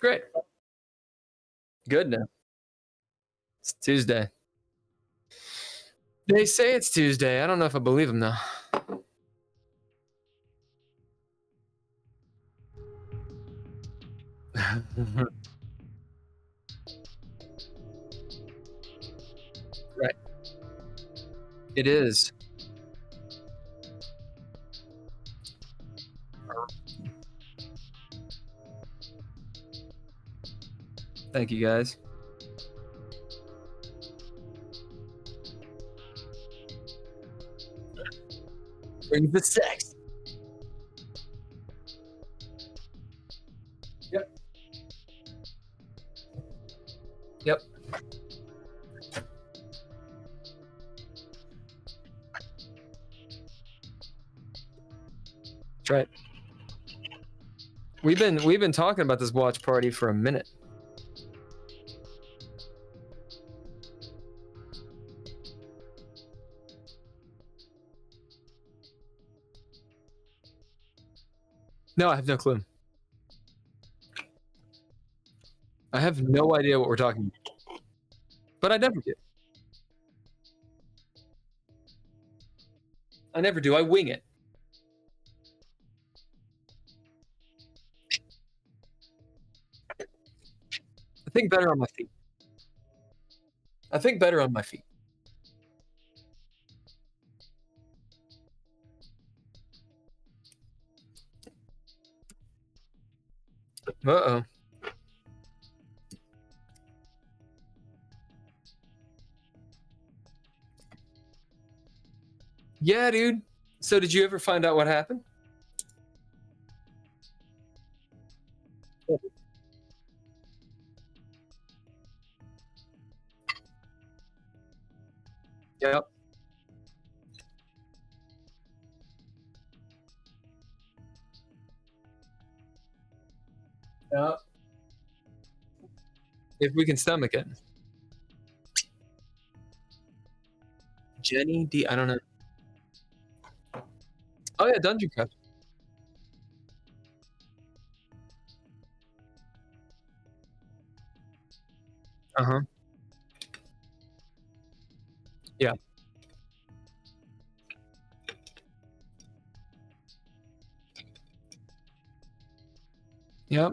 Great. Good now. It's Tuesday. They say it's Tuesday. I don't know if I believe them though. Right. It is. Thank you, guys. Bring the sex. Yep. Yep. That's right. We've been talking about this watch party for a minute. No, I have no clue. I have no idea what we're talking about. But I never do. I never do. I wing it. I think better on my feet. I think better on my feet. Uh-oh. Yeah, dude. So did you ever find out what happened? Yep. Yep. If we can stomach it. Jenny D. I don't know. Oh yeah, DungeonCraft. Uh-huh. Yeah. Yep.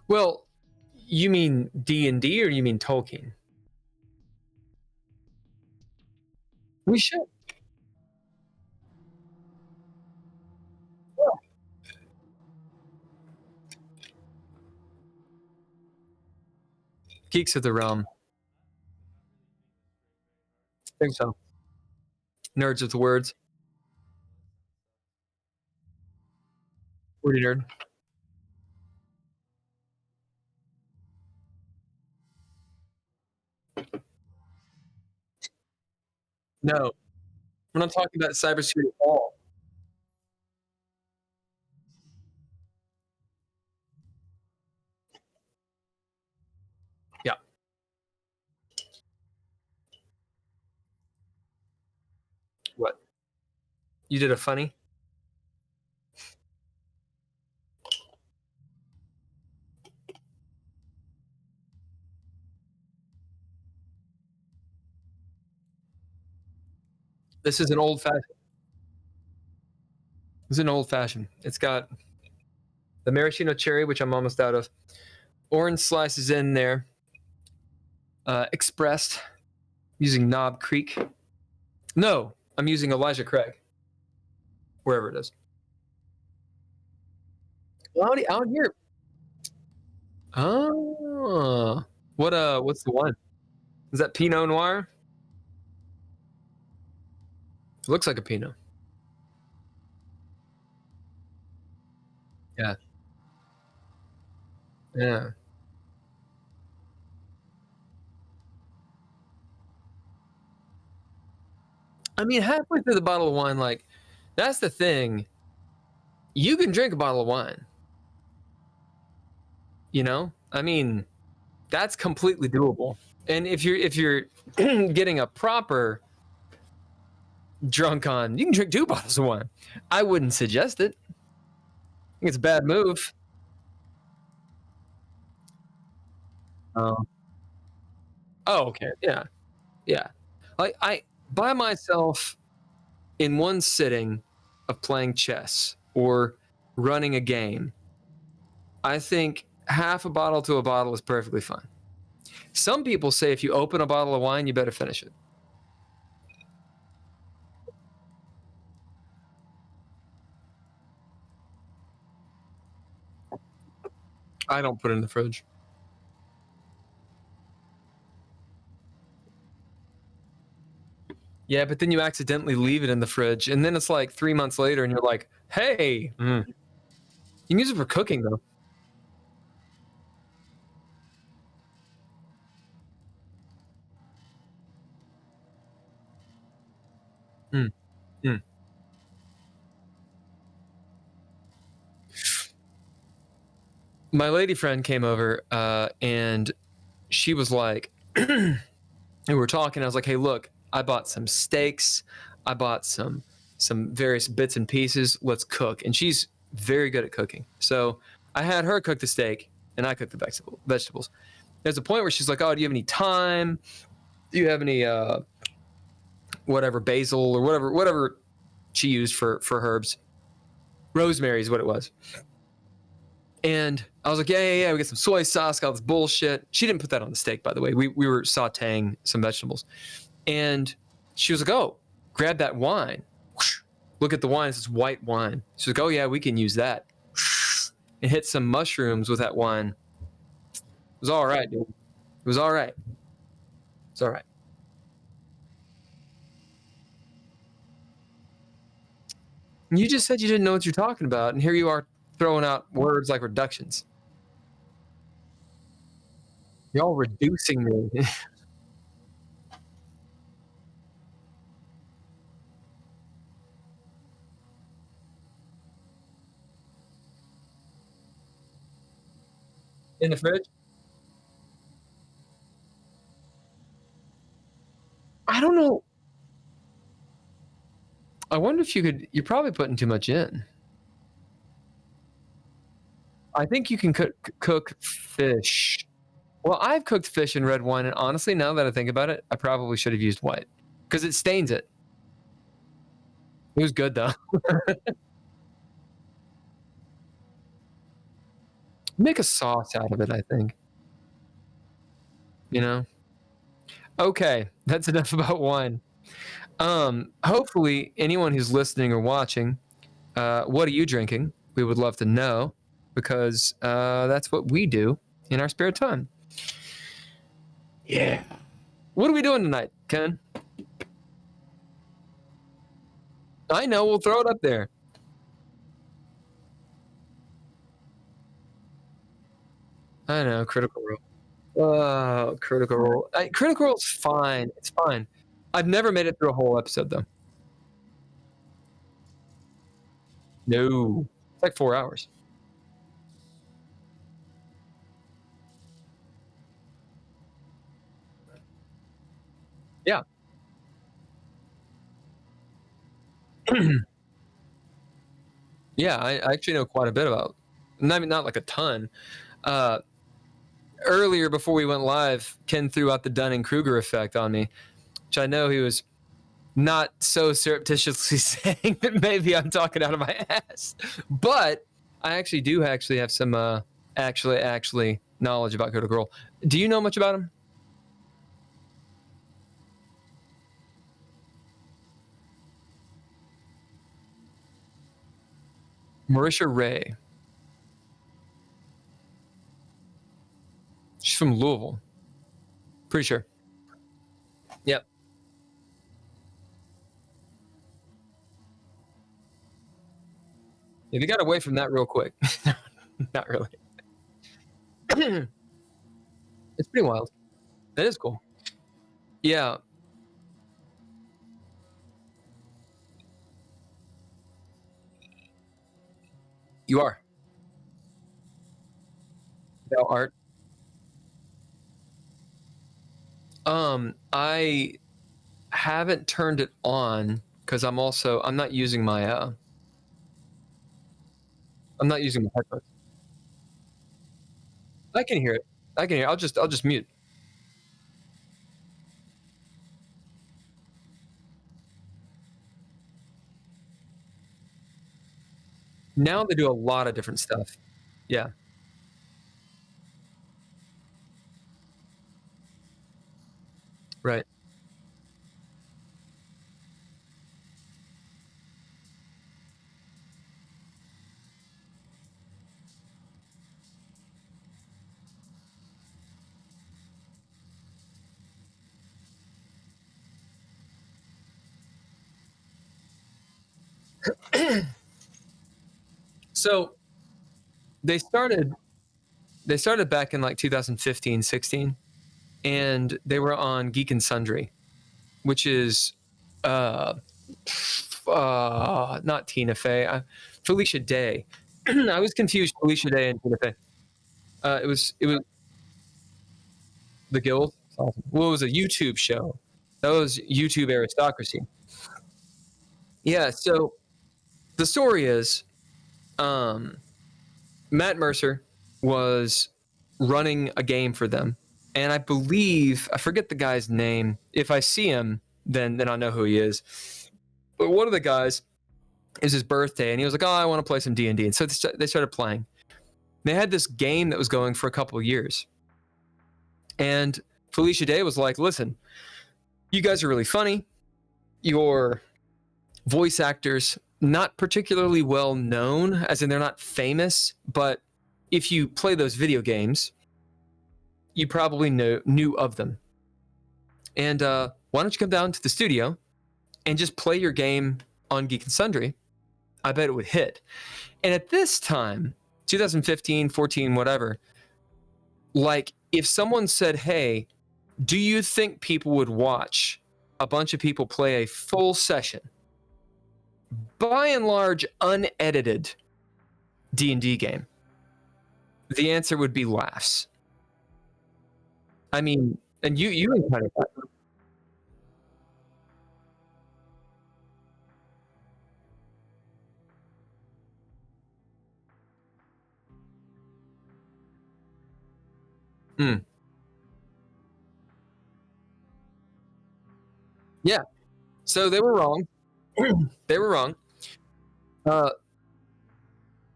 Well, you mean D&D or you mean Tolkien? We should. Yeah. Geeks of the Realm. I think so. Nerds with words. Wordy nerd. No. We're not talking about cybersecurity at all. Yeah. What? You did a funny? This is an old fashioned. This is an old fashioned. It's got the maraschino cherry, which I'm almost out of. Orange slices in there. Expressed using Knob Creek. No, I'm using Elijah Craig. Wherever it is. Out here. Oh. What's the one? Is that Pinot Noir? It looks like a Pinot. Yeah. Yeah. I mean, halfway through the bottle of wine, like, that's the thing. You can drink a bottle of wine. You know? I mean, that's completely doable. And if you're getting a proper drunk on. You can drink 2 bottles of wine. I wouldn't suggest it. I think it's a bad move. Oh, okay. Yeah. Yeah. I by myself in one sitting of playing chess or running a game, I think half a bottle to a bottle is perfectly fine. Some people say if you open a bottle of wine, you better finish it. I don't put it in the fridge. Yeah, but then you accidentally leave it in the fridge, and then it's like 3 months later, and you're like, "Hey, you can use it for cooking, though." Mm, mm. My lady friend came over, and she was like, and we were talking. I was like, "Hey, look, I bought some steaks. I bought some various bits and pieces. Let's cook." And she's very good at cooking, so I had her cook the steak, and I cooked the vegetables. There's a point where she's like, "Oh, do you have any thyme? Do you have any whatever basil or whatever she used for herbs? Rosemary is what it was." And I was like, yeah. We get some soy sauce, got this bullshit. She didn't put that on the steak, by the way. We were sauteing some vegetables. And she was like, oh, grab that wine. Look at the wine. It's white wine. She's like, oh, yeah, we can use that. And hit some mushrooms with that wine. It was all right, dude. It was all right. It's all right. You just said you didn't know what you're talking about. And here you are throwing out words like reductions. Y'all reducing me. In the fridge? I don't know. I wonder if you could. You're probably putting too much in. I think you can cook fish. Well, I've cooked fish in red wine, and honestly, now that I think about it, I probably should have used white because it stains it. It was good though. Make a sauce out of it, I think. You know. Okay, that's enough about wine. Hopefully, anyone who's listening or watching, what are you drinking? We would love to know because that's what we do in our spare time. Yeah. What are we doing tonight, Ken? I know. We'll throw it up there. I know. Critical Role. Critical Role. Critical Role's fine. It's fine. I've never made it through a whole episode though. No. It's like 4 hours. Yeah. Yeah. I actually know quite a bit about. Not like a ton. Uh, Earlier before we went live, Ken threw out the Dunning-Kruger effect on me, which I know he was not so surreptitiously saying that maybe I'm talking out of my ass, but I actually do have some actually knowledge about Critical Role. Do you know much about him? Marisha Ray. She's from Louisville. Pretty sure. Yep. If you got away from that real quick. Not really. It's pretty wild. That is cool. Yeah, you are. Thou art. I haven't turned it on because I'm not using my headphones. I can hear it. I can hear it. I'll just mute. Now they do a lot of different stuff. Yeah. Right. So they started back in like 2015, 16, and they were on Geek and Sundry, which is uh not Tina Fey, Felicia Day. I was confused Felicia Day and Tina Fey. It was the Guild. Awesome. Well, it was a YouTube show. That was YouTube Aristocracy. Yeah. So the story is, um, Matt Mercer was running a game for them, and I believe I forget the guy's name. If I see him, then I know who he is. But one of the guys, is his birthday, and he was like, "Oh, I want to play some D&D," and so they started playing. They had this game that was going for a couple of years, and Felicia Day was like, "Listen, you guys are really funny. Your voice actors not particularly well known, as in they're not famous, but if you play those video games, you probably knew of them. And why don't you come down to the studio and just play your game on Geek and Sundry? I bet it would hit." And at this time, 2015, 14, whatever, like if someone said, "Hey, do you think people would watch a bunch of people play a full session, by and large unedited D&D game?" The answer would be laughs. I mean, and you encountered that. Mm. Yeah. So they were wrong. They were wrong. Uh,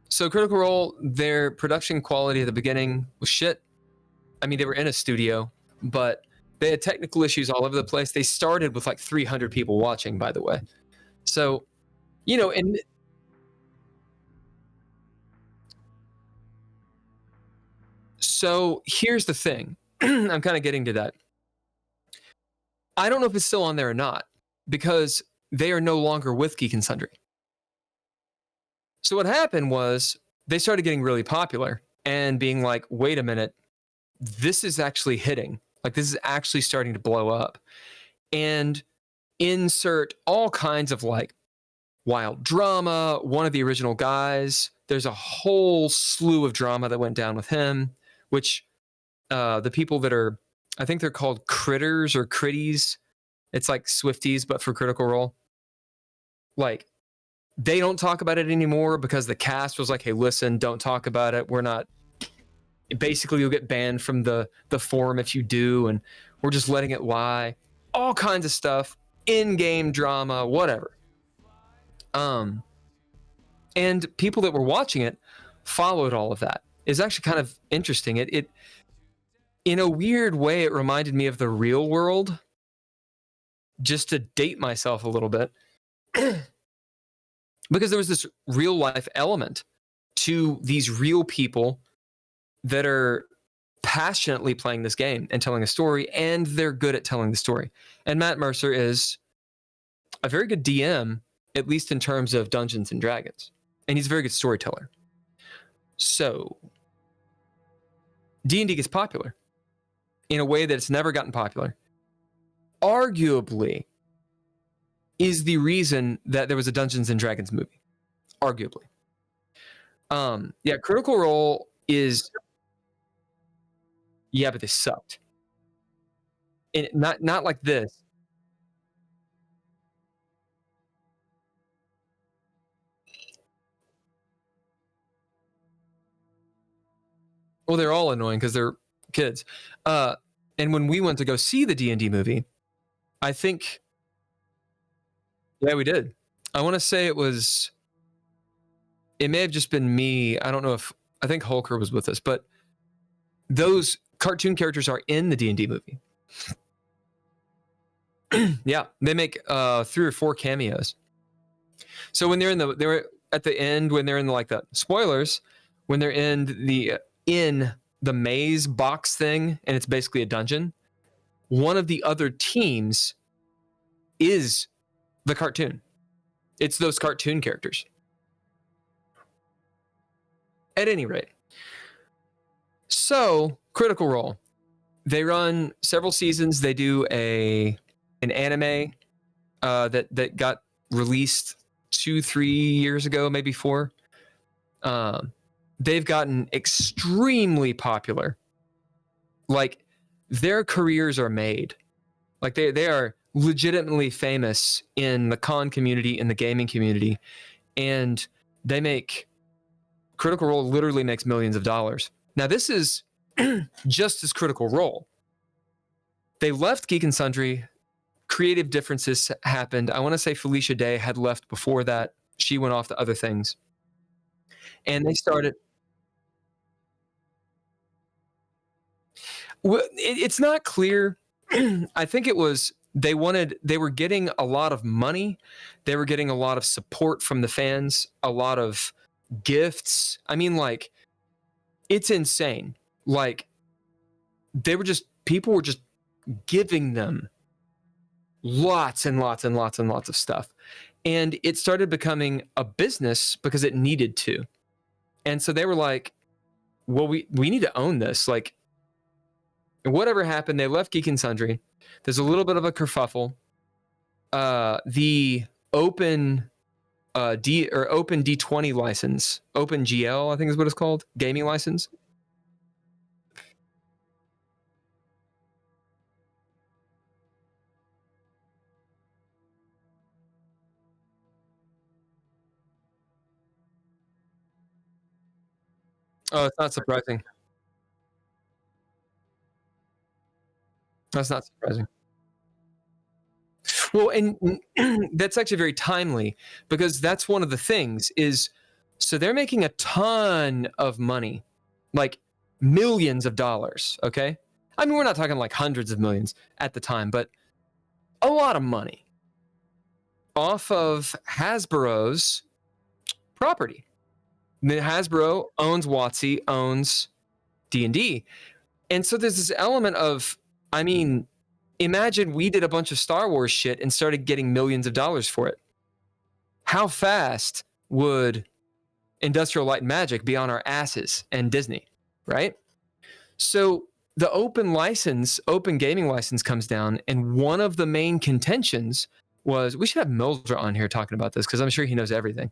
so Critical Role, their production quality at the beginning was shit. I mean, they were in a studio, but they had technical issues all over the place. They started with like 300 people watching, by the way. So, and so here's the thing. I'm kind of getting to that. I don't know if it's still on there or not, because they are no longer with Geek and Sundry. So what happened was they started getting really popular and being like, "Wait a minute, this is actually hitting. Like, this is actually starting to blow up." And insert all kinds of like wild drama. One of the original guys, there's a whole slew of drama that went down with him, which the people that are, I think they're called critters or critties. It's like Swifties, but for Critical Role. Like, they don't talk about it anymore because the cast was like, "Hey, listen, don't talk about it. We're not." Basically, you'll get banned from the forum if you do, and we're just letting it lie. All kinds of stuff, in-game drama, whatever. Um, and people that were watching it followed all of that. It's actually kind of interesting. It in a weird way, it reminded me of the real world. Just to date myself a little bit, because there was this real life element to these real people that are passionately playing this game and telling a story, and they're good at telling the story. And Matt Mercer is a very good DM, at least in terms of Dungeons and Dragons, and he's a very good storyteller. So D&D gets popular in a way that it's never gotten popular. Arguably is the reason that there was a Dungeons and Dragons movie. Arguably. Yeah, Critical Role is, yeah, but they sucked. And not like this. Well, they're all annoying because they're kids. And when we went to go see the D&D movie, I think, yeah, we did. I want to say it may have just been me. I don't know if, I think Holker was with us, but those cartoon characters are in the D&D movie. Yeah, they make 3 or 4 cameos. So when they're at the end, when they're in the spoilers, when they're in the maze box thing, and it's basically a dungeon, one of the other teams is the cartoon. It's those cartoon characters. At any rate, so Critical Role, they run several seasons. They do an anime that got released 2-3 years ago, maybe 4. They've gotten extremely popular. Like, their careers are made. Like, they are legitimately famous in the con community, in the gaming community, and they make Critical Role literally makes millions of dollars. Now, this is just as Critical Role. They left Geek and Sundry. Creative differences happened. I want to say Felicia Day had left before that. She went off to other things. And they started... Well, it's not clear. I think it was they were getting a lot of money. They were getting a lot of support from the fans, a lot of gifts. I mean, like, it's insane. Like, people were just giving them lots and lots and lots and lots of stuff. And it started becoming a business because it needed to. And so they were like, well, we need to own this. Like, whatever happened, they left Geek and Sundry. There's a little bit of a kerfuffle. The open open D20 license, open GL, I think is what it's called, gaming license. Oh, it's not surprising. That's not surprising. Well, and that's actually very timely, because that's one of the things is, so they're making a ton of money, like millions of dollars. Okay. I mean, we're not talking like hundreds of millions at the time, but a lot of money off of Hasbro's property. Hasbro owns WotC, owns D&D. And so there's this element of, I mean, imagine we did a bunch of Star Wars shit and started getting millions of dollars for it. How fast would Industrial Light and Magic be on our asses and Disney, right? So the open gaming license comes down, and one of the main contentions was, we should have Mildred on here talking about this because I'm sure he knows everything.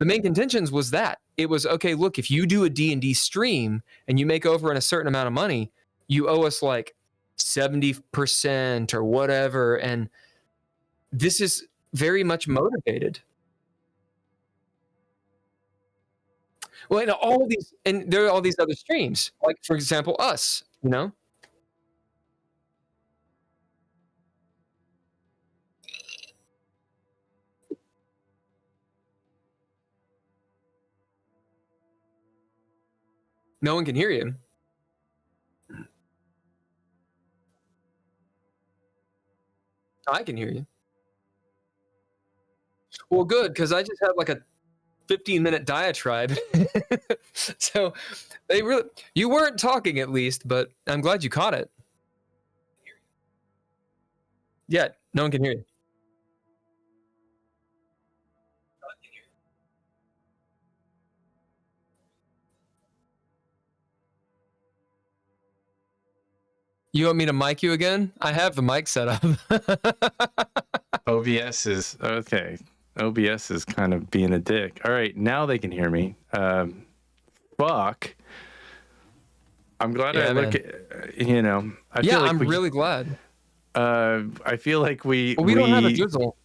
The main contentions was that it was, okay, look, if you do a D&D stream and you make over a certain amount of money, you owe us like 70% or whatever. And this is very much motivated. Well, and all of these, and there are all these other streams, like, for example, us, you know? No one can hear you. I can hear you. Well, good, because I just had like a 15-minute diatribe. So you weren't talking, at least, but I'm glad you caught it. Yeah, no one can hear you. You want me to mic you again? I have the mic set up. OBS is okay. OBS is kind of being a dick. All right, now they can hear me. Fuck. I'm glad I look at, I feel like I'm really glad. I feel like we don't have a drizzle.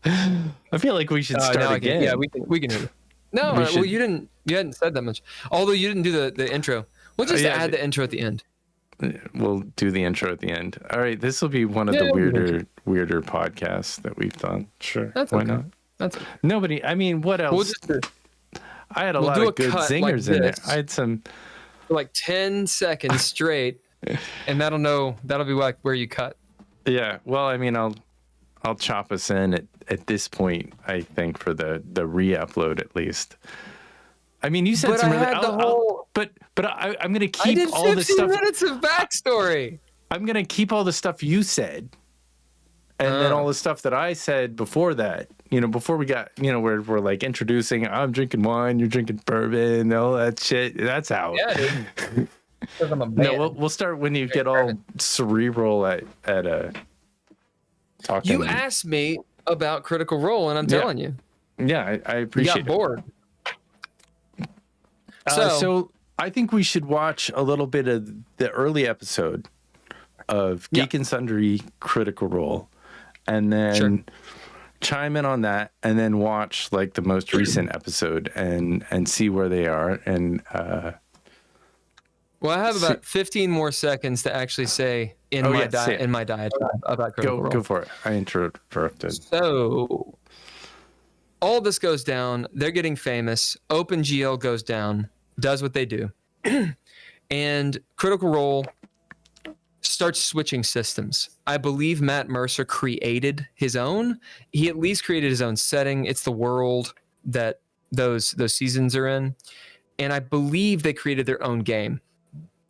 I feel like we should start again. Yeah, we can hear you. No, well, you hadn't said that much. Although you didn't do the intro. We'll just add the intro at the end. We'll do the intro at the end. All right, this will be one of the weirder podcasts that we've done. Sure, why not? That's okay. Nobody. I mean, what else? I had a lot of good zingers in there. I had some for like 10 seconds straight, and that'll be like where you cut. Yeah. Well, I mean, I'll chop us in at this point. I think for the re-upload at least. I mean, you said some really. But I'm gonna keep all the stuff. 15 minutes of backstory. I'm gonna keep all the stuff you said, and then all the stuff that I said before that. You know, before we got, we're like introducing. I'm drinking wine. You're drinking bourbon. All that shit. That's out. Yeah, dude. I'm a man. No, we'll start when you get all cerebral at talking. You asked me about Critical Role, and I'm telling you. Yeah, I appreciate it. You got bored. So I think we should watch a little bit of the early episode of Geek and Sundry Critical Role, and then chime in on that, and then watch like the most recent episode and see where they are. And well, I have about 15 more seconds to actually say in my diatribe about Critical Role. Go for it. I interrupted. So all this goes down. They're getting famous. OpenGL goes down. Does what they do. And Critical Role starts switching systems. I believe Matt Mercer created his own. He at least created his own setting. It's the world that those seasons are in. And I believe they created their own game.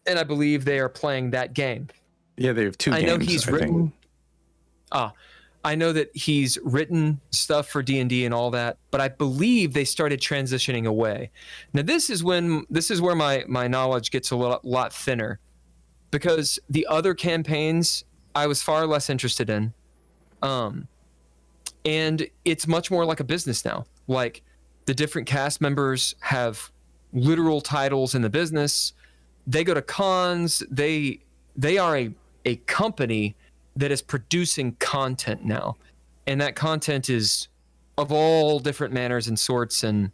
And I believe they are playing that game. Yeah, they have two games. I know he's written. I know that he's written stuff for D&D and all that, but I believe they started transitioning away. Now this is where my knowledge gets a lot thinner, because the other campaigns I was far less interested in. And it's much more like a business now. Like the different cast members have literal titles in the business. They go to cons. They are a company that is producing content now. And that content is of all different manners and sorts. And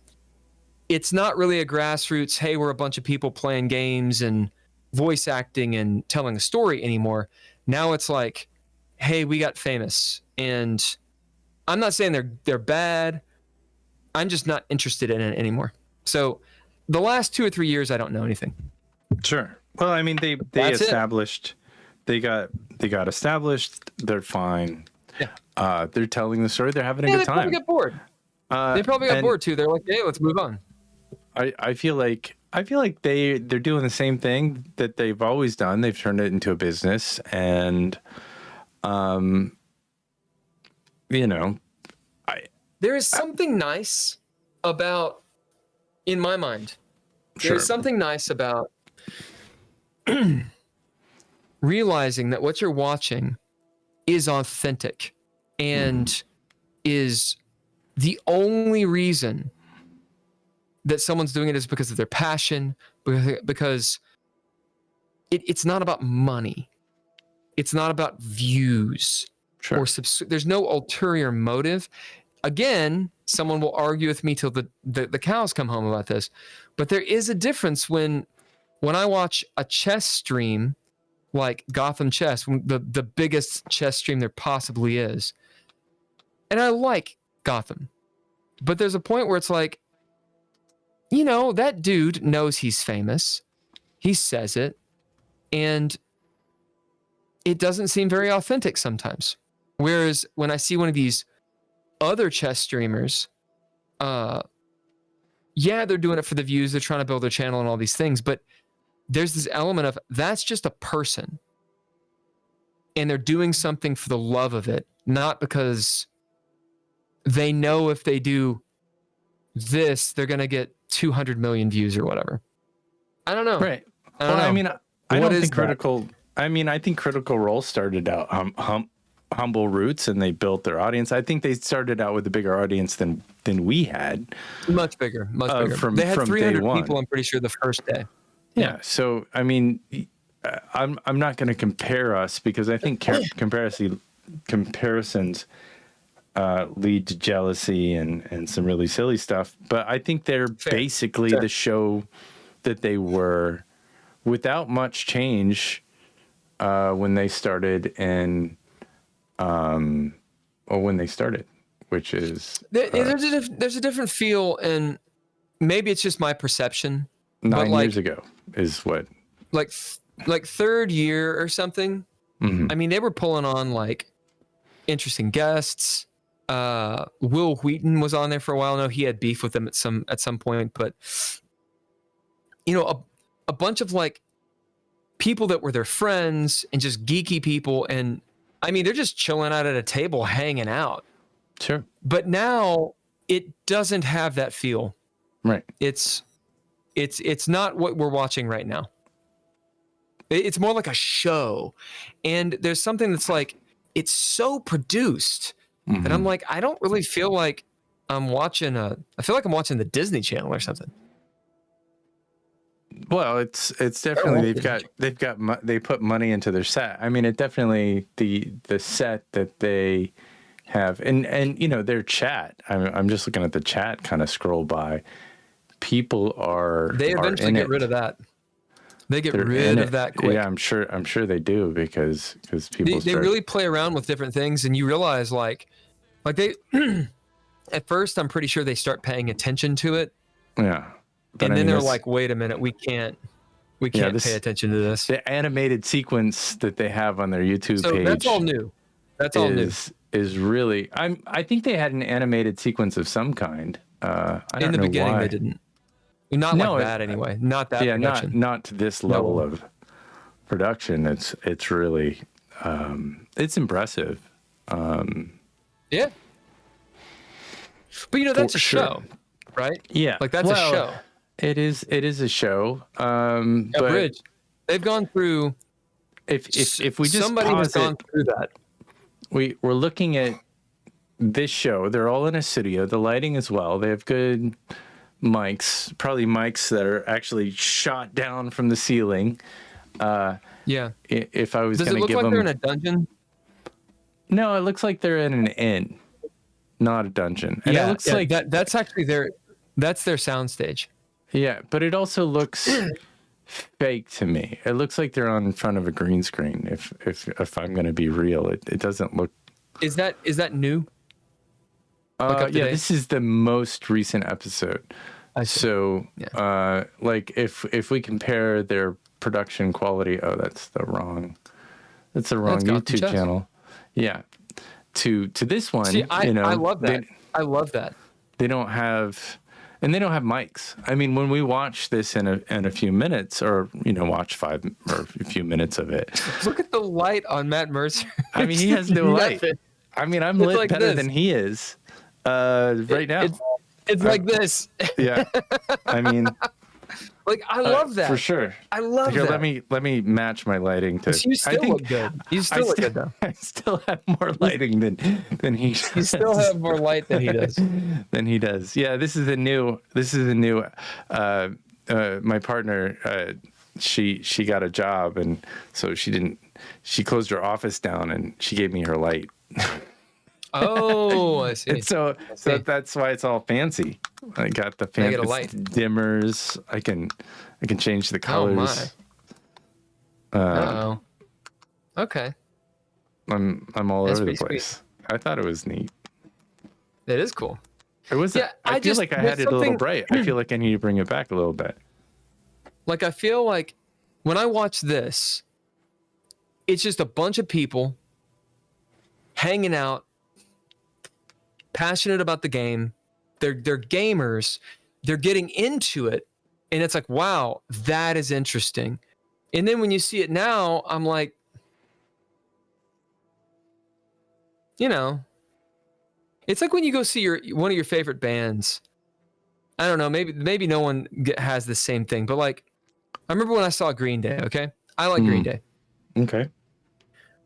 it's not really a grassroots, hey, we're a bunch of people playing games and voice acting and telling a story anymore. Now it's like, hey, we got famous. And I'm not saying they're bad. I'm just not interested in it anymore. So the last 2 or 3 years, I don't know anything. Sure. Well, I mean, they established... They got established. They're fine. Yeah. They're telling the story. They're having a good time. They probably got bored. They probably got bored too. They're like, hey, let's move on. I feel like they're doing the same thing that they've always done. They've turned it into a business, and there is something nice about, in my mind, there's something nice about realizing that what you're watching is authentic and is the only reason that someone's doing it is because of their passion, because it's not about money. It's not about views. Or there's no ulterior motive. Again, someone will argue with me till the cows come home about this, but there is a difference when I watch a chess stream like Gotham Chess, the biggest chess stream there possibly is. And I like Gotham. But there's a point where it's like, that dude knows he's famous. He says it. And it doesn't seem very authentic sometimes. Whereas when I see one of these other chess streamers, they're doing it for the views. They're trying to build their channel and all these things. But there's this element of that's just a person. And they're doing something for the love of it, not because they know if they do this, they're going to get 200 million views or whatever. I don't know. Right. I mean, I think Critical Role started out humble roots, and they built their audience. I think they started out with a bigger audience than we had. Much bigger. They had 300 people, I'm pretty sure, the first day. Yeah. So, I mean, I'm not going to compare us, because I think comparisons lead to jealousy and some really silly stuff. But I think they're basically the show that they were without much change when they started which is there's a different feel, and maybe it's just my perception. 9 years ago is what, like third year or something. Mm-hmm. I mean, they were pulling on like interesting guests. Will Wheaton was on there for a while. No, he had beef with them at some point, but you know, a bunch of like people that were their friends and just geeky people, and I mean, they're just chilling out at a table, hanging out. Sure. But now it doesn't have that feel. Right. It's not what we're watching right now. It's more like a show, and there's something that's like, it's so produced that I'm like, I don't really feel like I'm watching I feel like I'm watching the Disney Channel or something. Well, it's definitely they put money into their set. I mean, it definitely the set that they have, and you know, their chat. I'm just looking at the chat, kind of scroll by. People they eventually get rid of that. They get rid of that quick. Yeah, I'm sure they do because people they really play around with different things, and you realize like they at first I'm pretty sure they start paying attention to it. Yeah. But and then they're like, wait a minute, we can't pay attention to this. The animated sequence that they have on their YouTube page. That's all new. That's all new. Is really I think they had an animated sequence of some kind. I don't know in the beginning why. They didn't. Not like that anyway. Not that. Yeah, production. not to this level of production. It's really it's impressive. Yeah. But you know, that's a show, right? Yeah. Like that's a show. It is a show. But Bridge, they've gone through. If we just somebody has gone through that. We're looking at this show. They're all in a studio. The lighting as well. They have good mics, probably mics that are actually shot down from the ceiling. Yeah. If I was going to give them, does it look like they're in a dungeon? No, it looks like they're in an inn, not a dungeon. And it looks like that's actually their soundstage. Yeah, but it also looks fake to me. It looks like they're on in front of a green screen. If I'm going to be real, it doesn't look. Is that new? Yeah, this is the most recent episode. So, like if we compare their production quality, that's the wrong YouTube channel. Yeah, to this one. See, I love that. I love that. They don't have mics. I mean, when we watch this in a few minutes, or watch 5 or a few minutes of it. Look at the light on Matt Mercer. I mean, he has no light. I mean, I'm lit like better than he is right now. It's like this. Yeah. I mean, like I love that for sure. I love that. Let me match my lighting to. You still look good. You still look good though. I still have more lighting than he does. You still have more light than he does. Than he does. Yeah. This is a new. My partner. She got a job, and so she closed her office down, and she gave me her light. Oh, I see. And so that's why it's all fancy. I got the fancy dimmers. I can change the colors. Oh my. Okay. I'm all over the place. Sweet. I thought it was neat. It is cool. It was. Yeah, I feel like I had it a little bright. I feel like I need to bring it back a little bit. Like I feel like when I watch this, it's just a bunch of people hanging out, passionate about the game. They're gamers. They're getting into it, and it's like, wow, that is interesting. And then when you see it now, I'm like, it's like when you go see one of your favorite bands. I don't know, maybe no one has the same thing, but like, I remember when I saw Green Day. Okay, I like Green Day. Okay.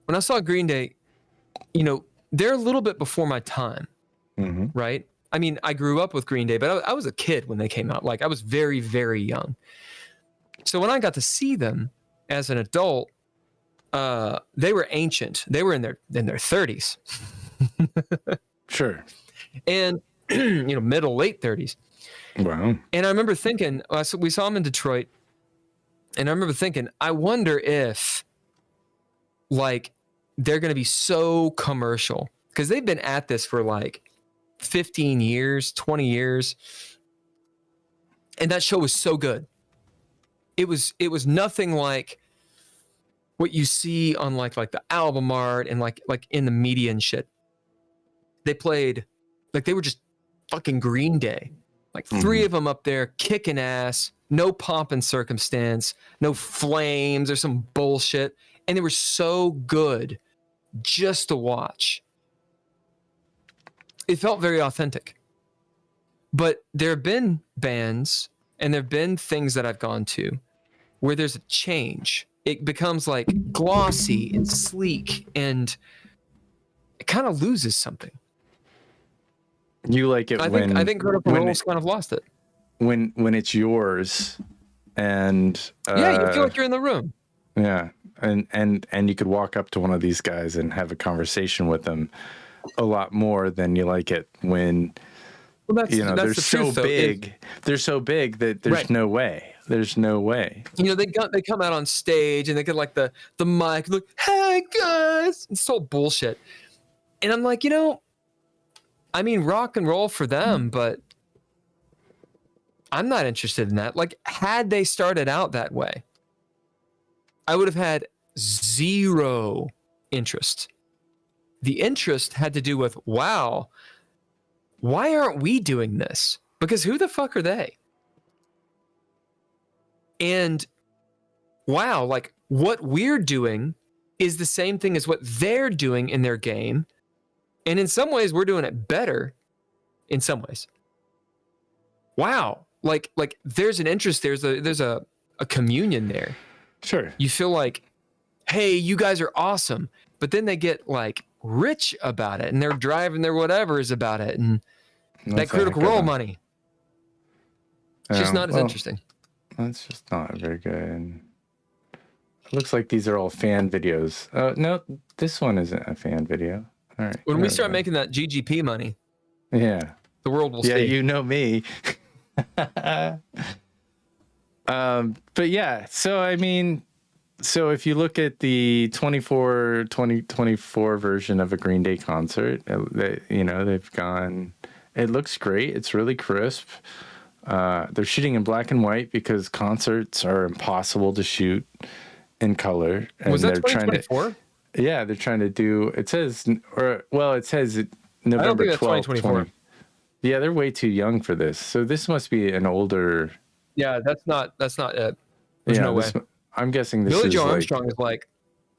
When I saw Green Day, they're a little bit before my time, right? I mean, I grew up with Green Day, but I was a kid when they came out. Like, I was very, very young. So when I got to see them as an adult, they were ancient. They were in their 30s. Sure. And, middle, late 30s. Wow. And I remember thinking, so we saw him in Detroit, and I remember thinking, I wonder if, like, they're going to be so commercial, because they've been at this for like 15 years, 20 years. And that show was so good. It was nothing like what you see on like the album art and like in the media and shit. They played, like, they were just fucking Green Day. Like three of them up there kicking ass, no pomp and circumstance, no flames or some bullshit. And they were so good just to watch. It felt very authentic. But there have been bands and there have been things that I've gone to where there's a change. It becomes like glossy and sleek, and it kind of loses something. You like it I think Critical Role's kind of lost it. When it's yours, and yeah, you feel like you're in the room. Yeah, and you could walk up to one of these guys and have a conversation with them a lot more than you like it when they're so big. They're so big that there's no way. There's no way. They come out on stage and they get like the mic, like, hey guys, it's all bullshit. And I'm like, I mean, rock and roll for them, but I'm not interested in that. Like, had they started out that way, I would have had zero interest. The interest had to do with, wow, why aren't we doing this? Because who the fuck are they? And wow, like, what we're doing is the same thing as what they're doing in their game. And in some ways, we're doing it better in some ways. Wow. Like there's an interest, there's a communion there. Sure. You feel like, hey, you guys are awesome. But then they get like rich about it and they're driving their whatever's about it. And that Critical Role money. It's just not as interesting. That's just not very good. It looks like these are all fan videos. No, this one isn't a fan video. All right. When we start making that GGP money, the world will see. Yeah, you know me. But yeah, so I mean, so if you look at the 2024 version of a Green Day concert, they've gone, it looks great. It's really crisp. They're shooting in black and white because concerts are impossible to shoot in color. And was that 2024? Yeah, they're trying to do. It says November 12th, 2024. Yeah, they're way too young for this. So this must be an older. Yeah, that's not it. There's no way. I'm guessing this Billy is Joe Armstrong is like.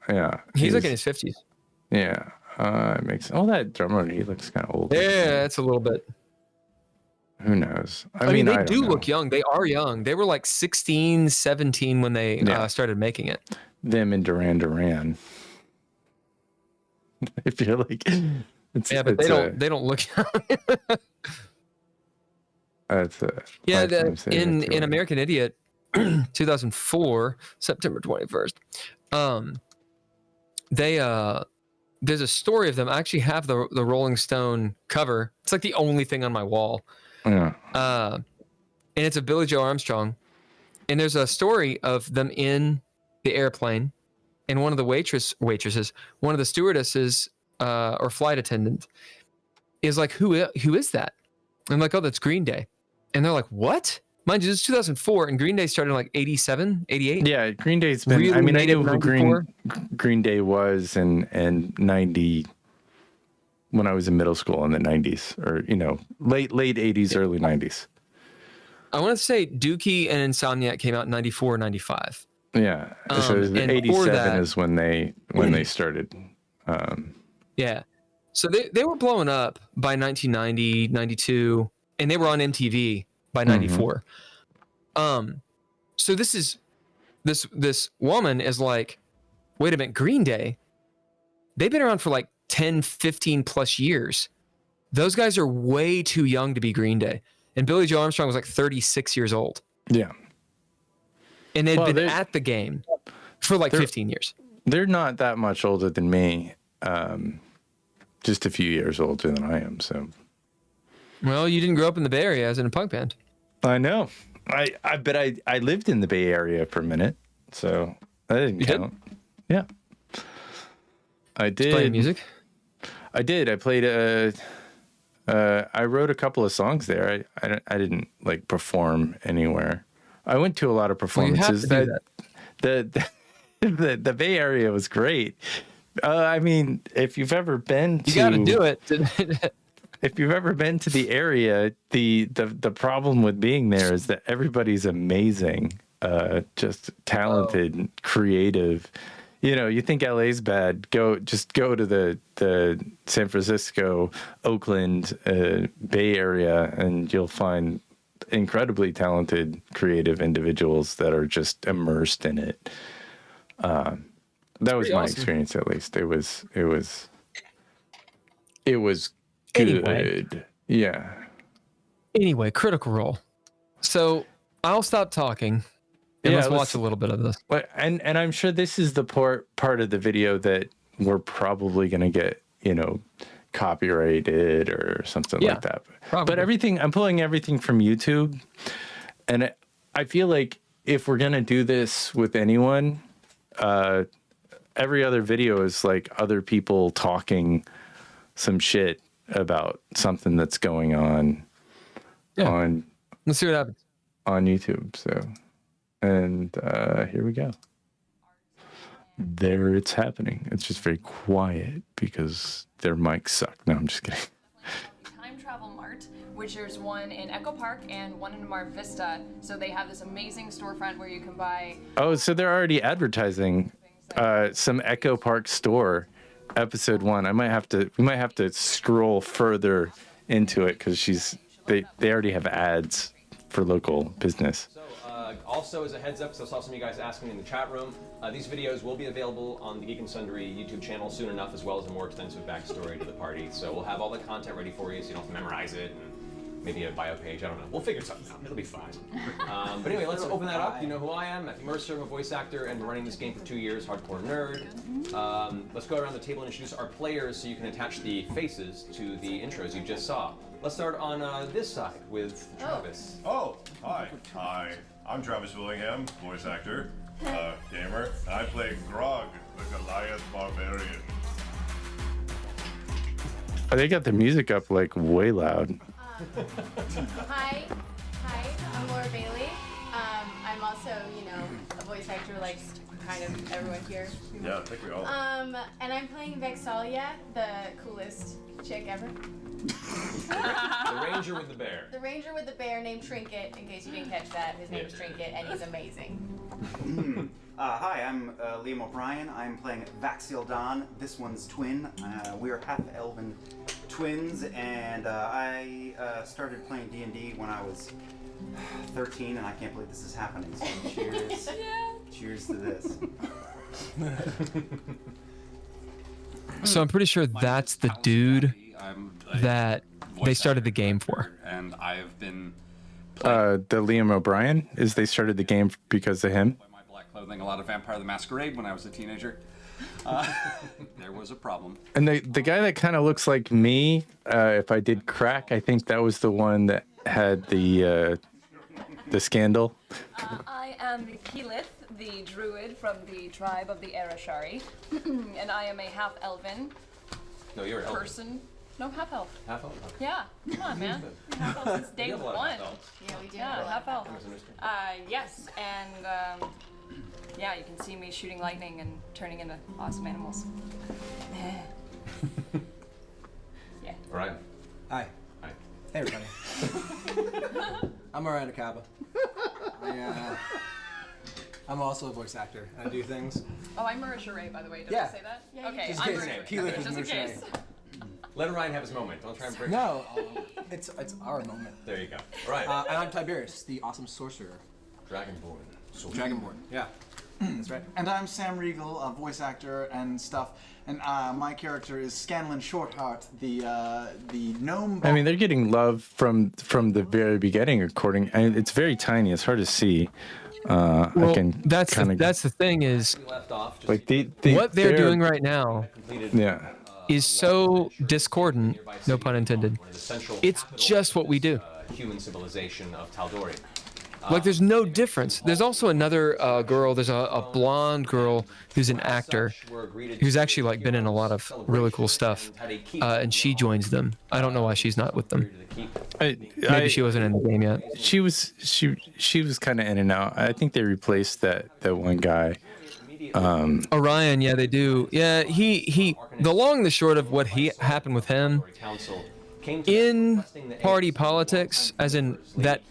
Yeah, he's like in his 50s. Yeah, it makes. Oh, that drummer, he looks kind of old. Yeah, it's a little bit. Who knows? I mean, they do look young. They are young. They were like 16, 17 when they started making it. Them and Duran. I feel like but they don't look young. In American Idiot, 2004, September 21st. There's a story of them. I actually have the Rolling Stone cover. It's like the only thing on my wall. Yeah. And it's a Billy Joe Armstrong, and there's a story of them in the airplane, and one of the waitresses, one of the stewardesses, or flight attendant, is like, who is that? And I'm like, oh, that's Green Day. And they're like, what? Mind you, this is 2004, and Green Day started in like 87, 88. Yeah, Green Day's been. Really, I mean, I knew who Green Day was in 90. When I was in middle school in the 90s, or late 80s, early 90s. I want to say Dookie and Insomniac came out in 94, 95. Yeah, so 87 is when they started. Yeah, so they were blowing up by 1990, 92, and they were on MTV by 94. So this woman is like, wait a minute, Green Day, they've been around for like 10, 15 plus years. Those guys are way too young to be Green Day. And Billy Joe Armstrong was like 36 years old. Yeah. And they'd been at the game for like 15 years. They're not that much older than me. just a few years older than I am. So, well, you didn't grow up in the Bay Area as in a punk band. I know. I lived in the Bay Area for a minute, so that didn't count. Yeah, I did. Playing music. I did. I played I wrote a couple of songs there. I didn't like perform anywhere. I went to a lot of performances. Well, you have to do that. The Bay Area was great. I mean, if you've ever been to, you got to do it. If you've ever been to the area, the problem with being there is that everybody's amazing, just talented, creative. You know, you think LA's bad? Go to the San Francisco, Oakland, Bay Area, and you'll find incredibly talented, creative individuals that are just immersed in it. That was my experience, at least. It was good. Anyway. Yeah. Anyway, Critical Role. So I'll stop talking and let's watch a little bit of this. And I'm sure this is the part of the video that we're probably going to get, copyrighted or something like that. Probably. But I'm pulling everything from YouTube. And I feel like if we're going to do this with anyone, every other video is like other people talking some shit about something that's going on Let's see what happens on YouTube. So, and here we go. There it's happening. It's just very quiet because their mics suck. No, I'm just kidding. Time Travel Mart, which there's one in Echo Park and one in Mar Vista. So they have this amazing storefront where you can buy. Oh, so they're already advertising some Echo Park store. Episode 1. We might have to scroll further into it because they already have ads for local business. So also as a heads up, so I saw some of you guys asking in the chat room, these videos will be available on the Geek and Sundry YouTube channel soon enough, as well as a more extensive backstory to the party. So we'll have all the content ready for you, so you don't have to memorize it. And maybe a bio page, I don't know. We'll figure something out. It'll be fine. But anyway, let's open that up. You know who I am, Matthew Mercer. I'm a voice actor and running this game for 2 years, hardcore nerd. Let's go around the table and introduce our players so you can attach the faces to the intros you just saw. Let's start on this side with Travis. Oh, hi. I'm Travis Willingham, voice actor, gamer, and I play Grog, the Goliath Barbarian. Oh, they got the music up like way loud. Hi, I'm Laura Bailey. I'm also, a voice actor like kind of everyone here. Yeah, I think we all. And I'm playing Vexalia, the coolest chick ever. The ranger with the bear. The ranger with the bear named Trinket, in case you didn't catch that. His name is Trinket, and he's amazing. Hi, I'm Liam O'Brien. I'm playing Vaxiel Don, this one's twin. We're half-elven twins, and I started playing D&D when I was 13, and I can't believe this is happening, so cheers. Cheers to this. So I'm pretty sure that's the dude that they started the game for. And I have been The Liam O'Brien is they started the game because of him. my black clothing a lot of Vampire the Masquerade when I was a teenager. There was a problem. And the guy that kind of looks like me, if I did crack, I think that was the one that had the scandal. I am Keyleth, the druid from the tribe of the Arashari, and I am a half-elven No, you're an elf. person. No, half-elf. Half elf? Yeah, come on, man. Half-elf since day You have a lot of one. half-elves. Yeah, we do. Yeah, half-elf. I misunderstood. Yes, and yeah, you can see me shooting lightning and turning into awesome animals. Yeah. All right. Hi. Hi. Hey, everybody. I'm Miranda Caba. I'm also a voice actor, and I do things. Oh, I'm Marisha Ray, by the way. Did Yeah. I say that? Yeah, you Okay, Just I'm in case. Marisha. Keyleth is Just in Marisha case. Ray. Let Ryan have his moment. Don't try and break No, it's our moment. There you go. All right. And I'm Tiberius, the awesome sorcerer. Dragonborn. So Dragonborn. Yeah. That's right. And I'm Sam Riegel, a voice actor and stuff. And my character is Scanlan Shortheart, the gnome. I mean, they're getting love from the very beginning. It's very tiny. It's hard to see. Well, I can that's the thing is we left off. Just like what they're doing right now. completed Yeah. is so discordant, no pun intended. It's just what we do. Human civilization of Tal'Dorei. Like, there's no difference. There's also another girl. There's a blonde girl who's an actor, who's actually like been in a lot of really cool stuff, and she joins them. I don't know why she's not with them. Maybe she wasn't in the game yet. She was kind of in and out. I think they replaced that one guy. Orion, yeah, they do. Yeah, he. The long and the short of what happened with him. In party politics, as in that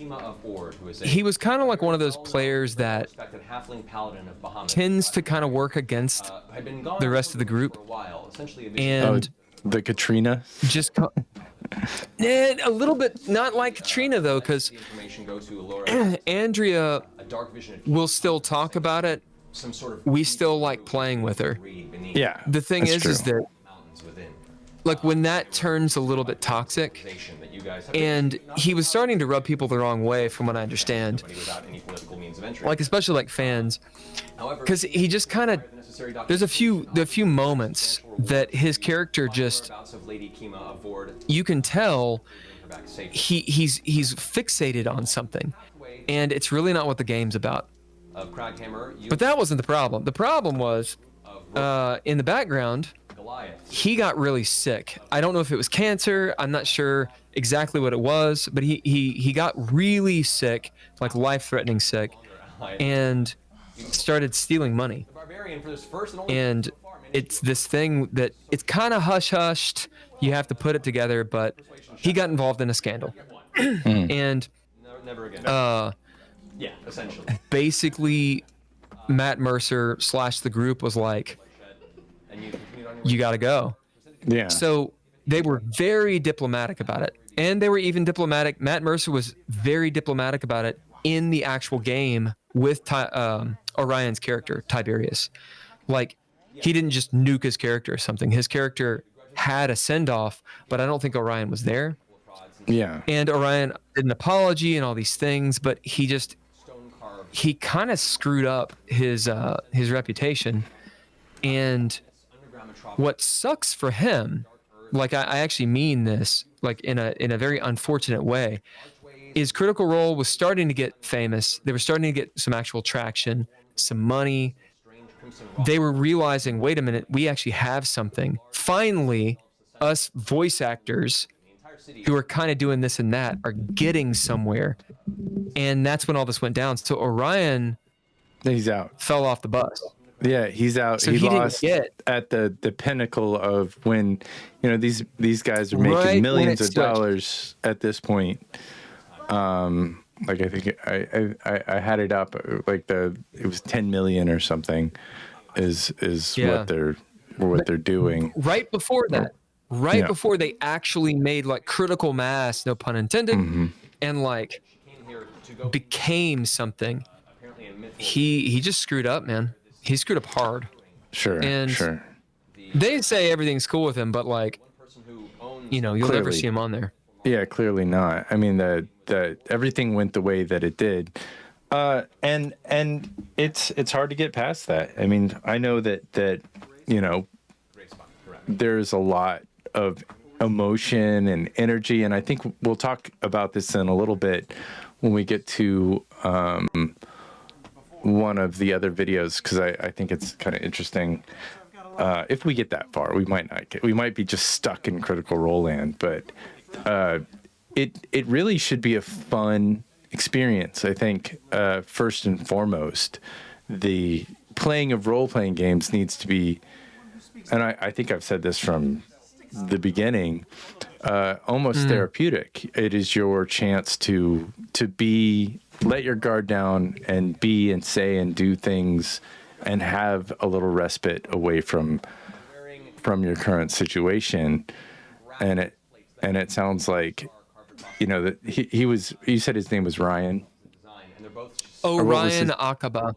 he was kind of like one of those players that tends to kind of work against the rest of the group. And the Katrina? Just a little bit, not like Katrina though, because Andrea will still talk about it. We still like playing with her. Yeah. The thing is that like when that turns a little bit toxic, and he was starting to rub people the wrong way from what I understand, like especially like fans, because he just kind of, there's a few moments that his character just, you can tell he's fixated on something, and it's really not what the game's about. But that wasn't the problem. The problem was in the background, he got really sick. I don't know if it was cancer. I'm not sure exactly what it was, but he got really sick, like life-threatening sick, and started stealing money. And it's this thing that it's kind of hush-hushed. You have to put it together, but he got involved in a scandal. And yeah, essentially. Basically, Matt Mercer / the group was like, you got to go. Yeah. So they were very diplomatic about it. And they were even diplomatic. Matt Mercer was very diplomatic about it in the actual game with Orion's character, Tiberius. Like, he didn't just nuke his character or something. His character had a send-off, but I don't think Orion was there. Yeah. And Orion did an apology and all these things, but he kind of screwed up his reputation. And what sucks for him, like I actually mean this, like in a very unfortunate way, is Critical Role was starting to get famous. They were starting to get some actual traction, some money. They were realizing, wait a minute, we actually have something. Finally, us voice actors who are kind of doing this and that are getting somewhere. And that's when all this went down. So Orion, he's out. Fell off the bus. Yeah, he's out. So he lost at the pinnacle of when, these guys are making millions of dollars at this point. Like I think I had it up like it was 10 million or something is what they're doing. Right before that. Before they actually made like critical mass, no pun intended, and like became something. He just screwed up, man. He screwed up hard. Sure. They say everything's cool with him, but like, you'll never see him on there. Yeah, clearly not. I mean, the everything went the way that it did, and it's hard to get past that. I mean, I know that there's a lot of emotion and energy, and I think we'll talk about this in a little bit when we get to one of the other videos, because I think it's kind of interesting. If we get that far, we might not get. We might be just stuck in Critical Role land, but it really should be a fun experience. I think first and foremost, the playing of role-playing games needs to be, and I think I've said this from the beginning, almost therapeutic. It is your chance to let your guard down and be and say and do things and have a little respite away from your current situation. And it sounds like, that he was, you said his name was Ryan. Orion Akaba.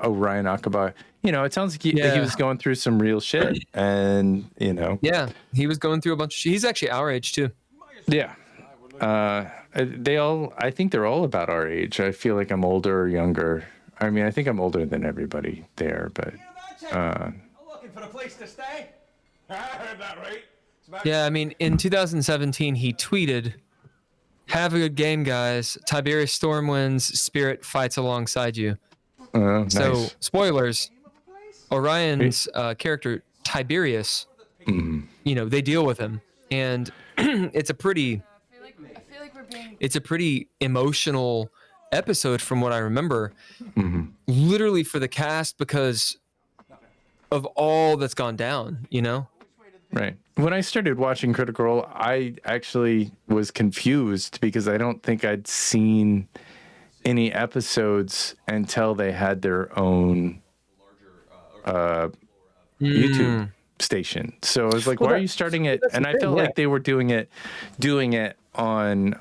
Orion Akaba. It sounds like he was going through some real shit, and Yeah, he was going through a bunch of shit. He's actually our age too. Yeah. I think they're all about our age. I feel like I'm older or younger. I mean, I think I'm older than everybody there, but Looking for a place to stay? Isn't that right? Yeah, I mean, in 2017, he tweeted, "Have a good game, guys. Tiberius Stormwind's spirit fights alongside you." So, Nice. spoilers, Orion's character, Tiberius, they deal with him. And it's a pretty emotional episode from what I remember, literally for the cast because of all that's gone down, Right. When I started watching Critical Role, I actually was confused because I don't think I'd seen any episodes until they had their own YouTube station. So I was like, why are you starting it? And I felt like they were doing it on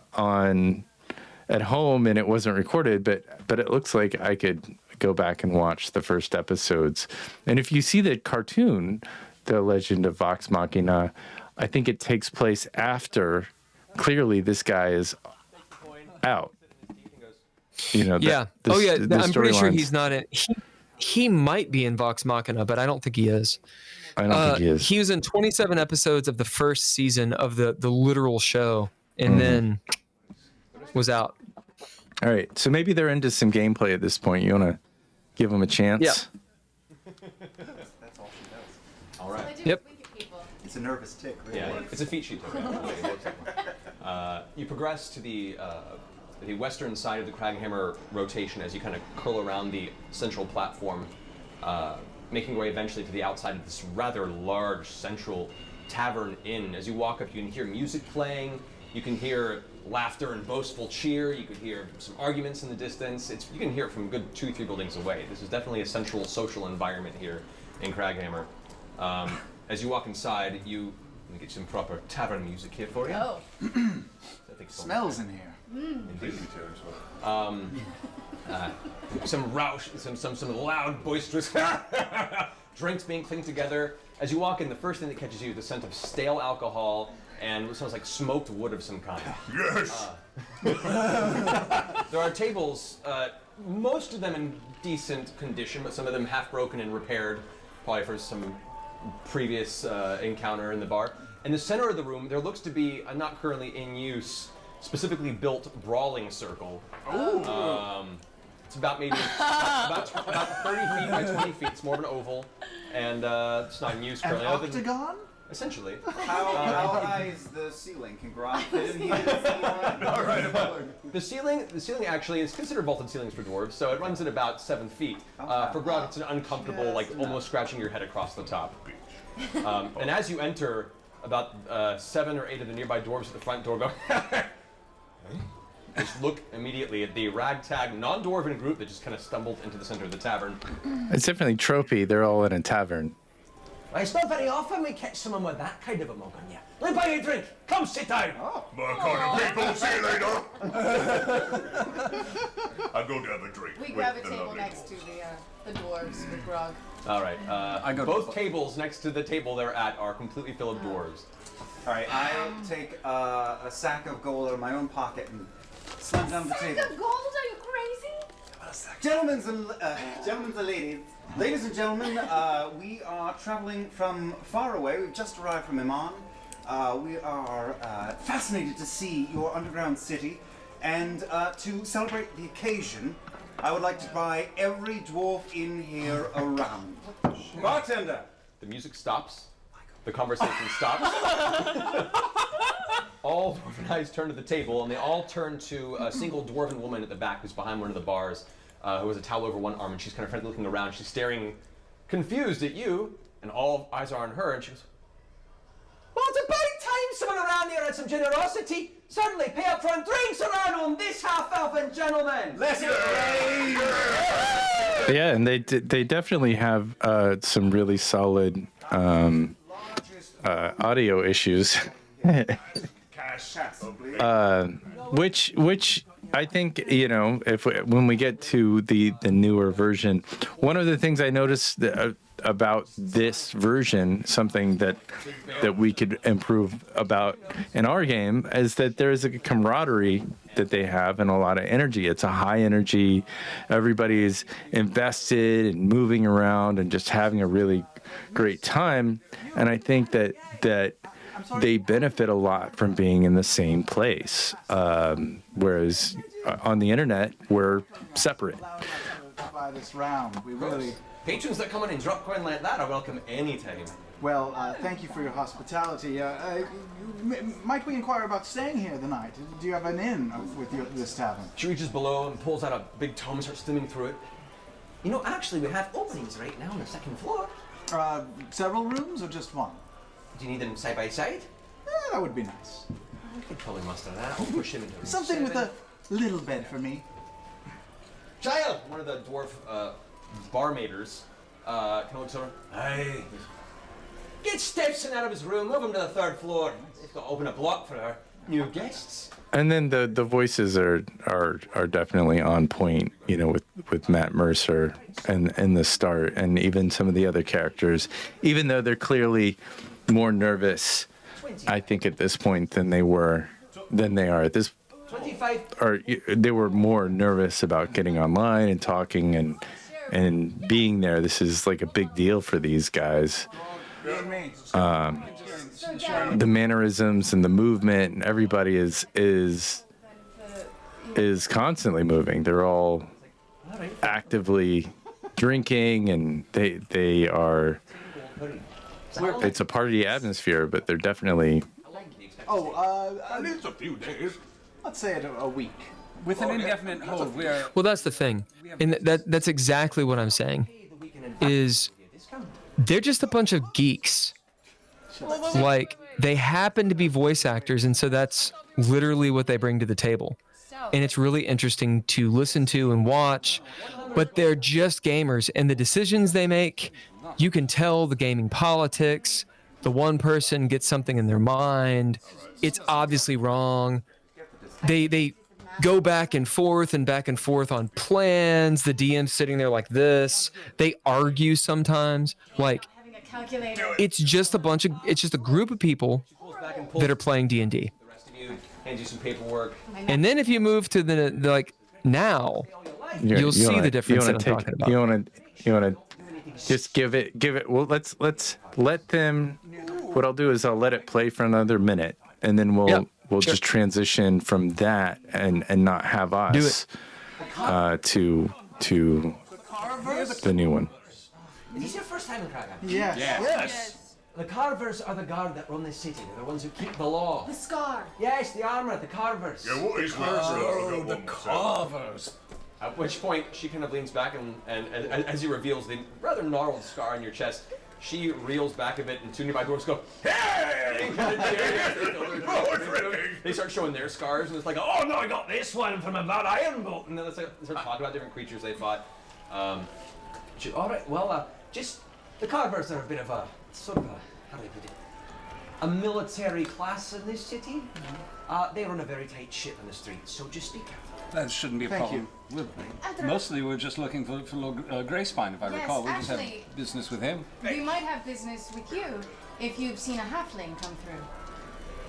at home and it wasn't recorded, but it looks like I could go back and watch the first episodes. And if you see the cartoon, The Legend of Vox Machina, I think it takes place after clearly this guy is out. I'm pretty sure he's not in. He might be in Vox Machina, but I don't think he is. I don't think he is. He was in 27 episodes of the first season of the literal show, and then was out. All right, so maybe they're into some gameplay at this point. You want to give them a chance? Yeah. That's all she does. All right. Yep. It's a nervous tick, really. Yeah, it's a feat sheet. You progress to the western side of the Craghammer rotation as you kind of curl around the central platform, making your way eventually to the outside of this rather large central tavern inn. As you walk up, you can hear music playing. You can hear laughter and boastful cheer. You could hear some arguments in the distance. You can hear it from a good 2-3 buildings away. This is definitely a central social environment here in Craghammer. As you walk inside, let me get some proper tavern music here for you. Oh. Smells in here. Indeed. Some loud, boisterous drinks being clinked together. As you walk in, the first thing that catches you is the scent of stale alcohol and what smells like smoked wood of some kind. Yes! There are tables, most of them in decent condition, but some of them half broken and repaired, probably for some previous encounter in the bar. In the center of the room, there looks to be a not currently in use, specifically built brawling circle. It's about maybe about 30 feet by 20 feet. It's more of an oval, and it's not in use An currently. octagon? Essentially. How high is the ceiling? Can Grog fit in here? The ceiling actually is considered vaulted ceilings for dwarves, so it runs at about 7 feet. For Grog, it's an uncomfortable, almost scratching your head across the top. And as you enter, about 7 or 8 of the nearby dwarves at the front door go. Just look immediately at the ragtag non-dwarven group that just kind of stumbled into the center of the tavern. It's definitely tropey. They're all in a tavern. It's not very often we catch someone with that kind of a mug on you. Let me buy you a drink. Come sit down. My kind of people, see you later. I'll go to have a drink. We grab a table next to the dwarves with Grog. All right. Both tables next to the table they're at are completely full of dwarves. All right, I take a sack of gold out of my own pocket and slam down the table. Sack of gold? Are you crazy? Gentlemen and ladies and gentlemen, we are traveling from far away. We've just arrived from Iman. We are fascinated to see your underground city, and to celebrate the occasion, I would like to buy every dwarf in here around. Bartender! The music stops. The conversation stops. All dwarven eyes turn to the table, and they all turn to a single dwarven woman at the back who's behind one of the bars, who has a towel over one arm, and she's kind of frantically looking around. She's staring confused at you, and all eyes are on her, and she goes, "Well, it's about time someone around here had some generosity. Certainly, pay up front drinks around on this half-elfin gentleman. Let's Yeah, and they definitely have some really solid audio issues. Which I think, when we get to the newer version, one of the things I noticed about this version, something that we could improve about in our game, is that there is a camaraderie that they have and a lot of energy. It's a high energy. Everybody's invested and moving around and just having a really great time. And I think that they benefit a lot from being in the same place. Whereas on the internet, we're separate. By this round, we really. Patrons that come in and drop coin like that are welcome anytime. Well, thank you for your hospitality. Might we inquire about staying here the night? Do you have an inn with this tavern? She reaches below and pulls out a big tome and starts skimming through it. You know, actually, we have openings right now on the second floor. Several rooms or just one? Do you need them side by side? That would be nice. We could probably muster that. We'll push him into room Something 7. with a little bed for me. Child! One of the dwarf barmaiders comes over. Hey. Get Stepson out of his room, move him to the 3rd floor. He's got to open a block for our new guests. And then the voices are definitely on point, you know, with Matt Mercer and the start, and even some of the other characters, even though they're clearly more nervous, I think at this point than they are at this. 25. Or they were more nervous about getting online and talking and being there. This is like a big deal for these guys. The mannerisms and the movement, and everybody is constantly moving. They're all actively drinking, and they are. It's a party atmosphere, but they're definitely. It's a few days. Let's say it a week. With an indefinite hold, we are. Well, that's the thing, and that's exactly what I'm saying. Is they're just a bunch of geeks. Like, they happen to be voice actors, and so that's literally what they bring to the table. And it's really interesting to listen to and watch, but they're just gamers, and the decisions they make, you can tell the gaming politics. The one person gets something in their mind. It's obviously wrong. They go back and forth on plans. The DM's sitting there like this. They argue sometimes. Like, it's just a group of people that are playing D&D. The rest of you hand you some paperwork. And then if you move to the like now, you'll see the difference that I'm talking about. You want to just give it. Well, let's let them. What I'll do is I'll let it play for another minute, and then we'll just transition from that and not have us to the new one. Is this your first time in Krakow? Yes. The Carvers are the guard that run this city. They're the ones who keep the law. The scar. Yes, the armor, the Carvers. Yeah, what is The Carvers. At which point, she kind of leans back and as he reveals the rather gnarled scar on your chest, she reels back a bit and two nearby dwarves go, hey! They start showing their scars and it's like, oh no, I got this one from about Iron Bolt. And then they start talking about different creatures they fought. Alright, well, just the Carvers are a bit of a, sort of a, how do I put it, a military class in this city. They run a very tight ship on the streets, so just be careful. That shouldn't be a problem. Mostly we're just looking for Lord Greyspine, if I recall. We just have business with him. We might have business with you if you've seen a halfling come through.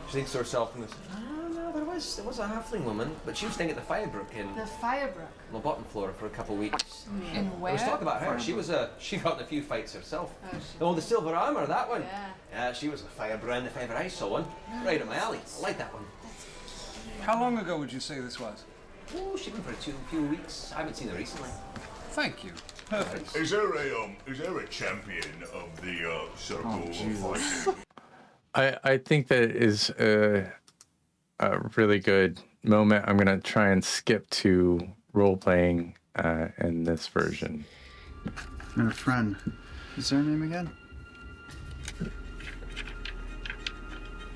She thinks to herself and goes, no, there was a halfling woman, but she was staying at the Firebrook in The Firebrook. on the bottom floor for a couple of weeks. And I was where? talking about her. She got in a few fights herself. Oh, The silver armor, that one. Yeah. She was a firebrand if ever I saw one. Right up my alley. I like that one. How long ago would you say this was? Oh, she's been for a few weeks. I haven't seen her recently. Thank you. Perfect. Is there a champion of the circle of fighting? I think that is a really good moment. I'm gonna try and skip to role playing in this version. And a friend. Is there a name again?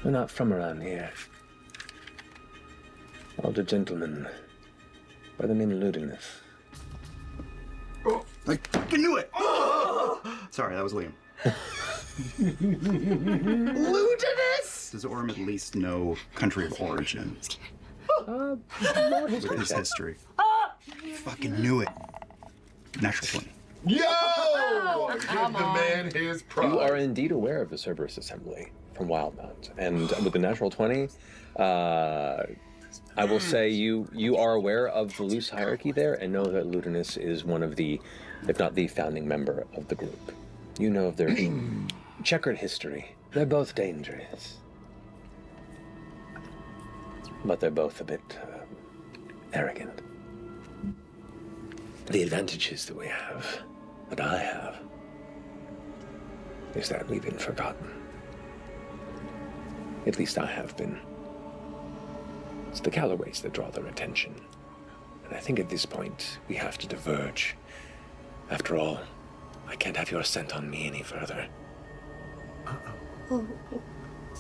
We're not from around here. Older gentleman by the name of Ludinus. Oh, I fucking knew it! Sorry, that was Liam. Ludinus! Does Orm at least know country of origin? With his history. Fucking knew it. Natural 20. Yo! Oh, give the man his pride. You are indeed aware of the Cerberus Assembly from Wildmount, and with the natural 20, I will say you are aware of the loose hierarchy there, and know that Ludinus is one of the, if not the founding member of the group. You know of their checkered history. They're both dangerous, but they're both a bit arrogant. The advantages that we have, that I have, is that we've been forgotten. At least I have been. It's the Callaways that draw their attention. And I think at this point, we have to diverge. After all, I can't have your scent on me any further.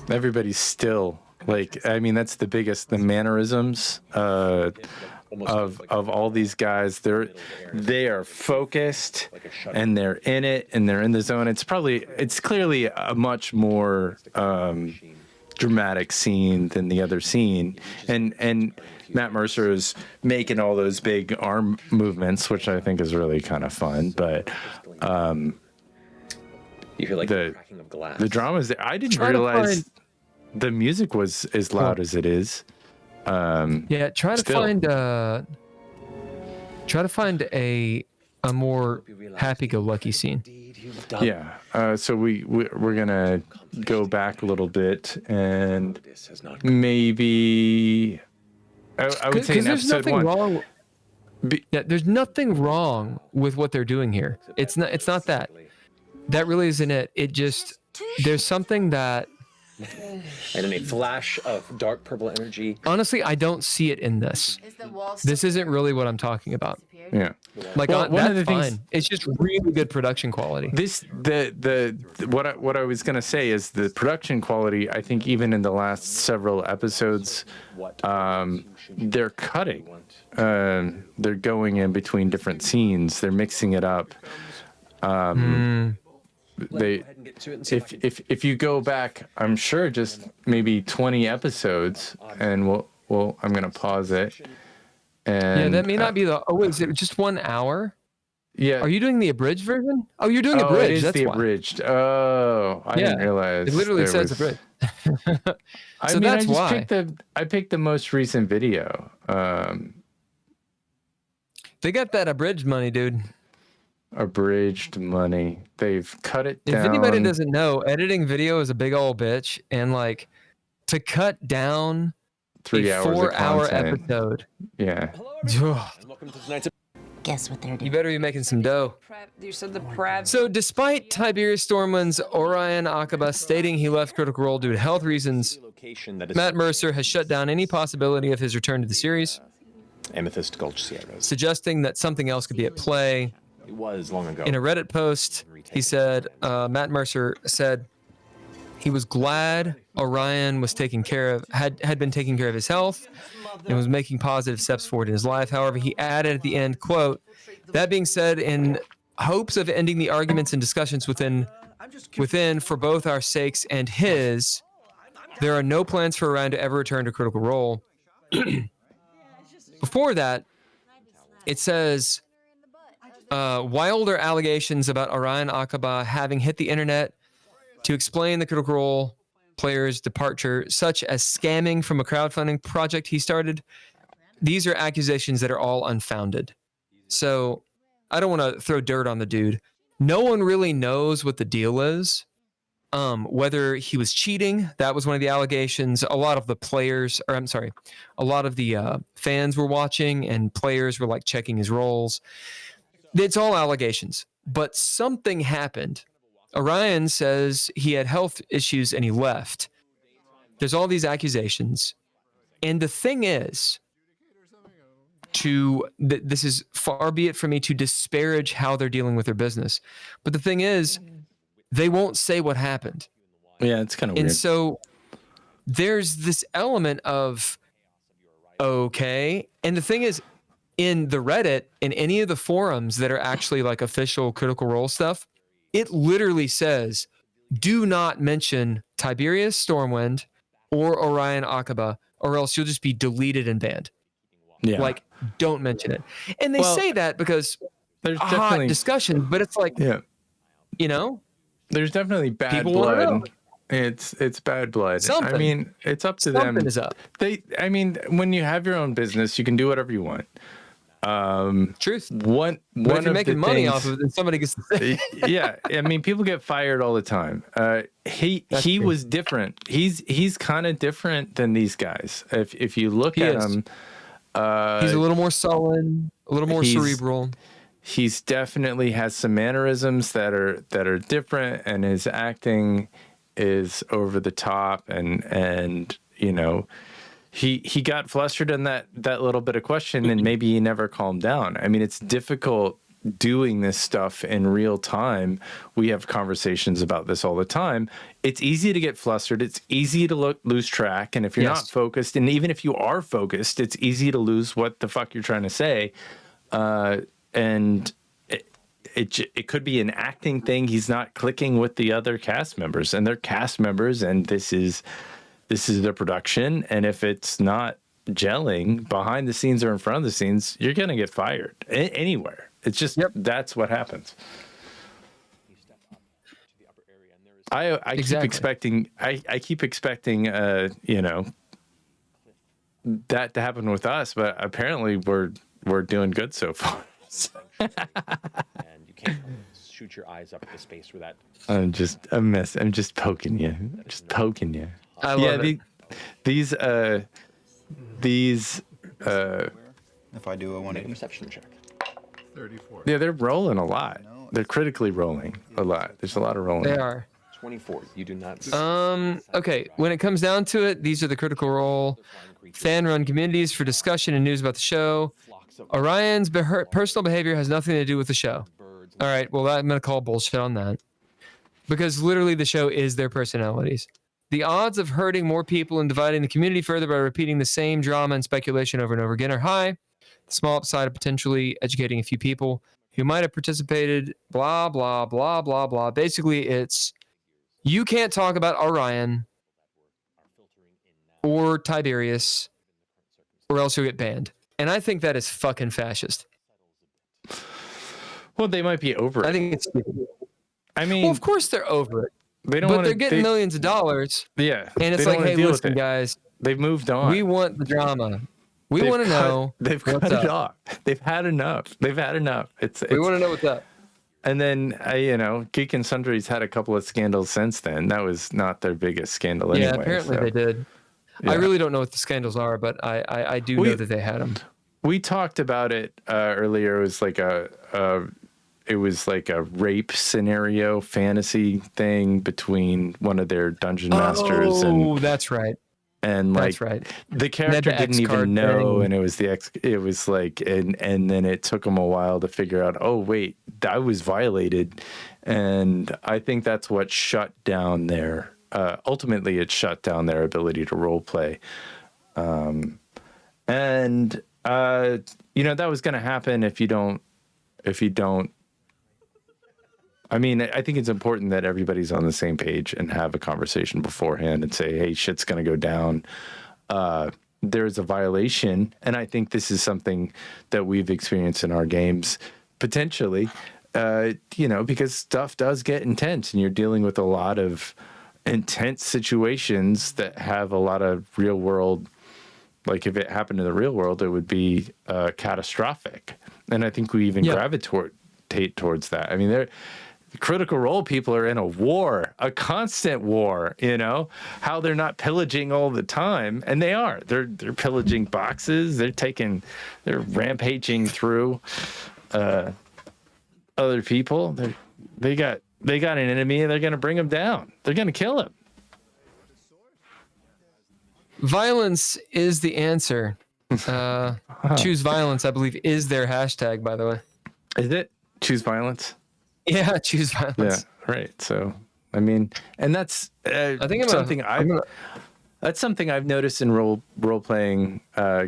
Everybody's still, like, I mean, that's the biggest, the mannerisms of all these guys. They are focused, and they're in it, and they're in the zone. It's clearly a much more dramatic scene than the other scene, and Matt Mercer is making all those big arm movements, which I think is really kind of fun. But you hear like the cracking of glass. The drama's there. I didn't realize the music was as loud as it is. Yeah, try to find a more happy-go-lucky scene. Yeah. So we're gonna go back a little bit, and maybe I would say in episode 1. There's nothing wrong with what they're doing here. It's not that. That really isn't it. It just, there's something that. And in a flash of dark purple energy. Honestly, I don't see it in this. This isn't really what I'm talking about. Yeah. Like, one of the things, it's just really good production quality. What I was gonna say is the production quality. I think even in the last several episodes, they're cutting. They're going in between different scenes. They're mixing it up. If you go back, I'm sure just maybe 20 episodes, and I'm gonna pause it. And that may not be the. Oh, is it just 1 hour? Yeah. Are you doing the abridged version? Oh, you're doing abridged. It is That's the why. abridged. Oh, I didn't realize. It literally says abridged. So that's why. I picked the most recent video. They got that abridged money, dude. Abridged money. They've cut it down. If anybody doesn't know, editing video is a big old bitch, and like to cut down 3 hours 4-hour of content. episode. Yeah. Guess what they're doing. You better be making some dough. You said the Prav. So, despite Tiberius Stormwind's Orion Akaba stating he left Critical Role due to health reasons, Matt Mercer has shut down any possibility of his return to the series. Amethyst Gulch Sierras. Suggesting that something else could be at play. It was long ago. In a Reddit post, he said, Matt Mercer said he was glad Orion was taking care of, had been taking care of his health and was making positive steps forward in his life. However, he added at the end, quote, that being said, in hopes of ending the arguments and discussions within for both our sakes and his, there are no plans for Orion to ever return to Critical Role. Before that, it says, wilder allegations about Orion Akaba having hit the internet to explain the Critical Role player's departure, such as scamming from a crowdfunding project he started. These are accusations that are all unfounded. So I don't want to throw dirt on the dude. No one really knows what the deal is. Whether he was cheating, that was one of the allegations. A lot of the fans were watching, and players were like checking his roles. It's all allegations, but something happened. Orion says he had health issues and he left. There's all these accusations. And the thing is, this is far be it from me to disparage how they're dealing with their business. But the thing is, they won't say what happened. Yeah, it's kind of weird. And so there's this element of, okay. And the thing is, in the Reddit, in any of the forums that are actually like official Critical Role stuff, it literally says, do not mention Tiberius Stormwind or Orion Akaba, or else you'll just be deleted and banned. Yeah. Like, don't mention it. And they say that because there's hot definitely discussion, but it's like, you know, there's definitely bad people want to know. blood. It's bad blood. Something. I mean, it's up to them. Something is up. I mean, when you have your own business, you can do whatever you want. Truth. One But if of you're making the money things, off of it, then somebody gets to say. yeah, I mean, people get fired all the time. He true. was different. He's kind of different than these guys. If you look He at is. him, He's a little more sullen, a little more cerebral. He's definitely has some mannerisms that are different, and his acting is over the top, and you know, he got flustered in that little bit of question, and maybe he never calmed down. I mean, it's difficult doing this stuff in real time. We have conversations about this all the time. It's easy to get flustered. It's easy to lose track, and if you're not focused, and even if you are focused, it's easy to lose what the fuck you're trying to say. And it could be an acting thing. He's not clicking with the other cast members, and they're cast members, and this is the production. And if it's not gelling behind the scenes or in front of the scenes, you're gonna get fired anywhere. It's just that's what happens. I keep expecting you know, that to happen with us, but apparently we're doing good so far. And you can't shoot your eyes up at the space where that. I'm just poking you. Just poking you. I love it. These If I do a 180 perception check. 34. Yeah, they're rolling a lot. They're critically rolling a lot. There's a lot of rolling. They are. 24. You do not. Okay. When it comes down to it, these are the critical role fan-run communities for discussion and news about the show. Orion's personal behavior has nothing to do with the show. All right. Well, I'm going to call bullshit on that, because literally the show is their personalities. The odds of hurting more people and dividing the community further by repeating the same drama and speculation over and over again are high. The small upside of potentially educating a few people who might have participated, blah, blah, blah, blah, blah. Basically, it's you can't talk about Orion or Tiberius or else you'll get banned. And I think that is fucking fascist. Well, they might be over it. I think it's stupid. I mean, well, of course they're over it. They don't but they're getting millions of dollars. Yeah. And it's like, hey, listen, guys. They've moved on. We want the drama. We want to know. They've cut it off. They've had enough. They've had enough. We want to know what's up. And then, you know, Geek and Sundry's had a couple of scandals since then. That was not their biggest scandal anyway. Yeah, apparently they did. Yeah. I really don't know what the scandals are, but I do know that they had them. We talked about it earlier. It was like a rape scenario fantasy thing between one of their dungeon masters. Oh, that's right. And like, that's right. The character didn't even know, and it was and then it took them a while to figure out, oh wait, I was violated. And I think that's what shut down their ultimately it shut down their ability to role play. You know, that was going to happen if you don't. I mean, I think it's important that everybody's on the same page and have a conversation beforehand and say, hey, shit's going to go down. There's a violation. And I think this is something that we've experienced in our games, potentially, you know, because stuff does get intense and you're dealing with a lot of intense situations that have a lot of real world. Like if it happened in the real world, it would be catastrophic. And I think we even gravitate towards that. I mean, Critical Role people are in a war, a constant war, you know, how they're not pillaging all the time. And they are. They're pillaging boxes. They're rampaging through other people. They got an enemy and they're going to bring them down. They're going to kill him. Violence is the answer. Choose violence, I believe, is their hashtag, by the way. Is it? Choose violence? Yeah, choose violence. Yeah, right. So, I mean, and that's something I've noticed in role playing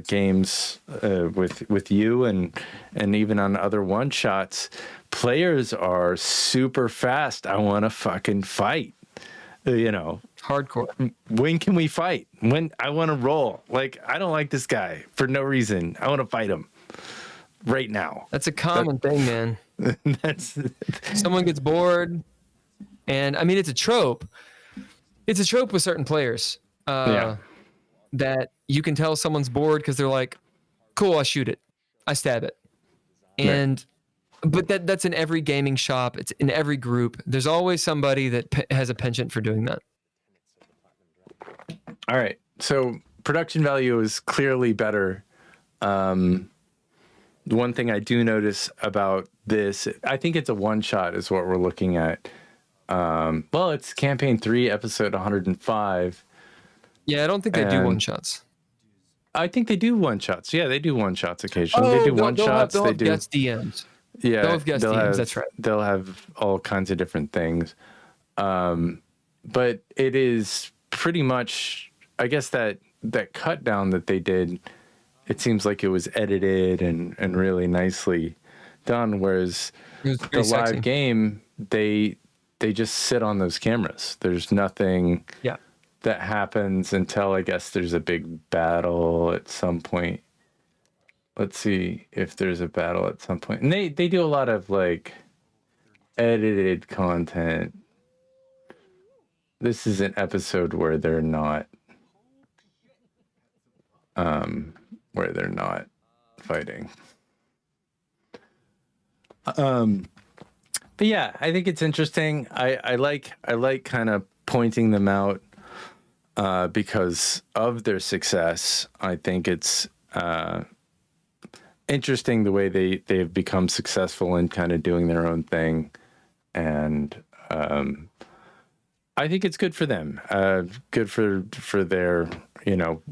games with you and even on other one shots. Players are super fast. I want to fucking fight. You know, hardcore. When can we fight? When I want to roll. Like, I don't like this guy for no reason. I want to fight him right now. That's a common thing, man. Someone gets bored. And I mean, it's a trope. It's a trope with certain players that you can tell someone's bored because they're like, cool, I shoot it. I stab it. And but that's in every gaming shop. It's in every group. There's always somebody that has a penchant for doing that. All right. So production value is clearly better. The one thing I do notice about this, I think it's a one shot is what we're looking at. Well, it's campaign 3, episode 105. Yeah, I don't think they do one shots. I think they do one shots. Yeah, they do one shots occasionally. They do one shots. They'll have guest DMs. Yeah, they'll have guest DMs. That's right. They'll have all kinds of different things. But it is pretty much, I guess that cut down that they did, it seems like it was edited and really nicely done. Whereas the live game, they just sit on those cameras. There's nothing that happens until I guess there's a big battle at some point. Let's see if there's a battle at some point. And they do a lot of like edited content. This is an episode where they're not fighting. But yeah, I think it's interesting. I like kind of pointing them out because of their success. I think it's interesting the way they've become successful in kind of doing their own thing, and I think it's good for them. Good for their,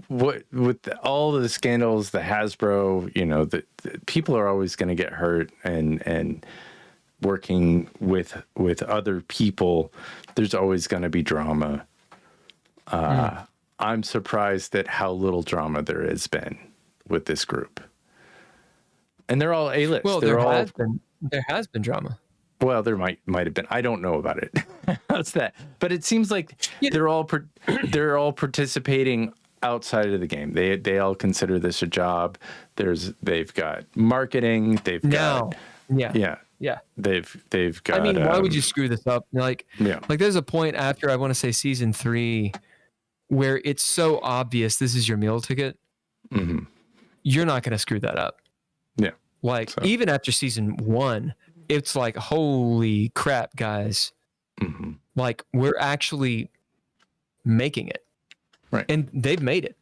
what with all of the scandals, the Hasbro, the people are always going to get hurt, and working with other people, there's always going to be drama. I'm surprised at how little drama there has been with this group. And they're all A-list. Well, there has been drama. Well, there might have been. I don't know about it. That's that. But it seems like they're all participating outside of the game. They all consider this a job. They've got marketing. They've got They've got. I mean, why would you screw this up? Like there's a point after, I want to say season 3, where it's so obvious this is your meal ticket. Mm-hmm. You're not going to screw that up. Yeah. Even after season 1, it's like, holy crap, guys. Mm-hmm. Like, we're actually making it. Right. And they've made it.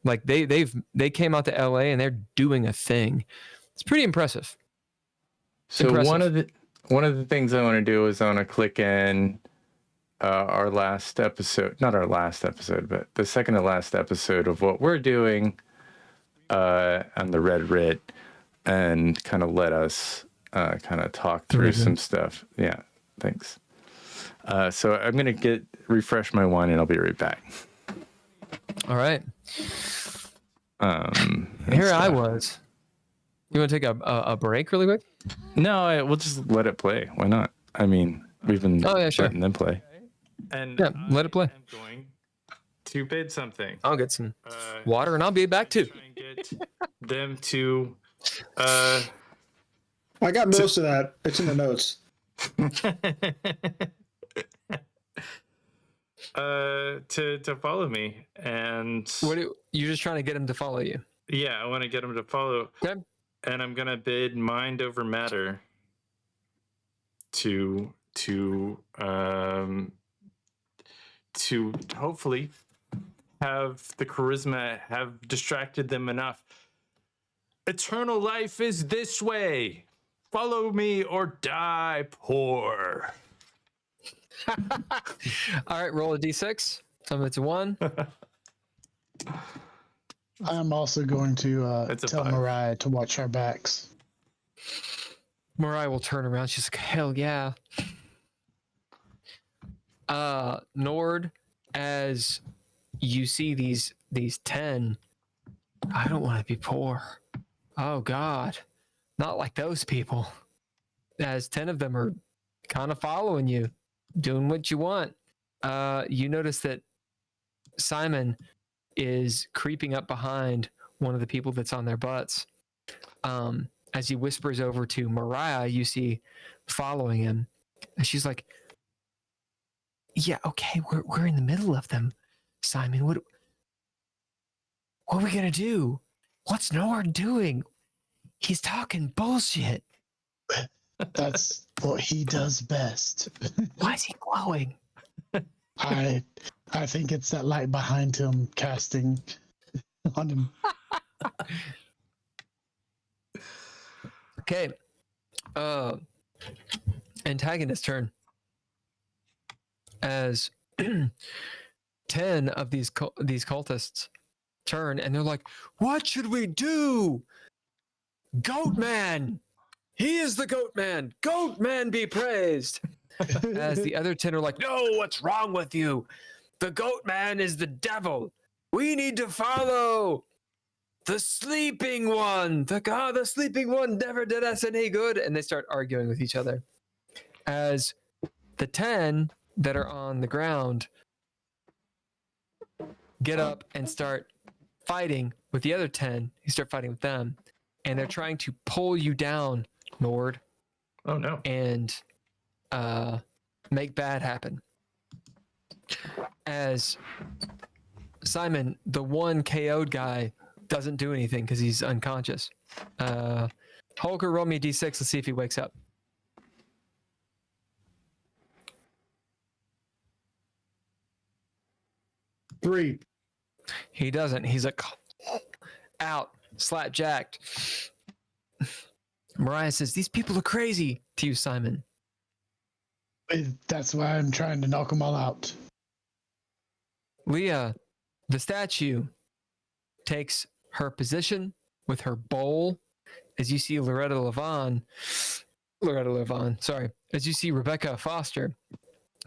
Like they came out to LA and they're doing a thing. It's pretty impressive. So one of the things I want to do is I want to click in our last episode, not our last episode, but the second to last episode of what we're doing on the Red Writ, and kind of let us kind of talk through some stuff. Yeah, thanks. So I'm going to refresh my wine and I'll be right back. All right. Here I was. You want to take a break really quick? No, we'll just let it play. Why not? I mean, we've been letting them play. And let it play. I'm going to bid something. I'll get some water and I'll be back too. Get them to. I got most of that. It's in the notes. To follow me, and you're just trying to get them to follow you? Yeah, I want to get them to follow. Okay. And I'm gonna bid mind over matter to hopefully have the charisma have distracted them enough. Eternal life is this way. Follow me or die poor. All right, roll a d6. Tell me it's a 1. I'm also going to tell Mariah to watch our backs. Mariah will turn around. She's like, hell yeah. Nord, as you see these 10, I don't want to be poor. Oh God, not like those people. As 10 of them are kind of following you, doing what you want. You notice that Simon is creeping up behind one of the people that's on their butts. As he whispers over to Mariah, you see following him. And she's like, Yeah, okay, we're in the middle of them, Simon. What are we gonna do? What's Nord doing? He's talking bullshit. That's what he does best. Why is he glowing? I think it's that light behind him casting on him. Okay. Antagonist turn. As 10 of these cultists turn and they're like, "What should we do? Goat Man! He is the Goat Man! Goat Man be praised!" As the other 10 are like, "No, what's wrong with you? The Goat Man is the devil. We need to follow the sleeping one. The sleeping one never did us any good." And they start arguing with each other. As the 10 that are on the ground get up and start fighting with the other 10. You start fighting with them. And they're trying to pull you down, Nord. Oh, no. And make bad happen. As Simon, the one KO'd guy, doesn't do anything because he's unconscious. Holger, roll me a d6. Let's see if he wakes up. 3. He doesn't. He's like out, slapjacked. Mariah says, "These people are crazy," to you, Simon. That's why I'm trying to knock them all out. Leah, the statue, takes her position with her bowl as you see as you see Rebecca Foster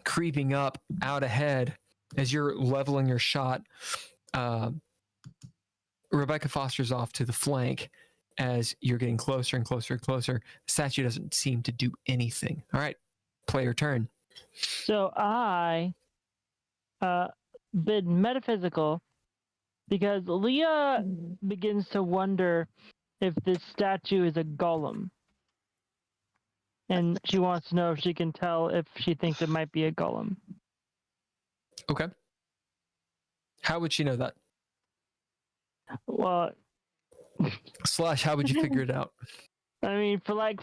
creeping up out ahead as you're leveling your shot. Rebecca Foster's off to the flank as you're getting closer and closer and closer. The statue doesn't seem to do anything. All right, player turn. So I bid metaphysical because Leah begins to wonder if this statue is a golem. And she wants to know if she can tell if she thinks it might be a golem. Okay. How would she know that? Well, Slash, how would you figure it out? I mean, for a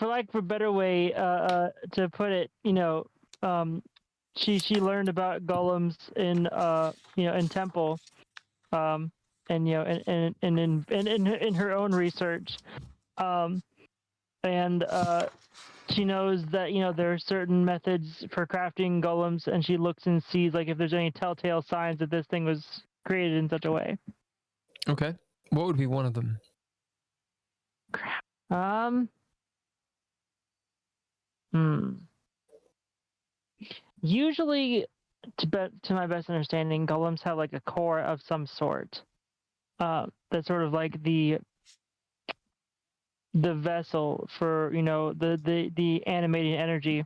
better way to put it, she learned about golems in temple, and in her own research, and she knows that there are certain methods for crafting golems, and she looks and sees if there's any telltale signs that this thing was created in such a way. Okay. What would be one of them? Usually, to my best understanding, golems have a core of some sort. That's sort of like the vessel for the animating energy.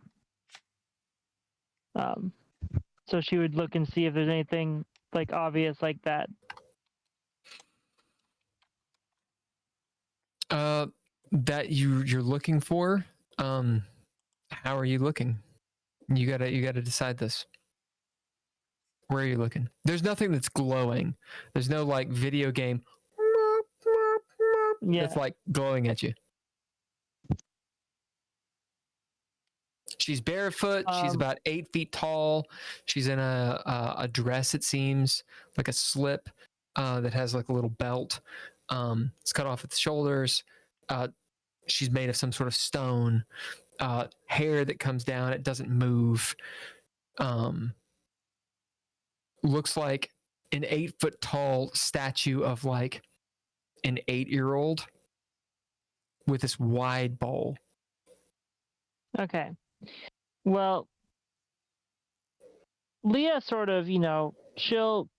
So she would look and see if there's anything obvious like that. That you're looking for. How are you looking? You gotta decide this. Where are you looking? There's nothing that's glowing. There's no video game that's glowing at you. She's barefoot. She's about 8 feet tall. She's in a dress, it seems, like a slip that has a little belt. It's cut off at the shoulders. She's made of some sort of stone. Hair that comes down. It doesn't move. Looks like an 8 foot tall statue of an 8-year-old with this wide bowl. Okay. Well, Leah sort of, she'll...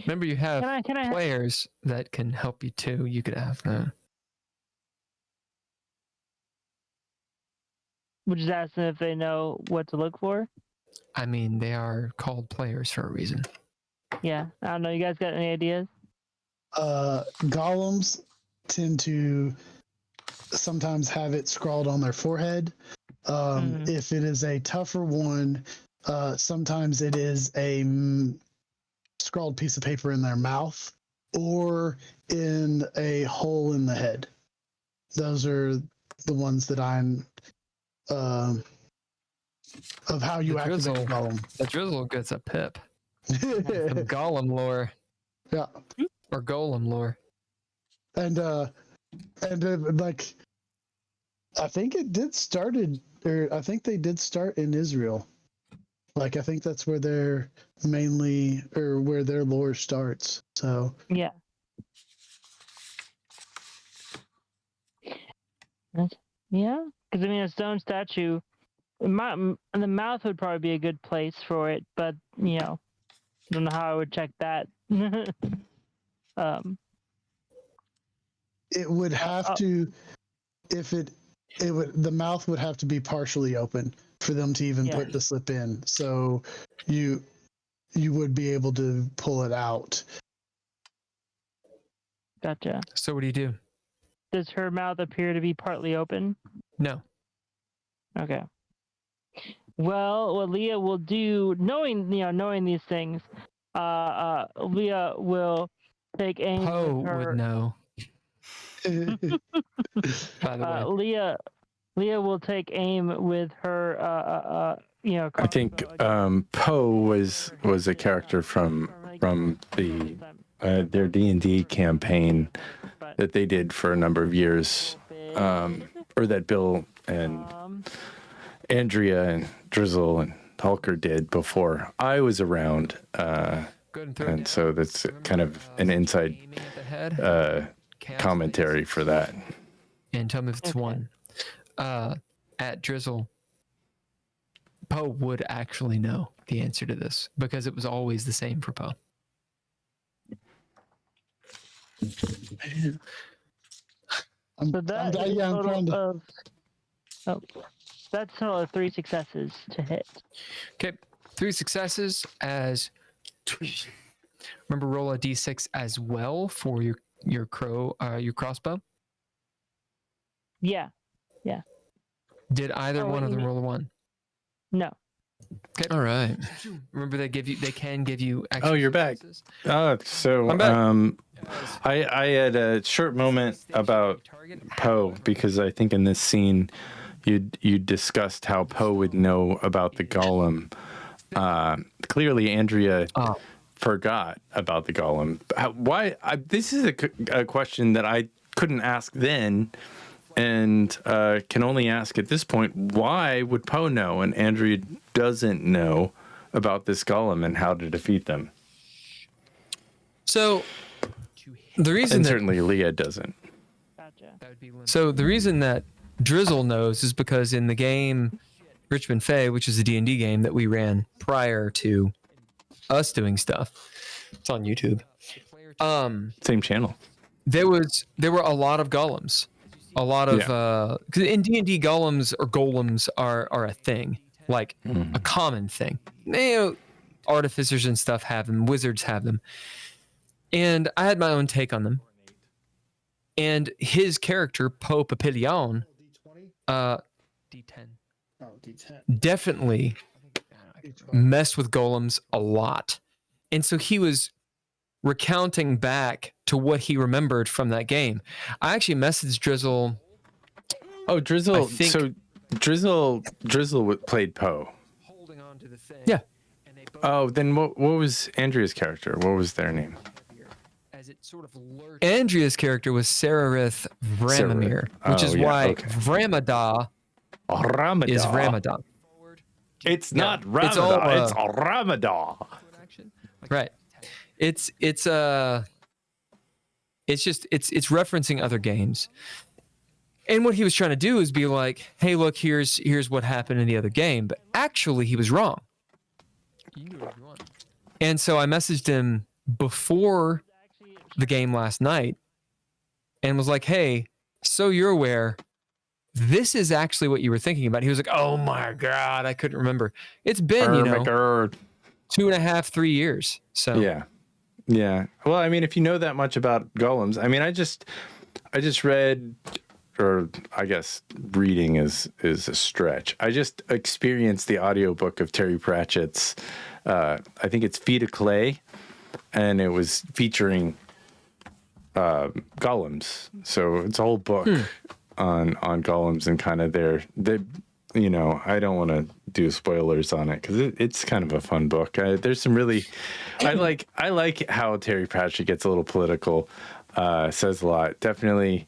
Remember, you have players that can help you too. You could have that. Which is asking if they know what to look for? I mean, they are called players for a reason. Yeah. I don't know. You guys got any ideas? Golems tend to sometimes have it scrawled on their forehead. If it is a tougher one, Sometimes it is a scrawled piece of paper in their mouth or in a hole in the head. Those are the ones that I'm of how you activate Gollum. The drizzle gets a pip. Some Gollum lore. Yeah. Or Golem lore. And like, I think it did started, or I think they did start in Israel. Like, I think that's where they're mainly, or where their lore starts. So yeah. Yeah, because I mean, a stone statue, the mouth would probably be a good place for it, but you know, I don't know how I would check that. It would have to, if it would, the mouth would have to be partially open for them to even put the slip in. So you would be able to pull it out. Gotcha. So what do you do? Does her mouth appear to be partly open? No. Okay. Well, what Leah will do, knowing these things, Leah will take aim. Poe with her... would know. By the way. Leah will take aim with her. I think Poe was a character from the their D&D campaign that they did for a number of years, or that Bill and Andrea and Drizzle and Hulker did before I was around, and so that's kind of an inside commentary for that. And tell me if it's one. At Drizzle, Poe would actually know the answer to this because it was always the same for Poe. So that's that's a total of 3 successes to hit. Okay, 3 successes as. Remember, roll a d6 as well for your crossbow. Yeah. Did either one of them roll a 1? No. Okay. All right. Remember, they can give you. Extra you're back. So I'm back. I had a short moment about Poe because I think in this scene you discussed how Poe would know about the golem. Clearly, Andrea forgot about the golem. Why? This is a question that I couldn't ask then, and can only ask at this point. Why would Poe know and Andrea doesn't know about this golem and how to defeat them? So the reason, and certainly Leah doesn't. Gotcha. So the reason that Drizzle knows is because in the game Richmond Fay, which is a D&D game that we ran prior to us doing stuff, it's on YouTube. Same channel. There were a lot of golems, a lot of because in D&D golems are a thing, like a common thing. Artificers and stuff have them, wizards have them, and I had my own take on them. And his character, Poe Papillon, D10. Oh, D10. Definitely messed with golems a lot. And so he was recounting back to what he remembered from that game. I actually messaged Drizzle. Oh, Drizzle. So Drizzle played Poe. Yeah. Oh, then what was Andrea's character? What was their name? Andrea's character was Serarith Vramamir, which is why Vramada is Ramadan. It's not Ramadan, it's Ramadan. Right. It's referencing other games. And what he was trying to do is be like, hey, look, here's what happened in the other game, but actually he was wrong. And so I messaged him before the game last night and was like, hey, so you're aware, this is actually what you were thinking about. He was like, oh my God, I couldn't remember. It's been, 2.5, 3 years. So yeah. Well, I mean, if you know that much about golems, I mean, I just read or I guess reading is a stretch. I just experienced the audiobook of Terry Pratchett's, I think it's Feet of Clay, and it was featuring golems. So it's a whole book on golems and kind of you know, I don't want to do spoilers on it because it's kind of a fun book. There's some really, I like how Terry Pratchett gets a little political, says a lot. Definitely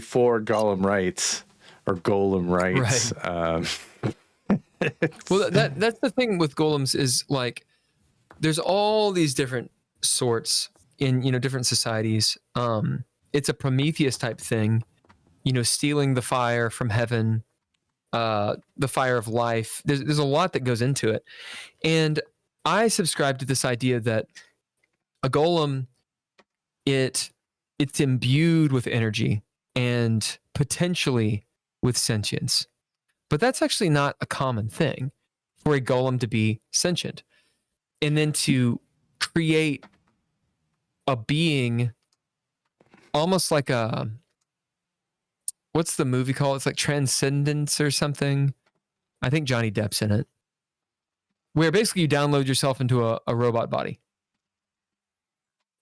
for golem rights or golem rights. Right. Well, that's the thing with golems is like, there's all these different sorts in, you know, different societies. It's a Prometheus type thing, you know, stealing the fire from heaven, the fire of life. There's a lot that goes into it. And I subscribe to this idea that a golem, it's imbued with energy and potentially with sentience. But that's actually not a common thing for a golem to be sentient. And then to create a being almost like what's the movie called? It's like Transcendence or something. I think Johnny Depp's in it. Where basically you download yourself into a robot body.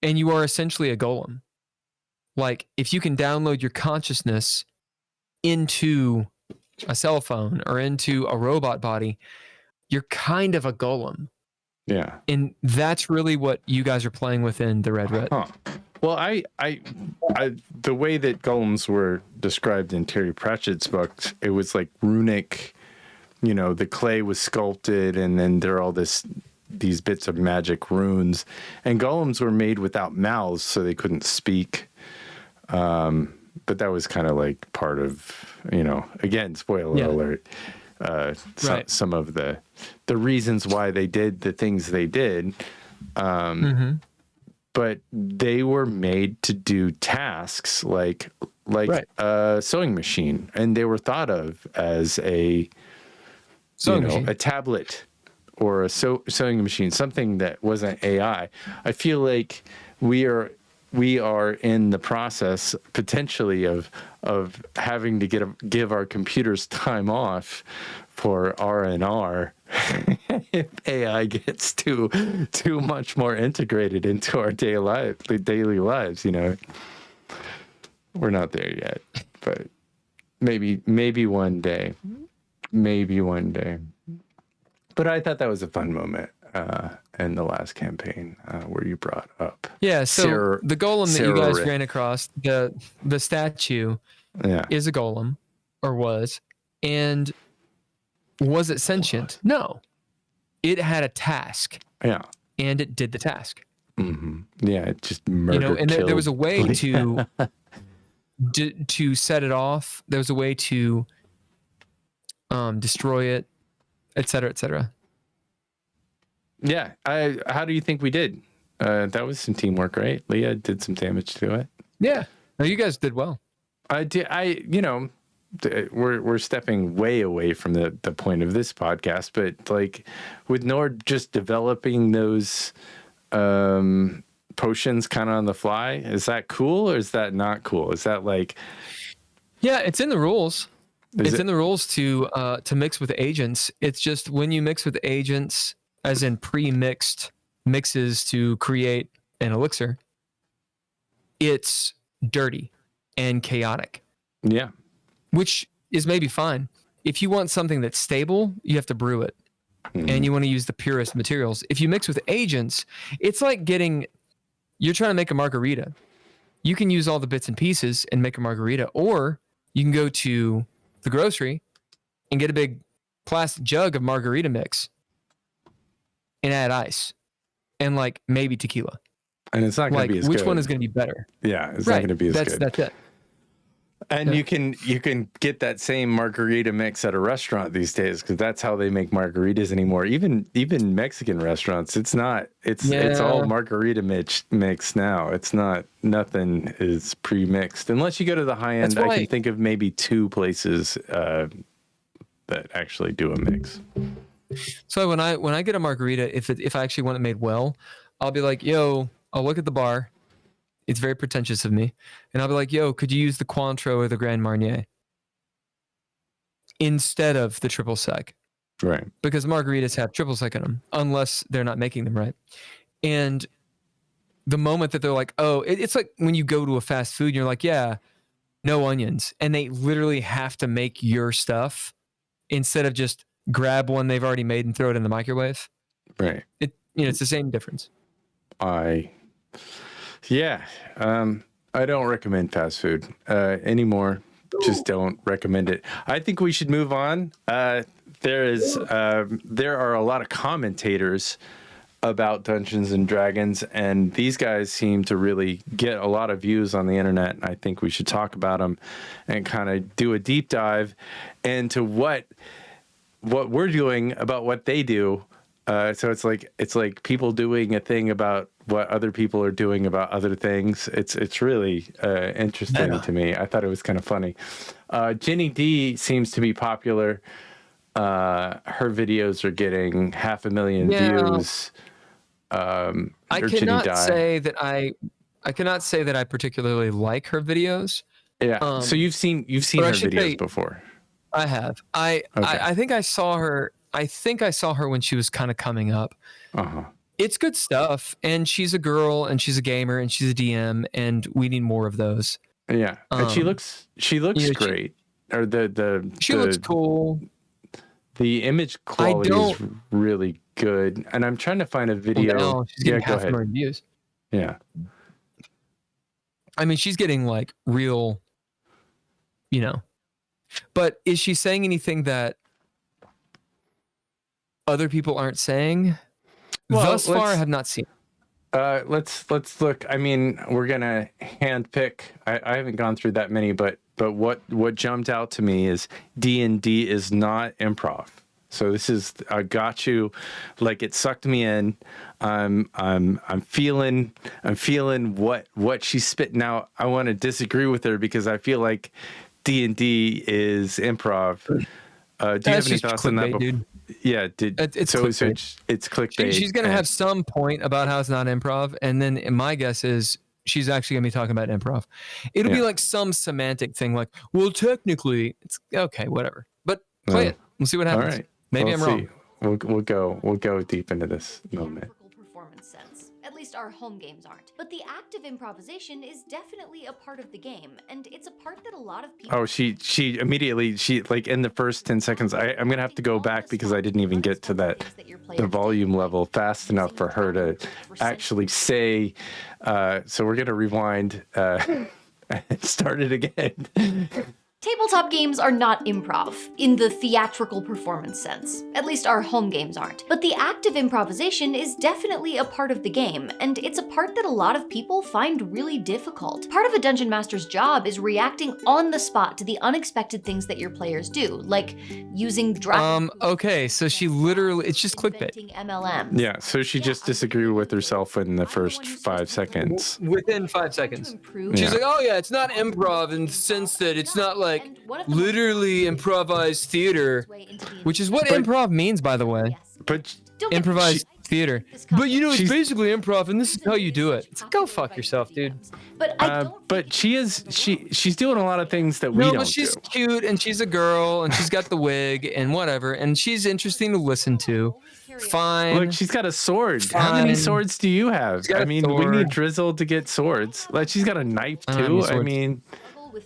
And you are essentially a golem. Like, if you can download your consciousness into a cell phone or into a robot body, you're kind of a golem. Yeah. And that's really what you guys are playing with in the Red Red. Huh. Well, I the way that golems were described in Terry Pratchett's book, it was like runic, you know, the clay was sculpted and then there are all these bits of magic runes, and golems were made without mouths, so they couldn't speak. But that was kind of like part of, you know, again, spoiler alert, some of the reasons why they did the things they did. But they were made to do tasks like a sewing machine, and they were thought of as a a tablet or a sewing machine, something that wasn't AI. I feel like we are in the process potentially of having to give our computers time off for R&R if AI gets too much more integrated into our daily lives, you know. We're not there yet, but maybe one day. Maybe one day. But I thought that was a fun moment in the last campaign where you brought up. Yeah, so the golem that you guys ran across, the statue is a golem, or was. And was it sentient? No. It had a task. Yeah. And it did the task. Mm-hmm. Yeah, it just murdered. You know, and there was a way to set it off. There was a way to destroy it, et cetera, et cetera. Yeah. How do you think we did? That was some teamwork, right? Leah did some damage to it. Yeah. No, you guys did well. You know, we're stepping way away from the point of this podcast, but like with Nord just developing those potions kind of on the fly, is that cool or is that not cool? Is that like... Yeah, it's in the rules. It's in the rules to mix with agents. It's just when you mix with agents, as in pre-mixed mixes to create an elixir, it's dirty and chaotic. Yeah. Which is maybe fine. If you want something that's stable, you have to brew it. And you want to use the purest materials. If you mix with agents, it's like you're trying to make a margarita. You can use all the bits and pieces and make a margarita, or you can go to the grocery and get a big plastic jug of margarita mix and add ice and like maybe tequila. And it's not going to be as good. Which one is going to be better? Yeah, it's not going to be as good. That's it. And you can get that same margarita mix at a restaurant these days, because that's how they make margaritas anymore. Even Mexican restaurants, it's all margarita mix now. It's not, nothing is pre-mixed unless you go to the high end. I can think of maybe 2 places that actually do a mix. So when I get a margarita, if I actually want it made well, I'll be like, yo, I'll look at the bar It's very pretentious of me. And I'll be like, yo, could you use the Cointreau or the Grand Marnier instead of the triple sec? Right. Because margaritas have triple sec in them, unless they're not making them right. And the moment that they're like, oh, it's like when you go to a fast food and you're like, yeah, no onions. And they literally have to make your stuff instead of just grab one they've already made and throw it in the microwave. Right. It's the same difference. I don't recommend fast food anymore. Just don't recommend it. I think we should move on. There are a lot of commentators about Dungeons and Dragons, and these guys seem to really get a lot of views on the internet. And I think we should talk about them and kind of do a deep dive into what we're doing about what they do. So it's like people doing a thing about what other people are doing about other things. It's really interesting to me. I thought it was kind of funny. Ginny D seems to be popular. Her videos are getting 500,000 views. I cannot say that I particularly like her videos. Yeah. So you've seen her videos before. I have. I think I saw her. I think I saw her when she was kind of coming up. It's good stuff, and she's a girl, and she's a gamer, and she's a DM, and we need more of those. Yeah, and she looks great. She looks cool. The image quality is really good, and I'm trying to find a video. Well, she's getting 500,000 views. Yeah, I mean, she's getting like real, But is she saying anything that other people aren't saying? Well, thus far, I have not seen. Let's look. I mean, we're gonna handpick. I haven't gone through that many, but what jumped out to me is D&D is not improv. So this is I got you, like it sucked me in. I'm feeling what she's spitting out. I want to disagree with her because I feel like D&D is improv. Do you have any thoughts on that, dude? Yeah, it's clickbait. She's gonna have some point about how it's not improv, and then my guess is she's actually gonna be talking about improv. It'll be like some semantic thing, like, well, technically, it's okay, whatever. But play it. We'll see what happens. All right. Maybe I'm wrong. We'll go deep into this moment. Performance sense. At least our home games aren't. But the act of improvisation is definitely a part of the game, and it's a part that a lot of people. Oh, she immediately like in the first 10 seconds. I'm gonna have to go back because I didn't even get to the volume level fast enough for her to actually say. So we're gonna rewind and start it again. Tabletop games are not improv, in the theatrical performance sense. At least our home games aren't. But the act of improvisation is definitely a part of the game, and it's a part that a lot of people find really difficult. Part of a dungeon master's job is reacting on the spot to the unexpected things that your players do, like using okay, so she literally, it's just clickbait. MLMs. Yeah, so she just disagreed with herself in the first 5 seconds. Within 5 seconds. She's like, oh yeah, it's not improv in the sense that it's not like literally improvised theater, which is what improv means, by the way. But improvised theater. But it's basically improv, and this is how you do it. It's go fuck yourself, dude. But she's doing a lot lot of things that we don't do. She's cute, and she's a girl, and she's got the wig, and whatever, and she's interesting to listen to. Fine. Look, she's got a sword. Fine. How many swords do you have? I mean, we need Drizzle to get swords. Like, she's got a knife too. I mean,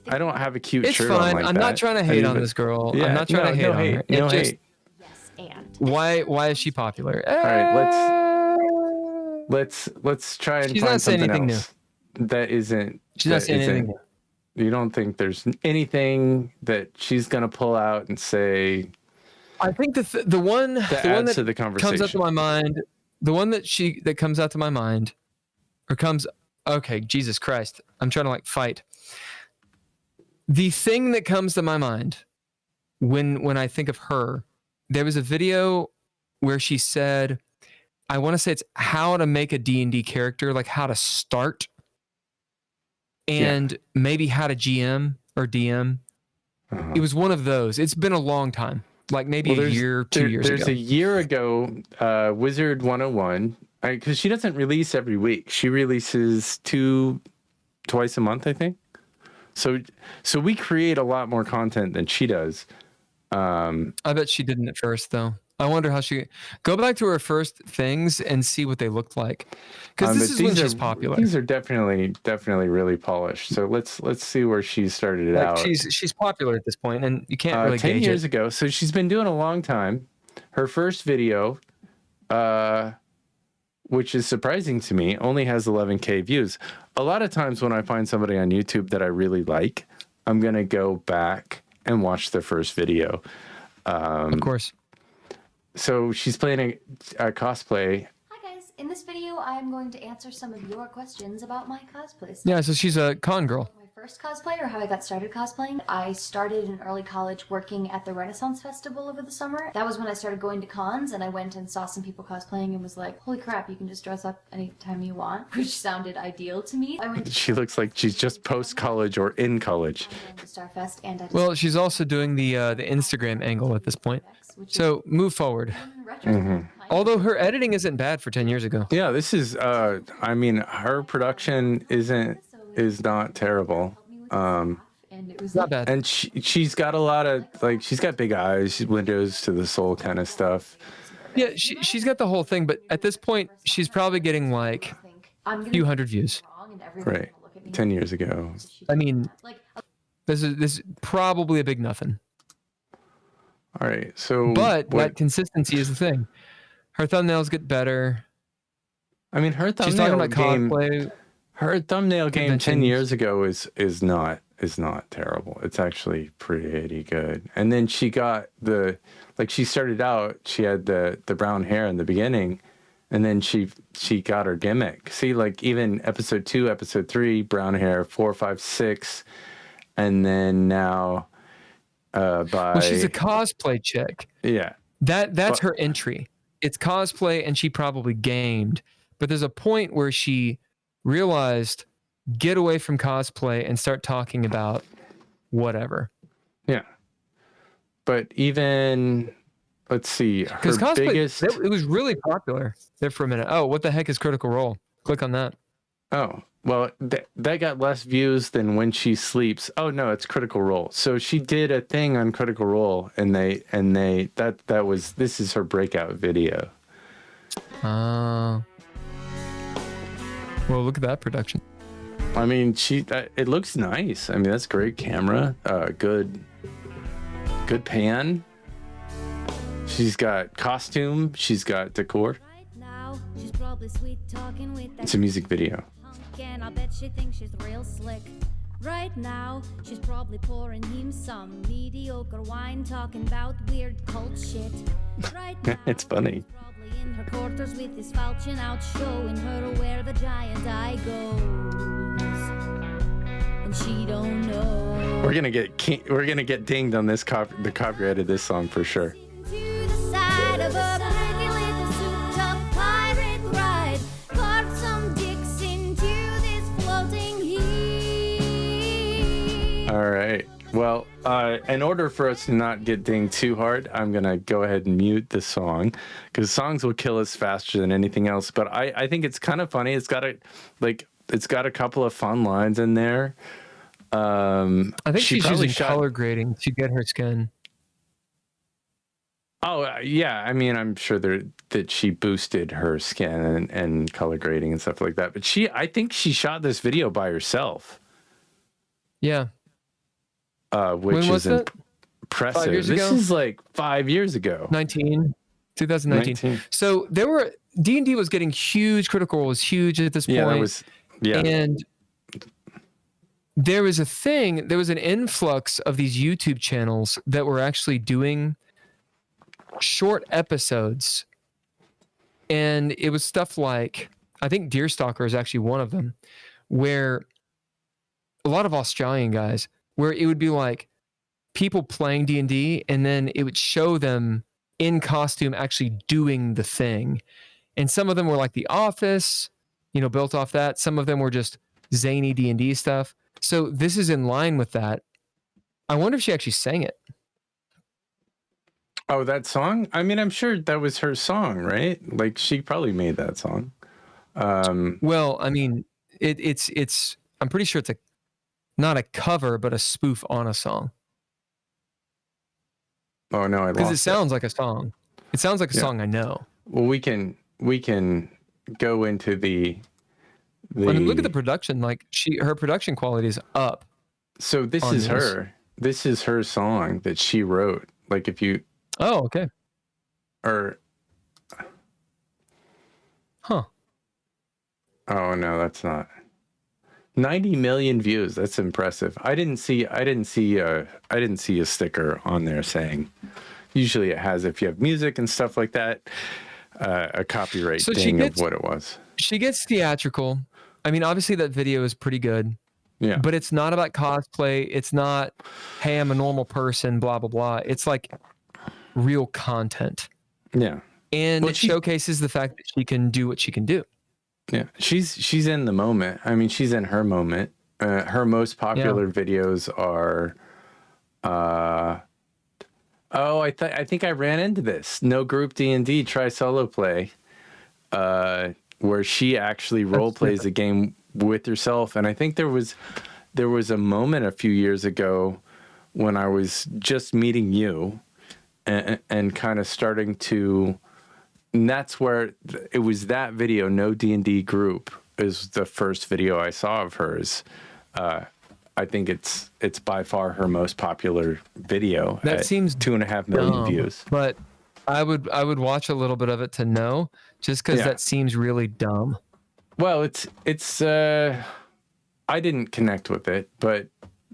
I don't have a cute shirt on like that. I'm not trying to hate on this girl. Yeah, I'm not trying to hate on her. No hate. Why is she popular? All right, let's try and find something else. That isn't. She's not saying anything new. You don't think there's anything that she's gonna pull out and say? I think the one that comes up to my mind, that comes out to my mind, or comes. Okay, Jesus Christ! I'm trying to fight. The thing that comes to my mind when I think of her, there was a video where she said, I want to say it's how to make a D&D character, like how to start, and maybe how to GM or DM. It was one of those. It's been a long time, like maybe a year, 2 years ago. There's a year ago, Wizard 101, because she doesn't release every week. She releases 2 twice a month, I think. So we create a lot more content than she does. I bet she didn't at first, though. I wonder how she go back to her first things and see what they looked like, because this is when she's popular. These are definitely really polished. So let's see where she started it out. She's popular at this point, and you can't really 10 gauge years it. ago. So she's been doing a long time. Her first video, which is surprising to me, only has 11K views. A lot of times when I find somebody on YouTube that I really like, I'm gonna go back and watch their first video. Of course. So she's playing a cosplay. Hi guys, in this video I am going to answer some of your questions about my cosplay. Yeah, so she's a con girl. My first cosplay, or how I got started cosplaying, I started in early college working at the Renaissance Festival over the summer. That was when I started going to cons, and I went and saw some people cosplaying and was like, holy crap, you can just dress up anytime you want, which sounded ideal to me. She looks like she's just post-college or in college. To Starfest and at Well, she's also doing the Instagram angle at this point. So move forward. Although her editing isn't bad for 10 years ago. Yeah, this is. I mean, her production is not terrible. Not bad. And she's got a lot of she's got big eyes, windows to the soul kind of stuff. Yeah, she's got the whole thing, but at this point, she's probably getting like a few hundred views. Right, 10 years ago. I mean, this is probably a big nothing. All right, so but that consistency is the thing. Her thumbnails get better. I mean, her thumbnail she's talking about game. cosplay. Her thumbnail game 10 years ago is not terrible. It's actually pretty good. And then she got she started out. She had the brown hair in the beginning, and then she got her gimmick. See, like even episode 2, episode 3, brown hair, 4, 5, 6, and then now. Well, she's a cosplay chick. Yeah. That's her entry. It's cosplay, and she probably gamed. But there's a point where she realized, get away from cosplay and start talking about whatever. Yeah. But even, let's see, her cosplay, biggest... it was really popular there for a minute. Oh, what the heck is Critical Role? Click on that. Oh, well, that got less views than When She Sleeps. Oh no, it's Critical Role. So she did a thing on Critical Role, and this is her breakout video. Well, look at that production. I mean, it looks nice. I mean, that's great camera. Good pan. She's got costume. She's got decor. It's a music video. And I bet she thinks she's real slick. Right now, she's probably pouring him some mediocre wine, talking about weird cult shit. Right now, it's funny. probably in her quarters with his falchion out, showing her where the giant eye goes. And she don't know. We're gonna get dinged on this the copyright of this song for sure. To the side of a pretty little souped-up pirate ride, carved some dicks into this floating heap. All right. Well, in order for us to not get dinged too hard, I'm gonna go ahead and mute the song, because songs will kill us faster than anything else. But I think it's kind of funny. It's got a couple of fun lines in there. I think she's using color grading to get her skin. Oh, yeah. I mean, I'm sure that she boosted her skin and color grading and stuff like that. But I think she shot this video by herself. Yeah. Which is impressive. 5 years this ago? is like 5 years ago. 2019. So D&D was getting huge. Critical Role was huge at this point. And there was an influx of these YouTube channels that were actually doing short episodes. And it was stuff like, I think Deerstalker is actually one of them, where a lot of Australian guys, where it would be like people playing D&D, and then it would show them in costume actually doing the thing. And some of them were like The Office, built off that. Some of them were just zany D&D stuff. So this is in line with that. I wonder if she actually sang it. Oh, that song? I mean, I'm sure that was her song, right? Like, she probably made that song. Well, I mean, it's I'm pretty sure it's not a cover, but a spoof on a song. Oh no, because it sounds like a song. It sounds like a song I know. Well, we can go into the. I mean, look at the production. Like her production quality is up. So this is her. This is her song that she wrote. Like if you. Oh, okay. Or. Huh. Oh no, that's not. 90 million views. That's impressive. I didn't see a sticker on there saying. Usually it has, if you have music and stuff like that, a copyright thing of what it was. She gets theatrical. I mean, obviously that video is pretty good. Yeah. But it's not about cosplay. It's not, hey, I'm a normal person, blah, blah, blah. It's like real content. Yeah. And it showcases the fact that she can do what she can do. Yeah. She's in the moment. I mean, she's in her moment. Her most popular videos are I think I ran into this. No group D&D, try solo play. Where she actually role plays a game with herself. And I think there was a moment a few years ago when I was just meeting you and kind of starting to, and that's where it was that video, No D&D Group, is the first video I saw of hers. I think it's by far her most popular video. That seems 2.5 million views. But I would watch a little bit of it to know, just because that seems really dumb. Well, it's I didn't connect with it, but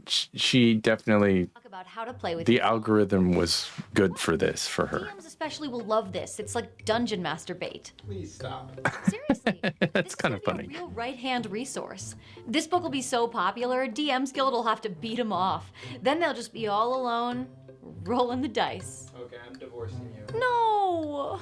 she definitely Talk about how to play with the algorithm was good for her. DMs especially will love this. It's like dungeon master bait. Please stop. Seriously. That's kind of funny. Real right-hand resource. This book will be so popular, DM's Guild will have to beat them off. Then they'll just be all alone, rolling the dice. Okay, I'm divorcing you. No.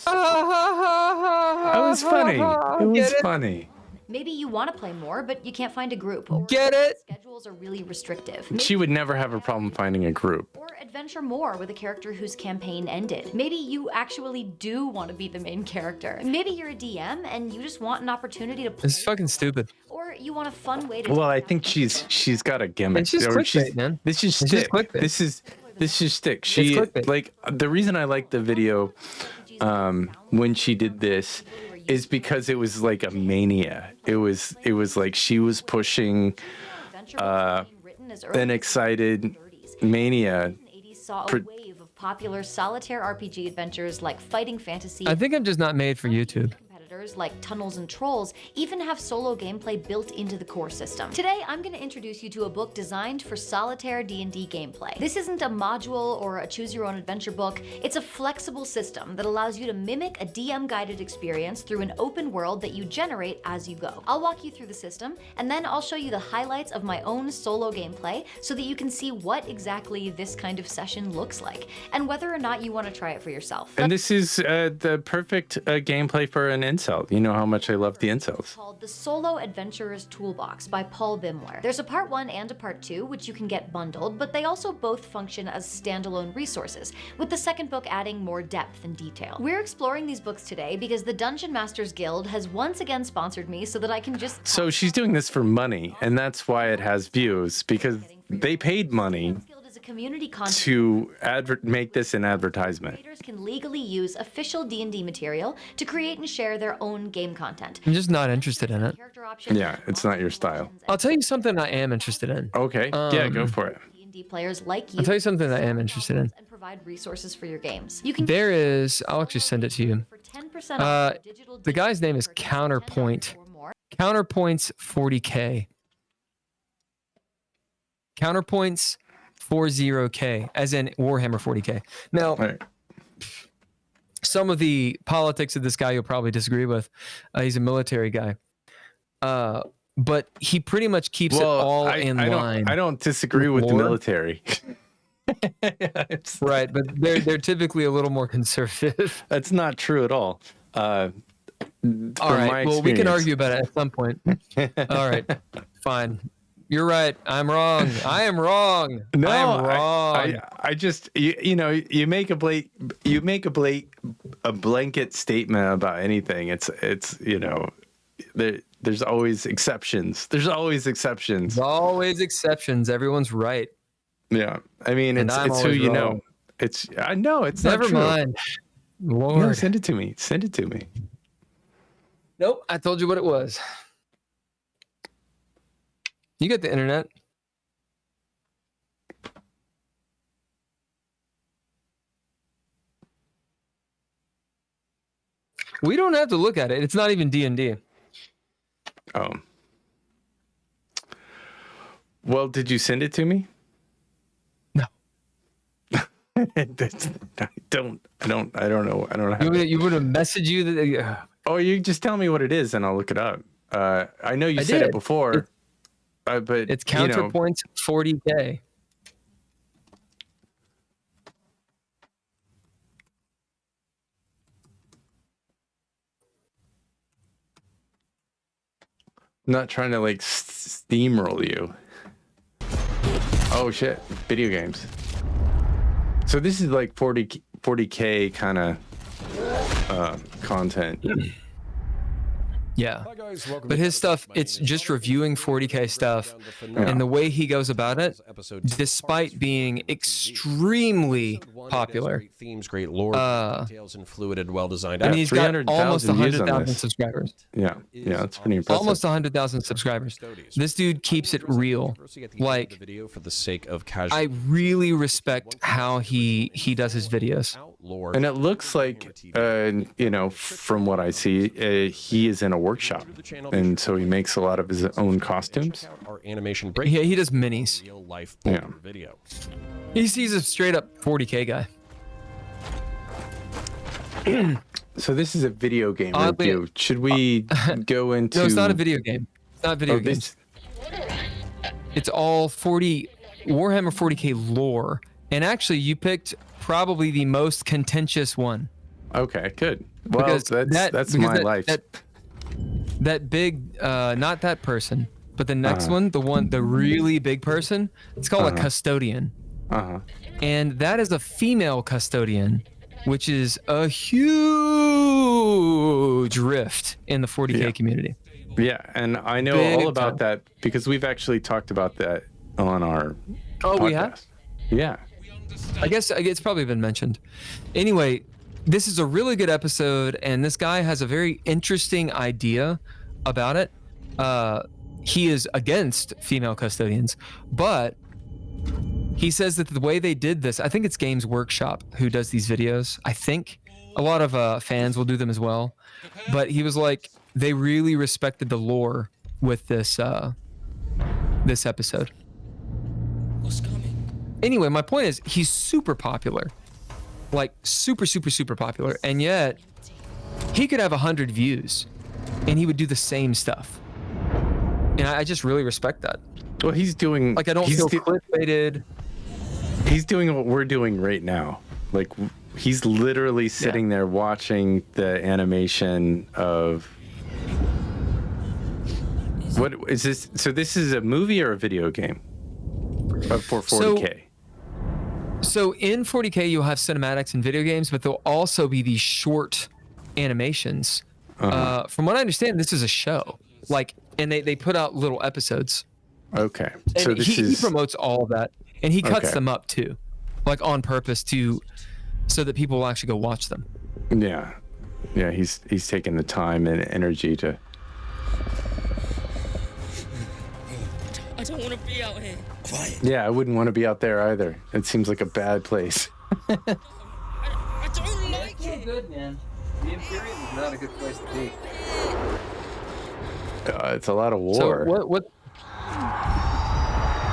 It was funny. It was funny. Maybe you want to play more, but you can't find a group. Or Get it? Schedules are really restrictive. She would never have a problem finding a group. Or adventure more with a character whose campaign ended. Maybe you actually do want to be the main character. Maybe you're a DM and you just want an opportunity to play. It's fucking stupid. Or you want a fun way to. Well, I think she's got a gimmick. It's just clickbait, man. This is stick. This is stick. She like the reason I like the video when she did this is because it was like a mania. It was like she was pushing an excited mania. Saw a wave of popular solitaire RPG adventures like Fighting Fantasy. I think I'm just not made for YouTube. Competitors like Tunnels and Trolls even have solo gameplay built into the core system. Today, I'm going to introduce you to a book designed for solitaire D&D gameplay. This isn't a module or a choose-your-own-adventure book. It's a flexible system that allows you to mimic a DM-guided experience through an open world that you generate as you go. I'll walk you through the system, and then I'll show you the highlights of my own solo gameplay so that you can see what exactly this kind of session looks like, and whether or not you want to try it for yourself. And this is the perfect gameplay for an incel. You know how much I love the incels. Called The Solo Adventurer's Toolbox by Paul Bimware. There's a part 1 and a part 2, which you can get bundled, but they also both function as standalone resources, with the second book adding more depth and detail. We're exploring these books today because the Dungeon Masters Guild has once again sponsored me so that I can just... So she's doing this for money, and that's why it has views, because they paid money community content to make this an advertisement. Creators can legally use official D&D material to create and share their own game content. I'm just not interested in it. Yeah, it's not your style. I'll tell you something I am interested in. Okay, yeah, go for it. D&D players like you. I'll tell you something I am interested in. And provide resources for your games. You can There is, I'll actually send it to you. for 10% off The guy's name is Counterpoint. Counterpoint's 40K. Counterpoint's 40K, as in Warhammer 40K. Now, some of the politics of this guy you'll probably disagree with. He's a military guy. But he pretty much keeps it all in line. I don't disagree with the military. Right, but they're typically a little more conservative. That's not true at all. All right, well, we can argue about it at some point. All right, fine. You're right. I'm wrong. I am wrong. No, I am wrong. I just you know you make a blanket statement about anything. It's you know There's always exceptions. There's always exceptions. Always exceptions. Everyone's right. Yeah. I mean, And it's I'm who always you wrong. know. I know it's Never not true. mind. Lord. No, send it to me. Send it to me. Nope. I told you what it was. You get the internet. We don't have to look at it. It's not even D&D. Oh. Well, did you send it to me? No. I don't know. I don't know. You would have messaged you that. Oh, you just tell me what it is and I'll look it up. I know you said it before, but it's counterpoints 40K. I'm not trying to like steamroll you. Oh shit, video games. So this is like 40K kind of content. Yeah, but his stuff, it's just reviewing 40K stuff, and the way he goes about it, despite being extremely popular. Themes, great lore, details, and fluid and well-designed. And he's got almost 100,000 subscribers. Yeah, that's pretty impressive. Almost 100,000 subscribers. This dude keeps it real. Like, video for the sake of casual. I really respect how he does his videos. And it looks like, from what I see, he is in a workshop, and so he makes a lot of his own costumes. Our animation Yeah, he does minis. real life Yeah. video. He's a straight up 40K guy. So this is a video game Oddly- review. Should we go into? No, it's not a video game. It's not video games. It's all Warhammer 40K lore. And actually, you picked probably the most contentious one. Okay, good. Well, Because that's my life. That big, not that person, but the next one, the really big person, it's called a custodian. And that is a female custodian, which is a huge rift in the 40K community. Yeah, and I know all about that because we've actually talked about that on our podcast. We have? Yeah. I guess it's probably been mentioned. Anyway, this is a really good episode, and this guy has a very interesting idea about it. He is against female custodians, but he says that the way they did this, I think it's Games Workshop who does these videos. I think a lot of fans will do them as well. But he was like, they really respected the lore with this this episode. Anyway, my point is, he's super popular, like super popular, and yet he could have 100 views, and he would do the same stuff. And I just really respect that. Well, he's doing like I don't feel clickbaited. He's doing what we're doing right now. Like he's literally sitting there watching the animation of. What is this? So this is a movie or a video game? For 40K. So in 40K, you'll have cinematics and video games, but there'll also be these short animations. From what I understand, this is a show. Like, and they put out little episodes. Okay. And So he promotes all of that, and he cuts them up too, like on purpose so that people will actually go watch them. Yeah. He's taking the time and energy to. I don't want to be out here. Quiet. Yeah, I wouldn't want to be out there either. It seems like a bad place. I don't like it. It's good, man. The Imperium is not a good place to be. It's a lot of war. So what?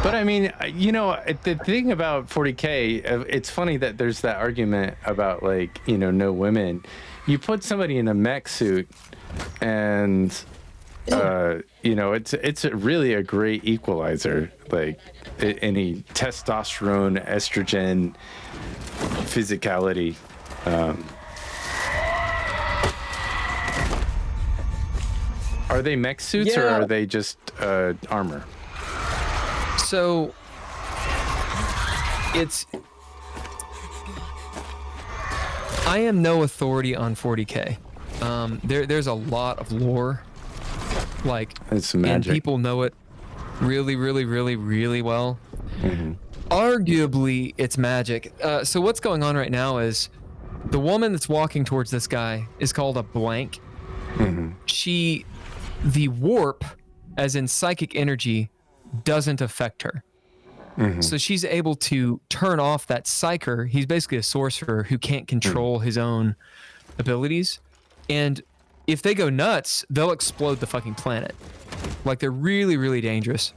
But I mean, the thing about 40K, it's funny that there's that argument about like, no women. You put somebody in a mech suit and, it's really a great equalizer. Like any testosterone, estrogen, physicality. Are they mech suits or are they just armor? So I am no authority on 40K. There's a lot of lore Like, it's and magic. people know it really, really, really, really well. Mm-hmm. Arguably, it's magic. So what's going on right now is the woman that's walking towards this guy is called a blank. Mm-hmm. The warp, as in psychic energy, doesn't affect her. Mm-hmm. So she's able to turn off that psyker. He's basically a sorcerer who can't control his own abilities. And if they go nuts, they'll explode the fucking planet. Like, they're really, really dangerous.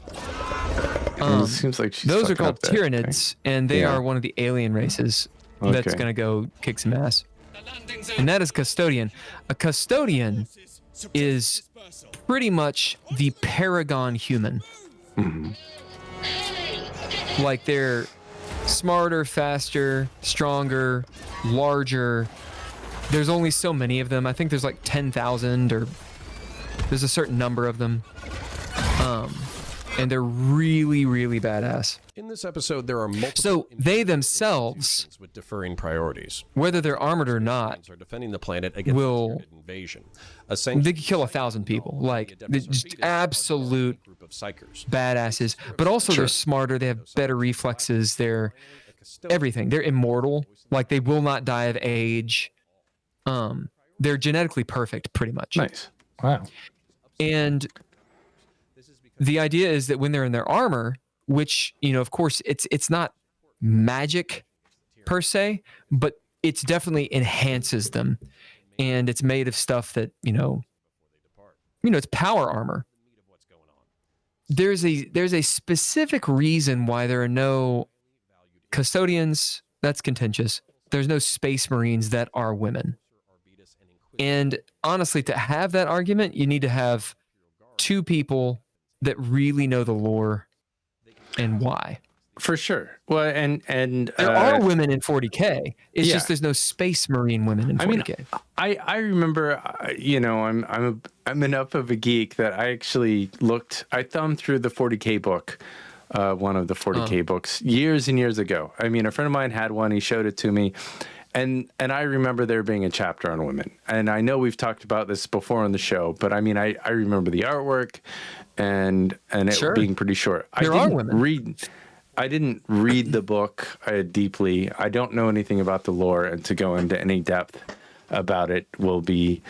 It seems like she's those are fucking called up there, Tyranids, and they are one of the alien races that's Okay. going to go kick some ass. And that is Custodian. A Custodian is pretty much the paragon human. Mm-hmm. Like, they're smarter, faster, stronger, larger. There's only so many of them. I think there's like 10,000, or there's a certain number of them. And they're really, really badass. In this episode, there are multiple. So they themselves, with differing priorities, whether they're armored or not, are defending the planet against will invasion. they could kill 1,000 people. Like, they're just absolute badasses. But also they're smarter. They have better reflexes. They're everything. They're immortal. Like, they will not die of age. They're genetically perfect, pretty much. Nice. Wow. And the idea is that when they're in their armor, which, you know, of course, it's not magic per se, but it's definitely enhances them. And it's made of stuff that, you know, it's power armor. There's a specific reason why there are no custodians. That's contentious. There's no space marines that are women. And honestly, to have that argument, you need to have two people that really know the lore and why. For sure. Well, and there are women in 40K. It's just there's no space marine women in 40K. I remember, you know, I'm enough of a geek that I actually I thumbed through the 40K book, one of the 40K books years and years ago. I mean, a friend of mine had one. He showed it to me. And I remember there being a chapter on women. And I know we've talked about this before on the show, but I mean, I remember the artwork and it being pretty short. There are women. I didn't read the book deeply. I don't know anything about the lore, and to go into any depth about it will be,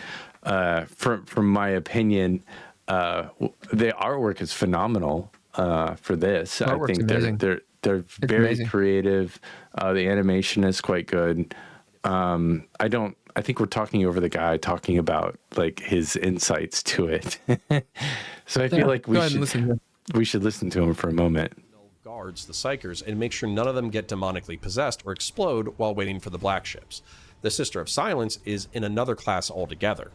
from my opinion, the artwork is phenomenal for this. I think amazing. they're very amazing. creative. The animation is quite good. I think we're talking over the guy talking about like his insights to it. So I feel like we should listen to him for a moment. Guards the Psykers and make sure none of them get demonically possessed or explode while waiting for the black ships. The Sister of Silence is in another class altogether.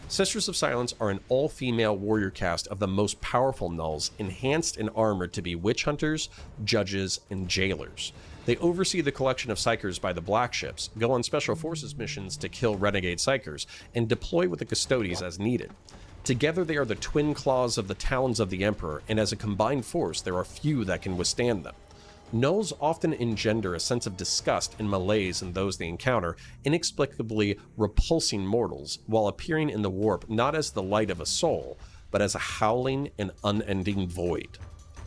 Sisters of Silence are an all-female warrior caste of the most powerful nulls, enhanced and armored to be witch hunters, judges, and jailers. They oversee the collection of Psykers by the black ships, go on special forces missions to kill renegade Psykers, and deploy with the Custodies as needed. Together they are the twin claws of the talons of the Emperor, and as a combined force there are few that can withstand them. Nulls often engender a sense of disgust and malaise in those they encounter, inexplicably repulsing mortals, while appearing in the warp not as the light of a soul, but as a howling and unending void.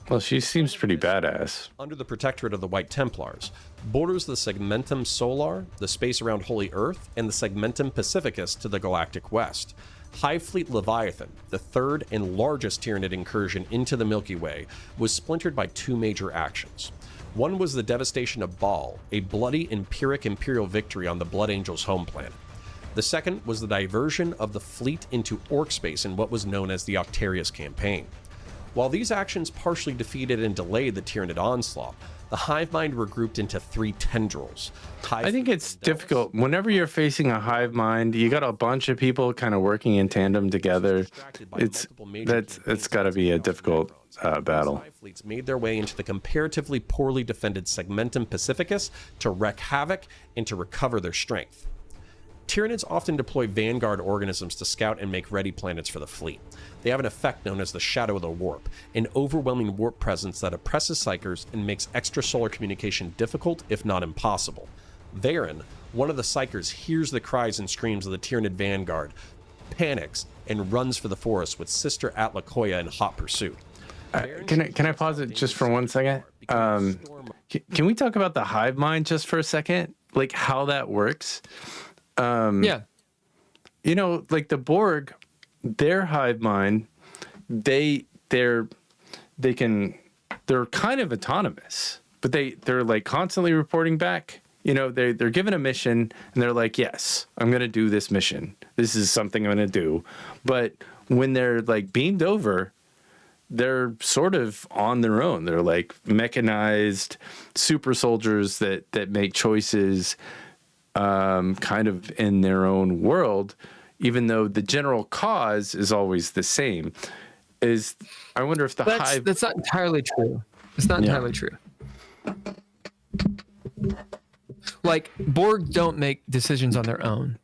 Well, she seems pretty badass. Under the protectorate of the White Templars, borders the Segmentum Solar, the space around Holy Earth, and the Segmentum Pacificus to the galactic west. Hive Fleet Leviathan, the third and largest Tyranid incursion into the Milky Way, was splintered by two major actions. One was the devastation of Baal, a bloody Empiric imperial victory on the Blood Angels' home planet. The second was the diversion of the fleet into Orc space in what was known as the Octarius Campaign. While these actions partially defeated and delayed the Tyranid onslaught, the hive mind regrouped into three tendrils. I think it's difficult. Whenever you're facing a hive mind, you got a bunch of people kind of working in tandem together. It's got to be a difficult battle. Fleets made their way into the comparatively poorly defended Segmentum Pacificus to wreak havoc and to recover their strength. Tyranids often deploy vanguard organisms to scout and make ready planets for the fleet. They have an effect known as the Shadow of the Warp, an overwhelming warp presence that oppresses Psykers and makes extrasolar communication difficult, if not impossible. Varen, one of the Psykers, hears the cries and screams of the Tyranid vanguard, panics, and runs for the forest with Sister Atlacoya in hot pursuit. Can I pause it just for 1 second? Can we talk about the hive mind just for a second? Like how that works? Yeah. You know, like the Borg, their hive mind, they're kind of autonomous, but they're like constantly reporting back. You know, they're given a mission and they're like, yes, I'm going to do this mission. This is something I'm going to do. But when they're like beamed over, they're sort of on their own. They're like mechanized super soldiers that make choices kind of in their own world, even though the general cause is always the same. I wonder if that's not entirely true. It's not entirely true. Like Borg don't make decisions on their own.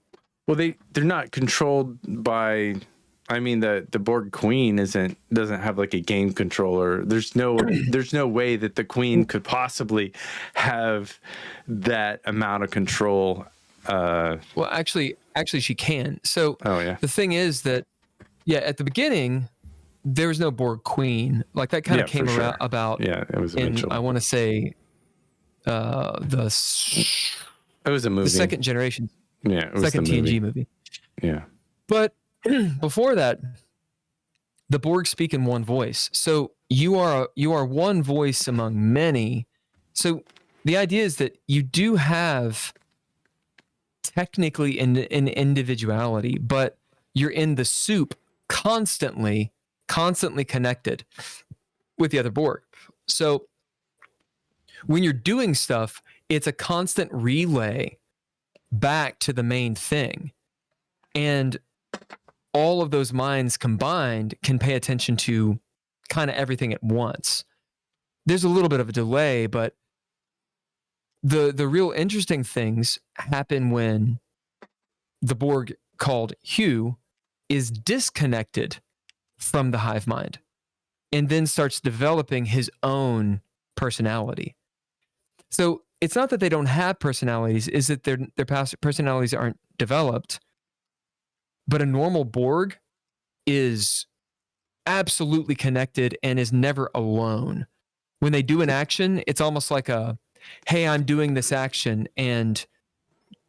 Well, they're not controlled by. I mean, the Borg Queen doesn't have like a game controller. There's no way that the Queen could possibly have that amount of control. Well, actually, she can. So the thing is that, at the beginning, there was no Borg Queen. Like that kind of came around about. Yeah, it was in, I want to say, it was a movie. The second generation. Yeah, it was second the TNG movie. Yeah. But before that, the Borg speak in one voice. So you are one voice among many. So the idea is that you do have technically an individuality, but you're in the soup constantly connected with the other Borg. So when you're doing stuff, it's a constant relay back to the main thing. And all of those minds combined can pay attention to kind of everything at once. There's a little bit of a delay, but the real interesting things happen when the Borg called Hugh is disconnected from the hive mind and then starts developing his own personality. So it's not that they don't have personalities, is that their personalities aren't developed. But a normal Borg is absolutely connected and is never alone. When they do an action, it's almost like hey, I'm doing this action, and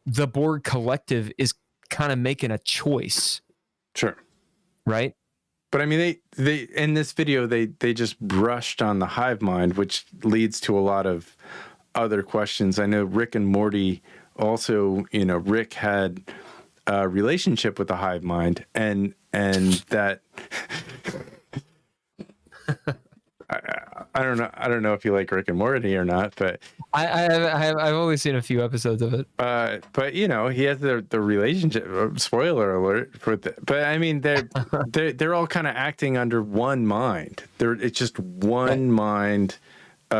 the Borg collective is kind of making a choice. Sure. Right? But I mean, they in this video, they just brushed on the hive mind, which leads to a lot of other questions. I know Rick and Morty also, Rick had a relationship with the hive mind, and that I don't know if you like Rick and Morty or not, but I've only seen a few episodes of it. But he has the relationship. Spoiler alert for but I mean they're all kind of acting under one mind. It's just one mind.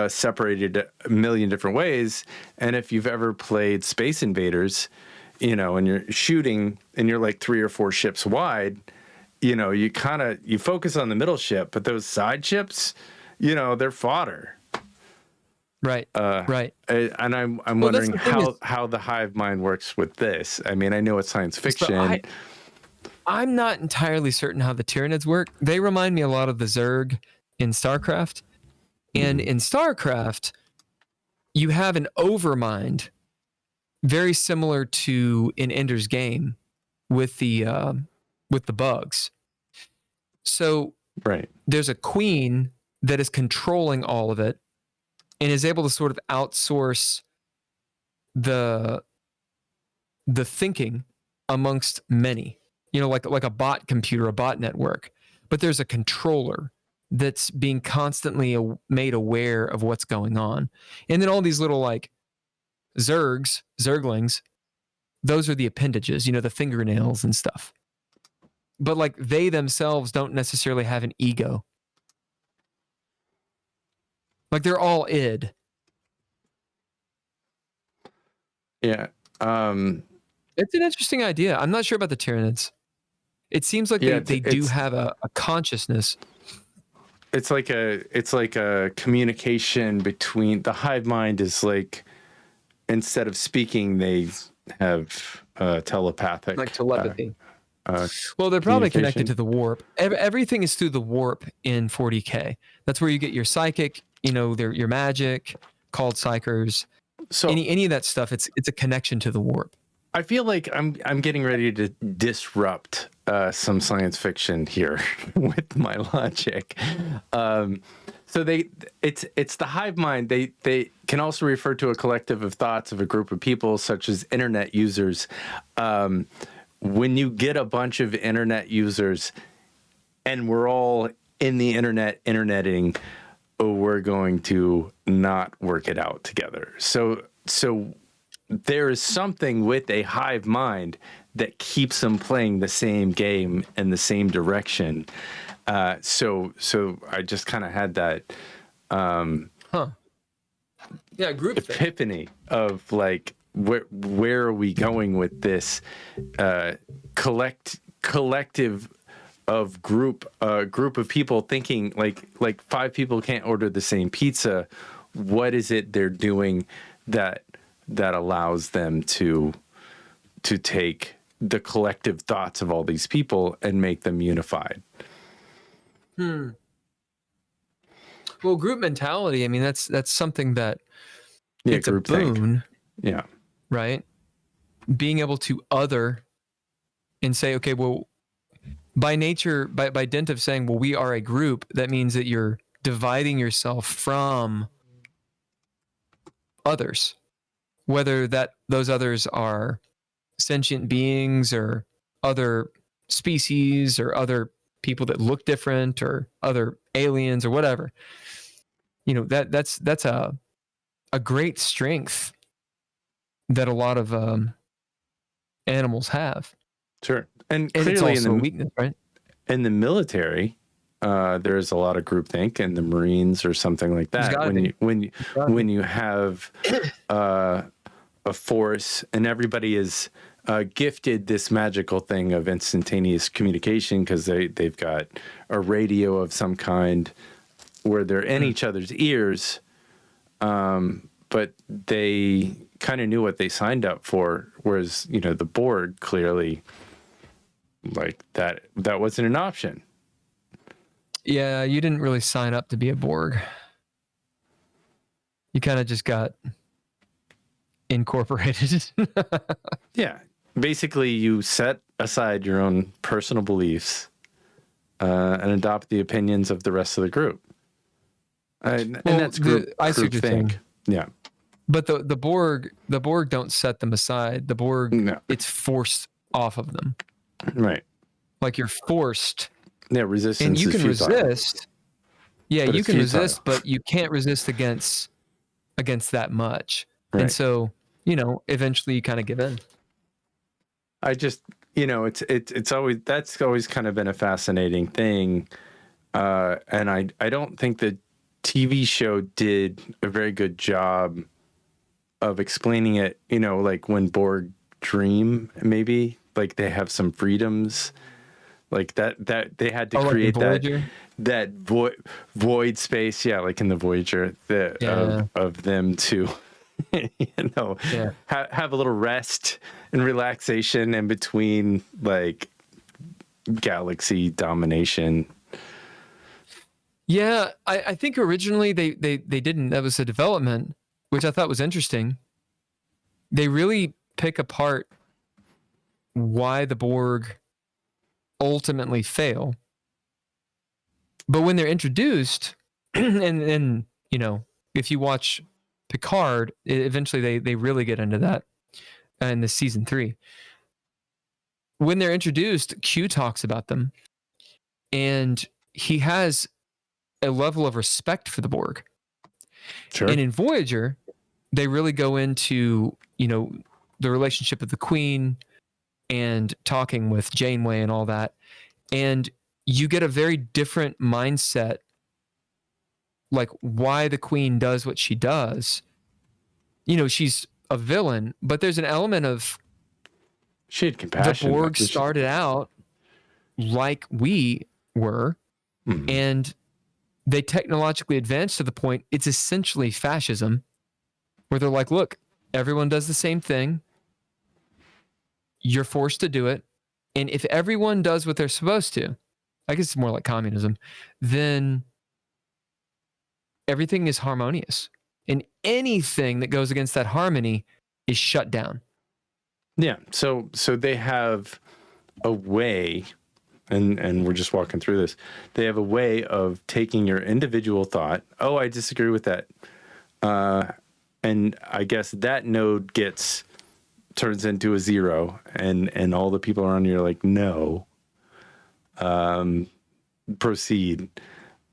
Separated a million different ways. And if you've ever played Space Invaders, and you're shooting and you're like 3 or 4 ships wide, you focus on the middle ship, but those side ships, they're fodder. Right. Right. And I'm wondering how the hive mind works with this. I mean, I know it's science fiction. I'm not entirely certain how the Tyranids work. They remind me a lot of the Zerg in StarCraft. And in StarCraft, you have an overmind, very similar to in Ender's Game, with the bugs. So there's a queen that is controlling all of it, and is able to sort of outsource the thinking amongst many. Like a bot computer, a bot network. But there's a controller that's being constantly made aware of what's going on. And then all these little like zerglings, those are the appendages, the fingernails and stuff. But like they themselves don't necessarily have an ego. Like they're all id. Yeah. It's an interesting idea. I'm not sure about the Tyranids. It seems like they do have a consciousness. It's like a communication between the hive mind is like, instead of speaking, they have telepathic, like telepathy. Well, they're probably connected to the warp. Everything is through the warp in 40K. That's where you get your psychic, your magic, called psychers. So any of that stuff, it's a connection to the warp. I feel like I'm getting ready to disrupt some science fiction here with my logic. So it's the hive mind. They can also refer to a collective of thoughts of a group of people, such as internet users. When you get a bunch of internet users, and we're all in the interneting, we're going to not work it out together. So there is something with a hive mind that keeps them playing the same game in the same direction. So I just kind of had that group epiphany of like, where are we going with this collective of group of people thinking like 5 people can't order the same pizza. What is it they're doing that allows them to take the collective thoughts of all these people and make them unified? Well, group mentality, I mean, that's something that it's a group boon. Yeah. Right? Being able to other and say, okay, well, by nature, by dint of saying, well, we are a group, that means that you're dividing yourself from others, whether those others are sentient beings or other species or other people that look different or other aliens or whatever. That's a great strength that a lot of animals have. Sure. And it's clearly also a weakness, right? In the military, there's a lot of groupthink in the Marines or something like that. When you have a force and everybody is gifted this magical thing of instantaneous communication because they've got a radio of some kind where they're in each other's ears, but they kind of knew what they signed up for, whereas the Borg clearly like that wasn't an option. Yeah, you didn't really sign up to be a Borg. You kind of just got incorporated. Yeah. Basically, you set aside your own personal beliefs and adopt the opinions of the rest of the group. And that's group think. Yeah. But the Borg don't set them aside. The Borg, it's forced off of them. Right. Like you're forced. Yeah, resistance. And you can futile. resist. Yeah, you can resist, but you can't resist against that much. Right. And so, eventually you kind of give in. I just, it's always, that's always kind of been a fascinating thing. And I don't think the TV show did a very good job of explaining it, like when Borg dream, maybe like they have some freedoms like that they had to create that void space. Yeah. Like in the Voyager of them to, have a little rest and relaxation in between like galaxy domination. Yeah, I think originally they didn't. That was a development, which I thought was interesting. They really pick apart why the Borg ultimately fail. But when they're introduced, and if you watch Picard, eventually they really get into that in the season 3. When they're introduced, Q talks about them, and he has a level of respect for the Borg. Sure. And in Voyager, they really go into, the relationship of the Queen and talking with Janeway and all that. And you get a very different mindset, like why the Queen does what she does. She's a villain, but there's an element of she had compassion. The Borg started out like we were, and they technologically advanced to the point it's essentially fascism, where they're like, look, everyone does the same thing. You're forced to do it. And if everyone does what they're supposed to, I guess it's more like communism, then everything is harmonious. And anything that goes against that harmony is shut down. Yeah. So they have a way, and we're just walking through this. They have a way of taking your individual thought. Oh, I disagree with that. And I guess that node turns into a 0, and all the people around you are like, no. Proceed,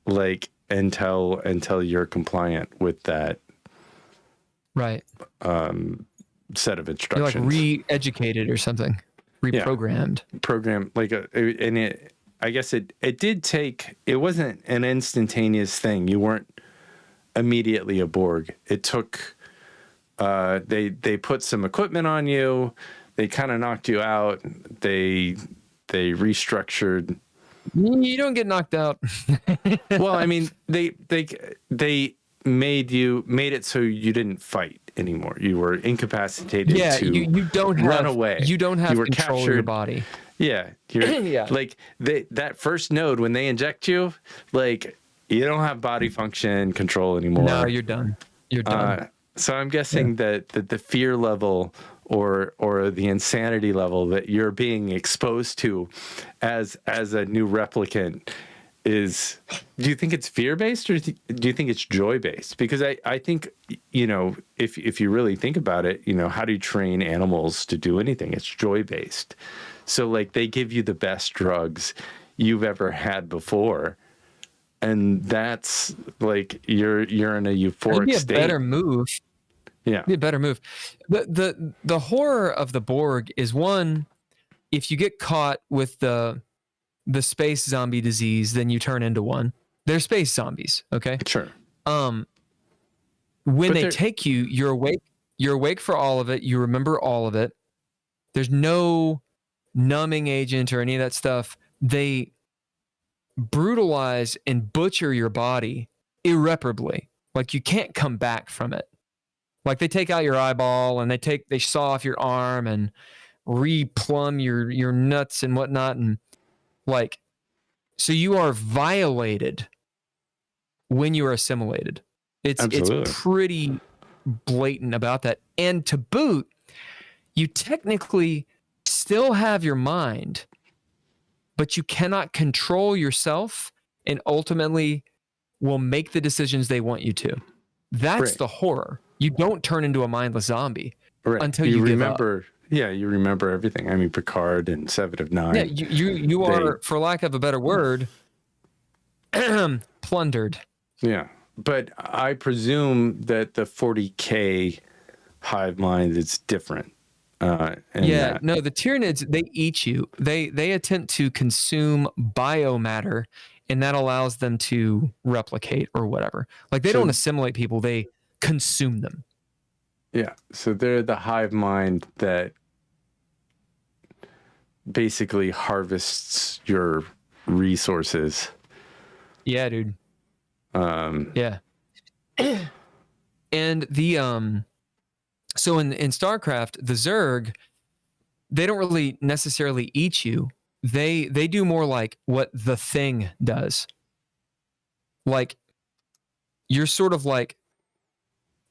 like until you're compliant with that. Right. Set of instructions. You're like re-educated or something. Reprogrammed. Yeah. Program I guess it did take. It wasn't an instantaneous thing. You weren't immediately a Borg. It took. They put some equipment on you. They kind of knocked you out. They restructured. You don't get knocked out. Well, I mean, they made it so you didn't fight anymore. You were incapacitated to you don't run have, away. You don't have you were control captured. of your body. Yeah. Yeah. Like that first node, when they inject you, like you don't have body function control anymore. No, you're done. You're done. So I'm guessing that the fear level or the insanity level that you're being exposed to as a new replicant is, do you think it's fear-based or do you think it's joy-based? Because I think, if you really think about it, how do you train animals to do anything? It's joy-based. So like they give you the best drugs you've ever had before. And that's like, you're in a euphoric It'd be state. a better move. Yeah. It'd be a better move. The horror of the Borg is, one, if you get caught with the space zombie disease, then you turn into one. They're space zombies, okay? Sure. When they take you, you're awake. You're awake for all of it. You remember all of it. There's no numbing agent or any of that stuff. They brutalize and butcher your body irreparably. Like you can't come back from it. Like they take out your eyeball and they saw off your arm and replumb your nuts and whatnot, and like, so you are violated when you are assimilated. It's pretty blatant about that. And to boot, you technically still have your mind, but you cannot control yourself and ultimately will make the decisions they want you to. That's the horror. You don't turn into a mindless zombie until you give up. Yeah, you remember everything. I mean, Picard and 7 of 9. Yeah, you are, for lack of a better word, plundered. Yeah, but I presume that the 40K hive mind is different. No, the Tyranids, they eat you. They attempt to consume biomatter, and that allows them to replicate or whatever. Like they don't assimilate people; they consume them. Yeah, so they're the hive mind that basically harvests your resources. Yeah, dude. Yeah. And the so in StarCraft, the Zerg, they don't really necessarily eat you. They do more like what the Thing does. Like you're sort of like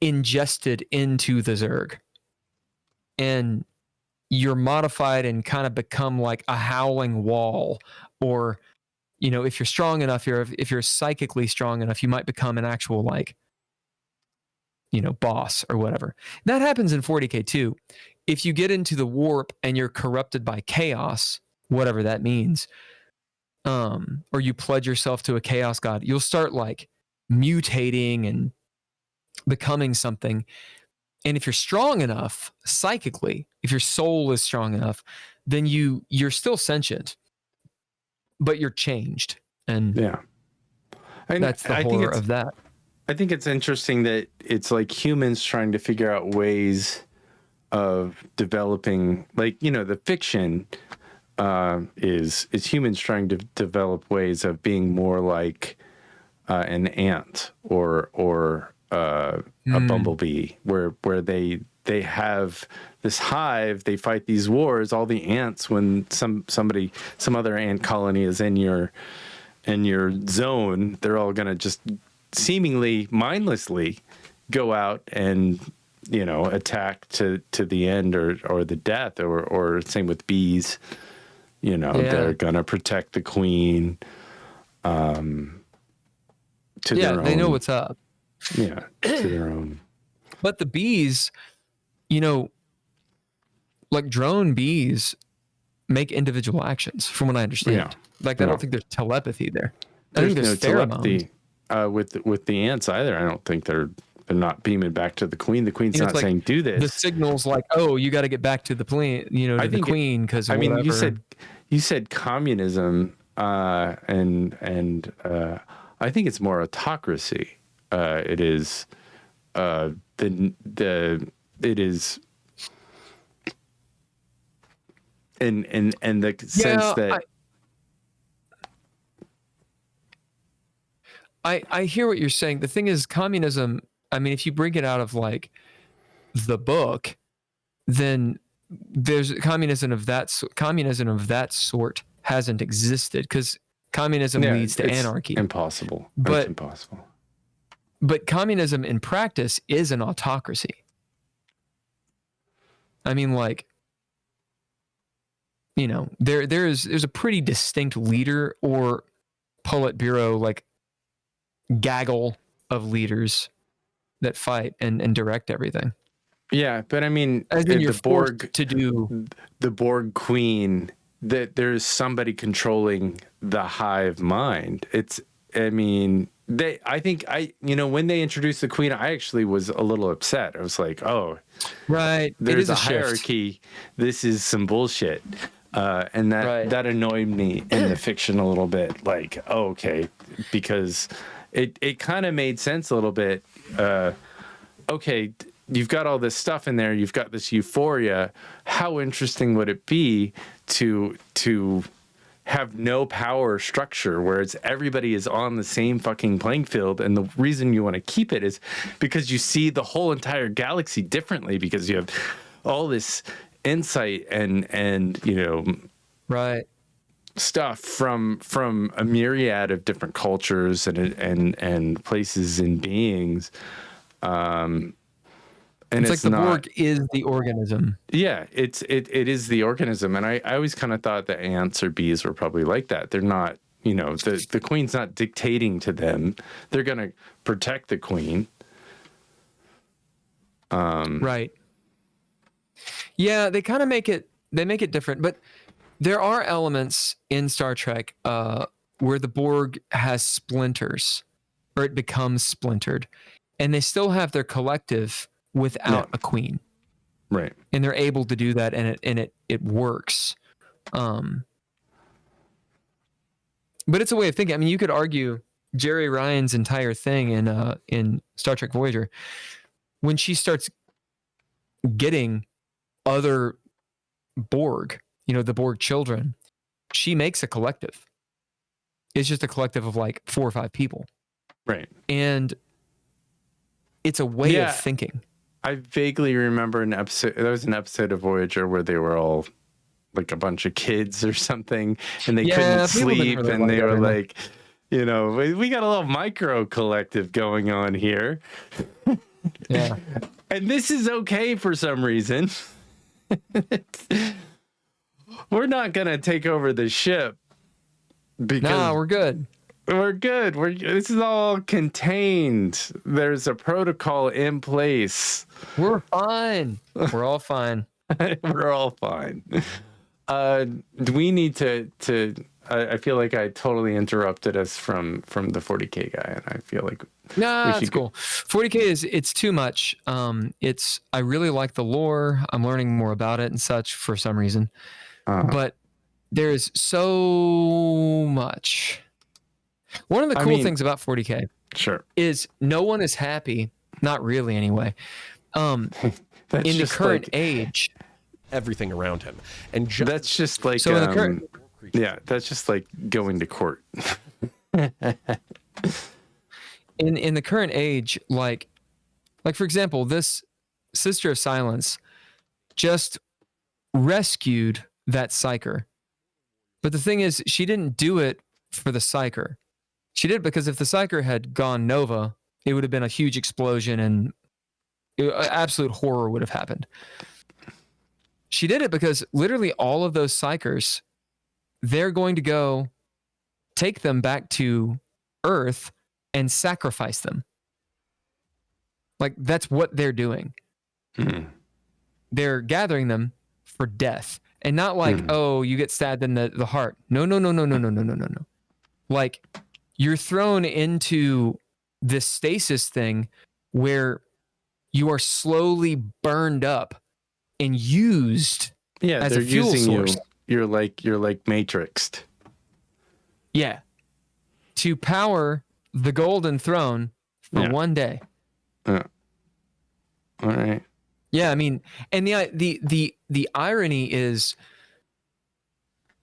ingested into the Zerg, and you're modified and kind of become like a howling wall, or if you're strong enough, if you're psychically strong enough, you might become an actual like boss or whatever. That happens in 40K too. If you get into the warp and you're corrupted by chaos, whatever that means, or you pledge yourself to a chaos god, you'll start like mutating and becoming something. And if you're strong enough psychically, if your soul is strong enough, then you're still sentient, but you're changed. And that's the horror of that. I think it's interesting that it's like humans trying to figure out ways of developing, like, the fiction is humans trying to develop ways of being more like an ant or a bumblebee, where they they have this hive. They fight these wars. All the ants, when some other ant colony is in your zone, they're all gonna just seemingly mindlessly go out and attack to the end or the death, or same with bees. They're gonna protect the queen. They know what's up. Yeah, to their own. But the bees, like drone bees, make individual actions, from what I understand. Yeah. Like I don't think there's telepathy there. I There's think no there's pheromones. telepathy with the ants either. I don't think they're not beaming back to the queen. The queen's not It's like saying do this. The signal's like, oh, you got to get back to the plane, to the queen, because you said communism, and I think it's more autocracy. It is it is in the sense that I hear what you're saying. The thing is, communism, I mean, if you bring it out of like the book, then there's communism of that sort hasn't existed, because communism leads to anarchy. Impossible. But it's impossible. But communism in practice is an autocracy. I mean, like, there's a pretty distinct leader or Politburo, like, gaggle of leaders that fight and direct everything. Yeah, but I mean, as in the Borg to do the Borg queen, that there's somebody controlling the hive mind. When they introduced the queen, I actually was a little upset. I was like, oh, right, there's a hierarchy. This is some bullshit. And that annoyed me in the fiction a little bit. Like, oh, okay, because it kind of made sense a little bit. Okay, you've got all this stuff in there. You've got this euphoria. How interesting would it be to have no power structure, whereas everybody is on the same fucking playing field? And the reason you want to keep it is because you see the whole entire galaxy differently, because you have all this insight and stuff from a myriad of different cultures and places and beings. And it's like the Borg is the organism. Yeah, it is the organism. And I always kind of thought that ants or bees were probably like that. They're not, the queen's not dictating to them. They're going to protect the queen. Right. Yeah, they kind of make it different. But there are elements in Star Trek where the Borg has splinters, or it becomes splintered. And they still have their collective without a queen, right? And they're able to do that, and it works. But it's a way of thinking. I mean, you could argue Jerry Ryan's entire thing in Star Trek Voyager, when she starts getting other Borg, the Borg children, she makes a collective. It's just a collective of like 4 or 5 people, right? And it's a way of thinking. I vaguely remember an episode. There was an episode of Voyager where they were all like a bunch of kids or something, and they couldn't sleep, and they were like, we got a little micro collective going on here. Yeah. And this is okay for some reason. We're not gonna take over the ship because we're good. We're good. This is all contained. There's a protocol in place. We're fine. We're all fine. We're all fine. Do we need to I feel like I totally interrupted us from the 40K guy, and I feel like it's cool. 40K it's too much. I really like the lore. I'm learning more about it and such for some reason. But there's so much. One of the cool things about 40K is no one is happy, not really anyway, in the current age. Everything around him. And that's just like, so in the current, that's just like going to court. in the current age, like for example, this Sister of Silence just rescued that psyker. But the thing is, she didn't do it for the psyker. She did it because if the psyker had gone Nova, it would have been a huge explosion and absolute horror would have happened. She did it because literally all of those psykers, they're going to go take them back to Earth and sacrifice them. Like, that's what they're doing. Mm. They're gathering them for death. And not like, oh, you get stabbed in the heart. No. Like, you're thrown into this stasis thing where you are slowly burned up and used as a fuel source. You're like matrixed. Yeah. To power the golden throne for one day. All right. Yeah, I mean, and the irony is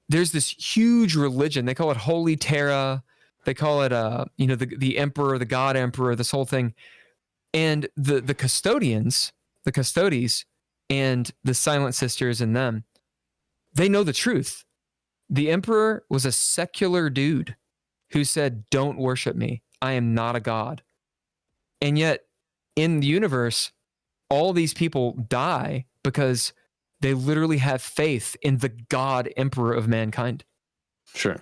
there's this huge religion. They call it Holy Terra. They call it the emperor, the god emperor, this whole thing. And the custodians, the custodies, and the Silent Sisters and them, they know the truth. The emperor was a secular dude who said, "Don't worship me. I am not a god." And yet, in the universe, all these people die because they literally have faith in the God Emperor of mankind. Sure.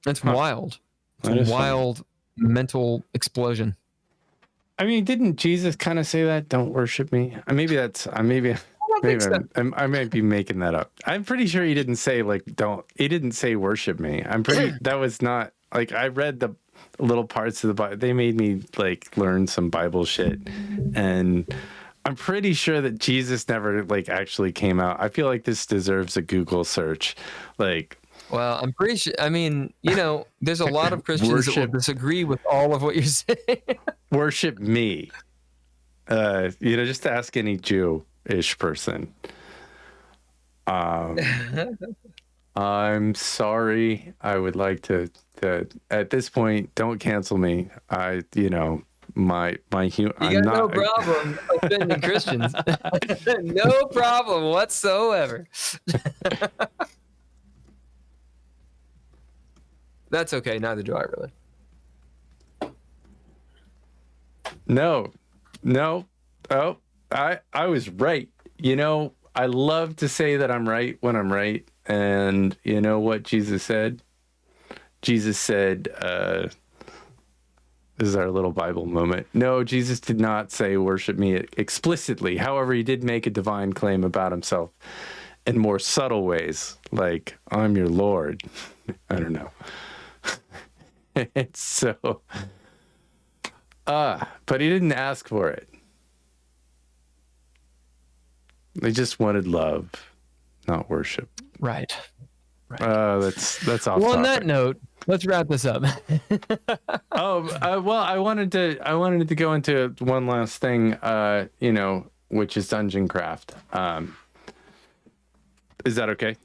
That's wild. It's a wild mental explosion. I mean, didn't Jesus kind of say that? Don't worship me. Maybe I might be making that up. I'm pretty sure he didn't say he didn't say worship me. That was not like, I read the little parts of the Bible. They made me like learn some Bible shit. And I'm pretty sure that Jesus never like actually came out. I feel like this deserves a Google search. Like, well, I'm pretty sure. I mean, there's a lot of Christians that will disagree with all of what you're saying. Worship me. Just ask any Jew-ish person. I'm sorry. I would like to at this point, don't cancel me. I'm no not problem offending Christians. No problem whatsoever. That's okay. Neither do I really. No. Oh, I was right. I love to say that I'm right when I'm right. And you know what Jesus said? Jesus said, this is our little Bible moment. No, Jesus did not say worship me explicitly. However, he did make a divine claim about himself in more subtle ways, like, I'm your Lord. I don't know. It's so... but he didn't ask for it. They just wanted love, not worship. Right. That's off. Well, on that note, let's wrap this up. Well, I wanted to go into one last thing, which is DungeonCraft. Is that okay?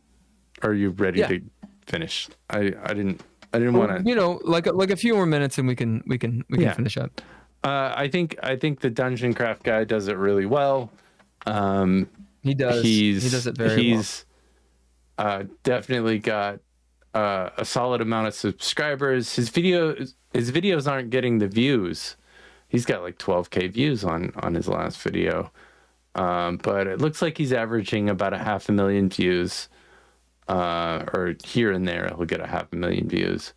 Are you ready to finish? I didn't want to. Like a few more minutes, and we can finish up. I think the DungeonCraft guy does it really well. He does. He does it very well. Definitely got a solid amount of subscribers. His videos aren't getting the views. He's got like 12,000 views on his last video, but it looks like he's averaging about 500,000 views, or here and there he'll get 500,000 views.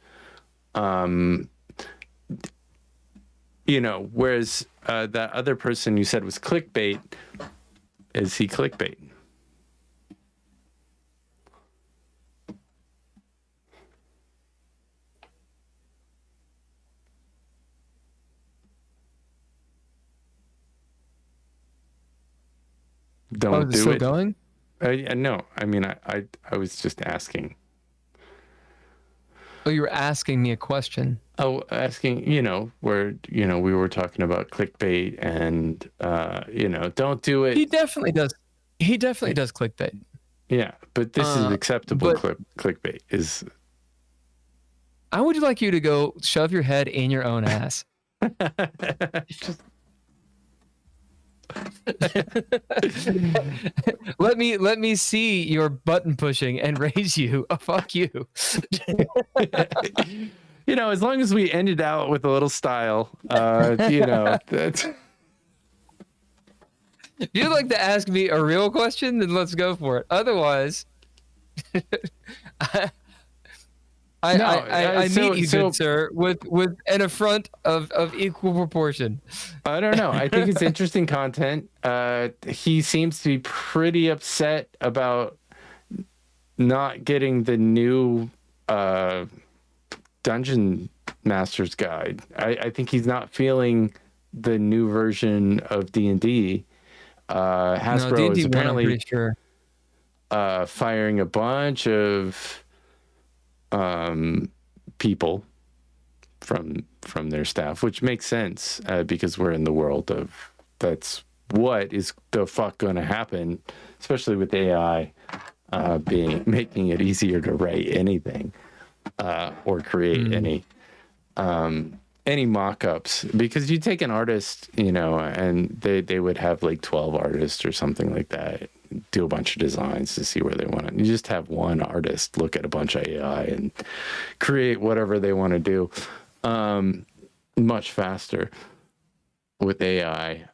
Whereas that other person you said was clickbait. Is he clickbait? Don't do it. Going? No, I mean I was just asking. Oh, you were asking me a question. Oh, asking, where, we were talking about clickbait and, don't do it. He definitely does. He definitely does clickbait. Yeah, but this is acceptable clickbait. I would like you to go shove your head in your own ass. let me see your button pushing and raise you. Oh, fuck you. You know, as long as we ended out with a little style, you know, that's. If you'd like to ask me a real question, then let's go for it. Otherwise, I meet you, good sir, with an affront of equal proportion. I don't know. I think it's interesting content. He seems to be pretty upset about not getting the new Dungeon Master's Guide. I think he's not feeling the new version of D&D. Hasbro is apparently firing a bunch of people from their staff, which makes sense because we're in the world of that's what is the fuck going to happen, especially with AI making it easier to write anything or create any mock-ups, because you take an artist, you know, and they would have like 12 artists or something like that, do a bunch of designs to see where they want it. You just have one artist look at a bunch of AI and create whatever they want to do much faster with AI.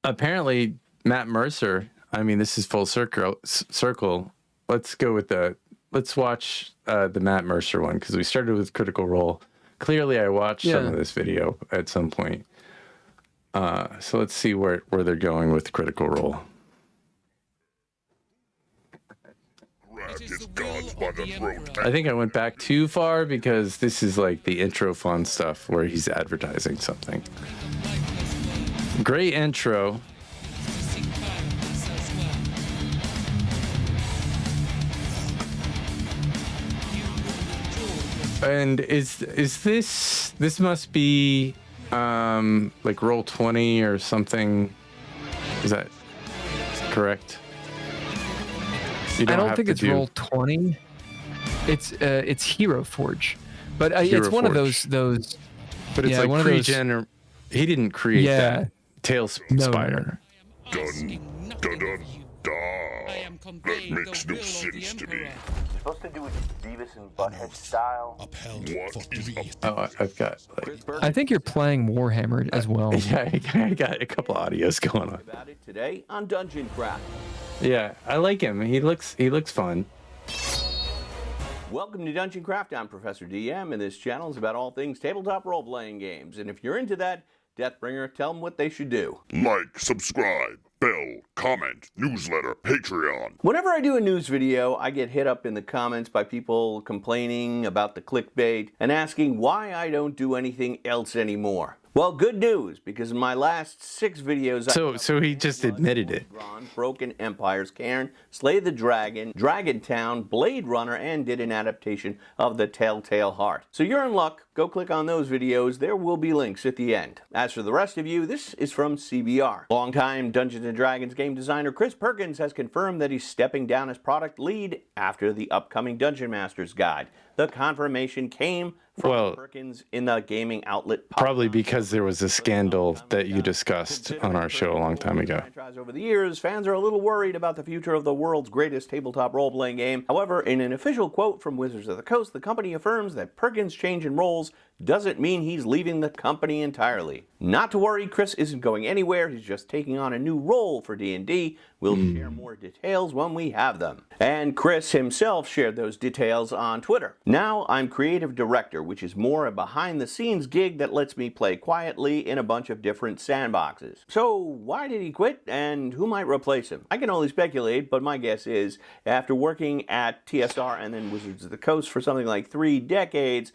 Apparently Matt Mercer, I mean, this is full circle. Let's watch the Matt Mercer one, because we started with Critical Role. Clearly I watched some of this video at some point. So let's see where they're going with Critical Role. I think I went back too far, because this is like the intro fun stuff where he's advertising something. Great intro. And is this must be like Roll20 or something? Is that correct? I don't think it's Roll20. It's Hero Forge, but it's one of those. But it's like one pre-gen. Of those, he didn't create that Tail Spider. That makes no sense to me. Supposed to do it Beavis and Butthead style. Oh, I've got. I think you're playing Warhammer as well. Yeah, I got a couple audios going on. About it today on DungeonCraft. Yeah, I like him. He looks fun. Welcome to DungeonCraft. I'm Professor DM, and this channel is about all things tabletop role-playing games. And if you're into that, Deathbringer, tell them what they should do. Like, subscribe, bell, comment, newsletter, Patreon. Whenever I do a news video, I get hit up in the comments by people complaining about the clickbait and asking why I don't do anything else anymore. Well, good news, because in my last 6 videos... So he just admitted it. Broken Empires, Cairn, Slay the Dragon, Dragon Town, Blade Runner, and did an adaptation of The Telltale Heart. So you're in luck. Go click on those videos. There will be links at the end. As for the rest of you, this is from CBR. Longtime Dungeons & Dragons game designer Chris Perkins has confirmed that he's stepping down as product lead after the upcoming Dungeon Master's Guide. The confirmation came from Perkins in the gaming outlet. Probably because there was a scandal that you discussed on our show a long time ago. Over the years, fans are a little worried about the future of the world's greatest tabletop role-playing game. However, in an official quote from Wizards of the Coast, the company affirms that Perkins' change in roles doesn't mean he's leaving the company entirely. Not to worry, Chris isn't going anywhere. He's just taking on a new role for D&D. We'll share more details when we have them. And Chris himself shared those details on Twitter. Now I'm creative director, which is more a behind-the-scenes gig that lets me play quietly in a bunch of different sandboxes. So why did he quit, and who might replace him? I can only speculate, but my guess is after working at TSR and then Wizards of the Coast for something like 3 decades,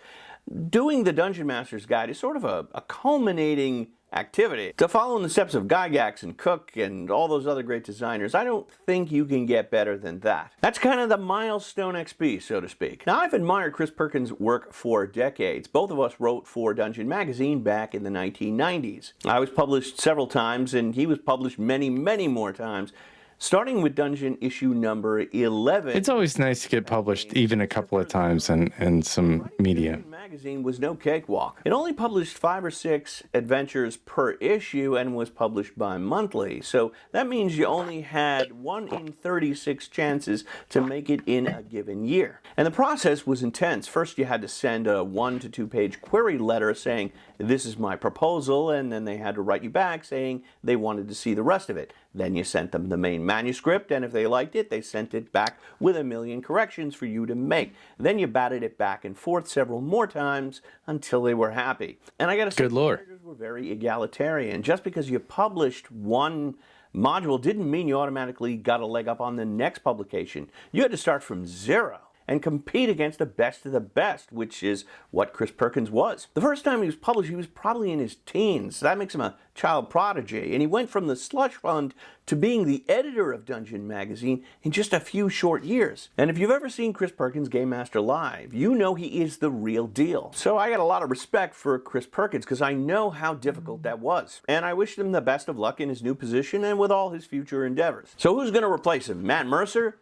doing the Dungeon Master's Guide is sort of a culminating activity. To follow in the steps of Gygax and Cook and all those other great designers, I don't think you can get better than that. That's kind of the milestone XP, so to speak. Now, I've admired Chris Perkins' work for decades. Both of us wrote for Dungeon Magazine back in the 1990s. I was published several times, and he was published many, many more times. Starting with Dungeon issue number 11. It's always nice to get published even a couple of times in some media. magazine was no cakewalk. It only published 5 or 6 adventures per issue and was published bi-monthly, so that means you only had 1 in 36 chances to make it in a given year. And the process was intense. First, you had to send a 1 to 2 page query letter saying, "This is my proposal," and then they had to write you back saying they wanted to see the rest of it. Then you sent them the main manuscript, and if they liked it, they sent it back with a million corrections for you to make. Then you batted it back and forth several more times until they were happy. And I gotta say, Good Lord. the editors were very egalitarian. Just because you published one module didn't mean you automatically got a leg up on the next publication. You had to start from zero and compete against the best of the best, which is what Chris Perkins was. The first time he was published, he was probably in his teens. So that makes him a child prodigy. And he went from the slush fund to being the editor of Dungeon Magazine in just a few short years. And if you've ever seen Chris Perkins' Game Master live, you know he is the real deal. So I got a lot of respect for Chris Perkins because I know how difficult that was. And I wish him the best of luck in his new position and with all his future endeavors. So who's going to replace him? Matt Mercer?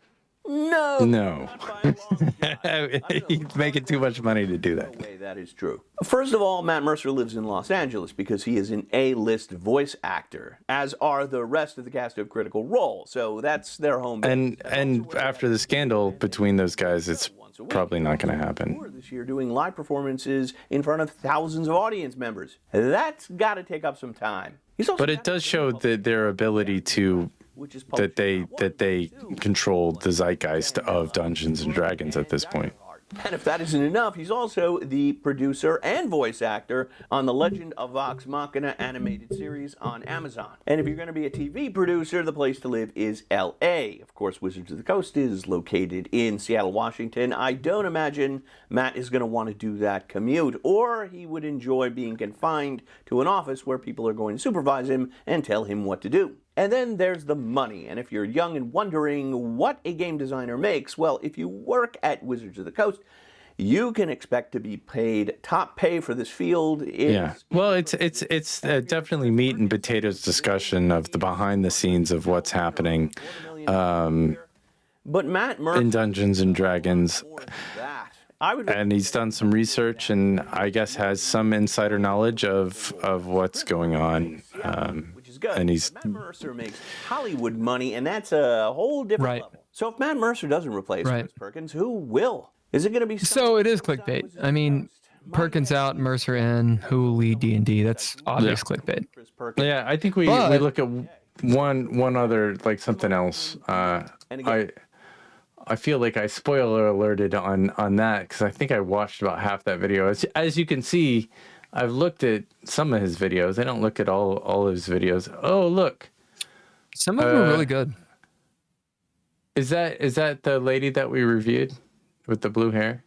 No. He's making too much money to do that. No way that is true. First of all, Matt Mercer lives in Los Angeles because he is an A-list voice actor, as are the rest of the cast of Critical Role. So that's their home base. And after the scandal between those guys, it's probably not going to happen. This year doing live performances in front of thousands of audience members. That's got to take up some time. But it does show that their ability to that they control the zeitgeist of Dungeons and Dragons at this point. And if that isn't enough, he's also the producer and voice actor on the Legend of Vox Machina animated series on Amazon. And if you're going to be a TV producer, the place to live is LA. Of course, Wizards of the Coast is located in Seattle, Washington. I don't imagine Matt is going to want to do that commute, or he would enjoy being confined to an office where people are going to supervise him and tell him what to do. And then there's the money. And if you're young and wondering what a game designer makes, well, if you work at Wizards of the Coast, you can expect to be paid top pay for this field. Yeah. Well, it's definitely meat and potatoes discussion of the behind the scenes of what's happening but Matt Mercer in Dungeons and Dragons. And he's done some research and I guess has some insider knowledge of what's going on. Good. And Matt Mercer makes Hollywood money, and that's a whole different level. So if Matt Mercer doesn't replace Chris Perkins, who will? Is it going to be? So it is clickbait. I mean, Perkins out, Mercer in. Who will lead D&D? That's obvious clickbait. Yeah, I think we look at one other, like something else. I feel like I spoiler alerted on that because I think I watched about half that video. As you can see, I've looked at some of his videos. I don't look at all his videos. Oh, look. Some of them are really good. Is that the lady that we reviewed with the blue hair?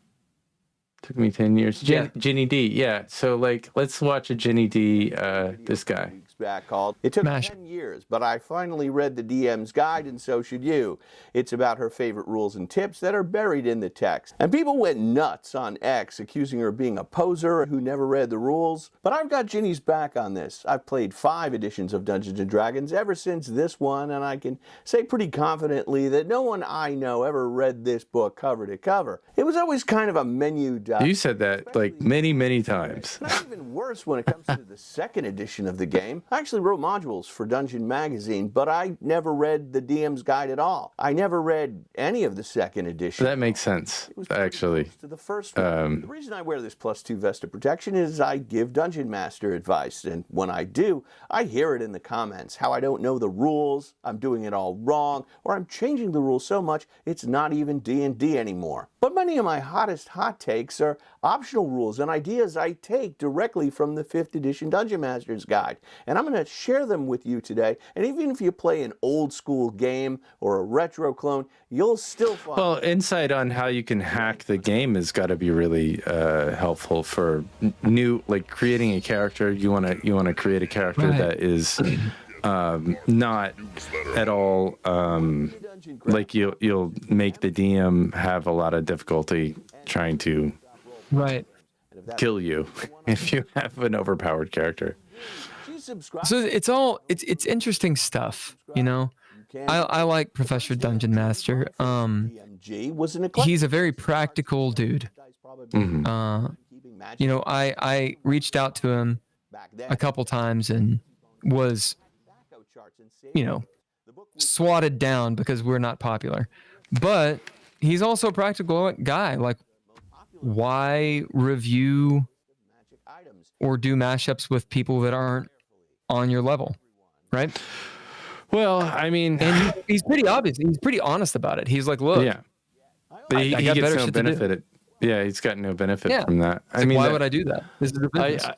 Took me 10 years. Ginny D. Yeah. So let's watch a Ginny D. This guy. Back called. It took 10 years, but I finally read the DM's guide, and so should you. It's about her favorite rules and tips that are buried in the text. And people went nuts on X, accusing her of being a poser who never read the rules. But I've got Ginny's back on this. I've played 5 editions of Dungeons & Dragons ever since this one, and I can say pretty confidently that no one I know ever read this book cover to cover. It was always kind of a menu doc. You said that like many, many times. Not even worse when it comes to the second edition of the game. I actually wrote modules for Dungeon Magazine, but I never read the DM's guide at all. I never read any of the second edition. That makes sense, actually. To the first one. The reason I wear this +2 vest of protection is I give Dungeon Master advice, and when I do, I hear it in the comments, how I don't know the rules, I'm doing it all wrong, or I'm changing the rules so much it's not even D&D anymore. But many of my hottest hot takes are optional rules and ideas I take directly from the 5th edition Dungeon Master's Guide, and I'm going to share them with you today. And even if you play an old school game or a retro clone, you'll still find... Well, insight on how you can hack the game has got to be really helpful for new, like creating a character. You want to create a character that is not at all like you'll make the DM have a lot of difficulty trying to kill you if you have an overpowered character. So it's interesting stuff, you know. I like Professor Dungeon Master. He's a very practical dude. you know, I reached out to him a couple times and was, you know, swatted down because we're not popular. But he's also a practical guy. Like, why review or do mashups with people that aren't on your level, right? Well, I mean, and he's pretty obvious. He's pretty honest about it. He's like, look, yeah, but he gets no benefit. Yeah, he's got no benefit from that. I mean, why would I do that? This is a business.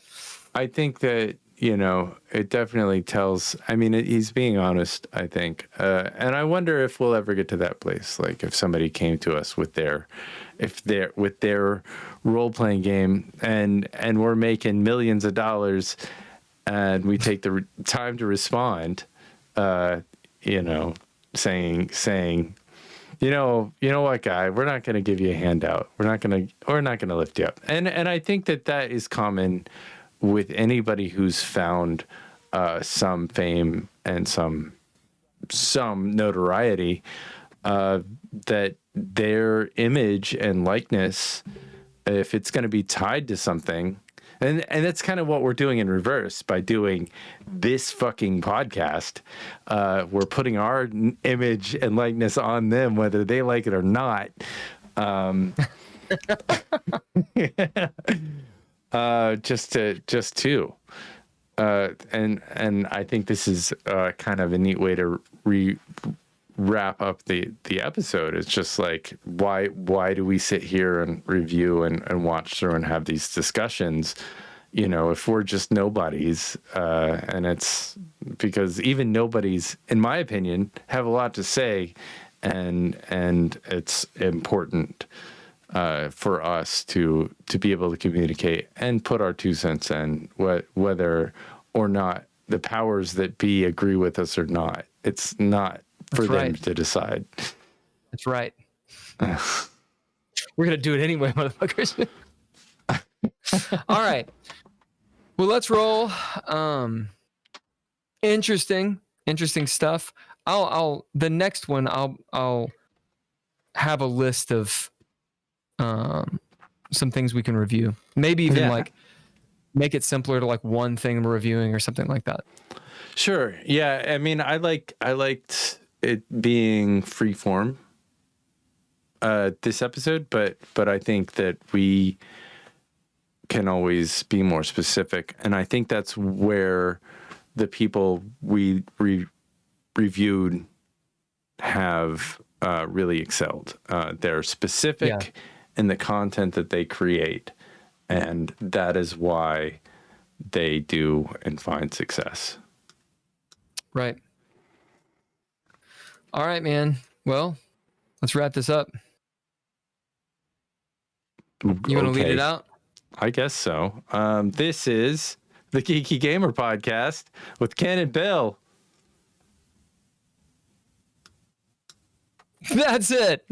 I think that, you know, it definitely tells. I mean, he's being honest, I think, and I wonder if we'll ever get to that place. Like, if somebody came to us with their role playing game, and we're making millions of dollars, and we take the time to respond, you know, saying. You know what, guy? We're not going to give you a handout. We're not going to lift you up. And I think that is common with anybody who's found some fame and some notoriety, that their image and likeness, if it's going to be tied to something, and that's kind of what we're doing in reverse by doing this fucking podcast. We're putting our image and likeness on them, whether they like it or not. Just to. And I think this is kind of a neat way to wrap up the episode. It's just like, why do we sit here and review and watch through and have these discussions, you know, if we're just nobodies? And it's because even nobodies, in my opinion, have a lot to say, and it's important for us to be able to communicate and put our 2 cents in, whether or not the powers that be agree with us or not. It's not for them to decide. That's right. We're going to do it anyway, motherfuckers. All right. Well, let's roll. Interesting stuff. I'll the next one I'll have a list of some things we can review. Maybe even like make it simpler to like one thing we're reviewing or something like that. Sure. Yeah. I mean, I liked it being free form this episode, but I think that we can always be more specific, and I think that's where the people we reviewed have really excelled. They're specific in the content that they create, and that is why they do and find success. Right. All right, man. Well, let's wrap this up. You want to lead it out? I guess so. This is the Geeky Gamer Podcast with Ken and Bill. That's it.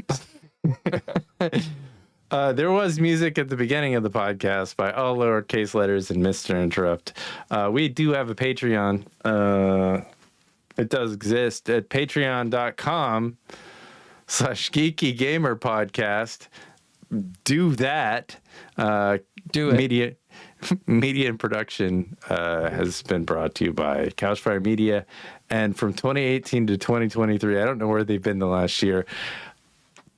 There was music at the beginning of the podcast by all lowercase letters and Mr. Interrupt. We do have a Patreon. It does exist at patreon.com/Geeky Gamer Podcast. Do that. Do it. Media and production has been brought to you by Couchfire Media, and from 2018 to 2023, I don't know where they've been the last year.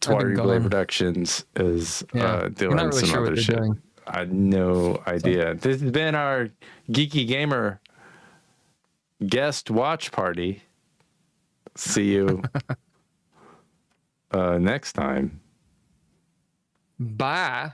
Twari Blade Productions is doing really some sure other shit. Doing. I had no idea. This has been our Geeky Gamer guest watch party. See you next time. Bye.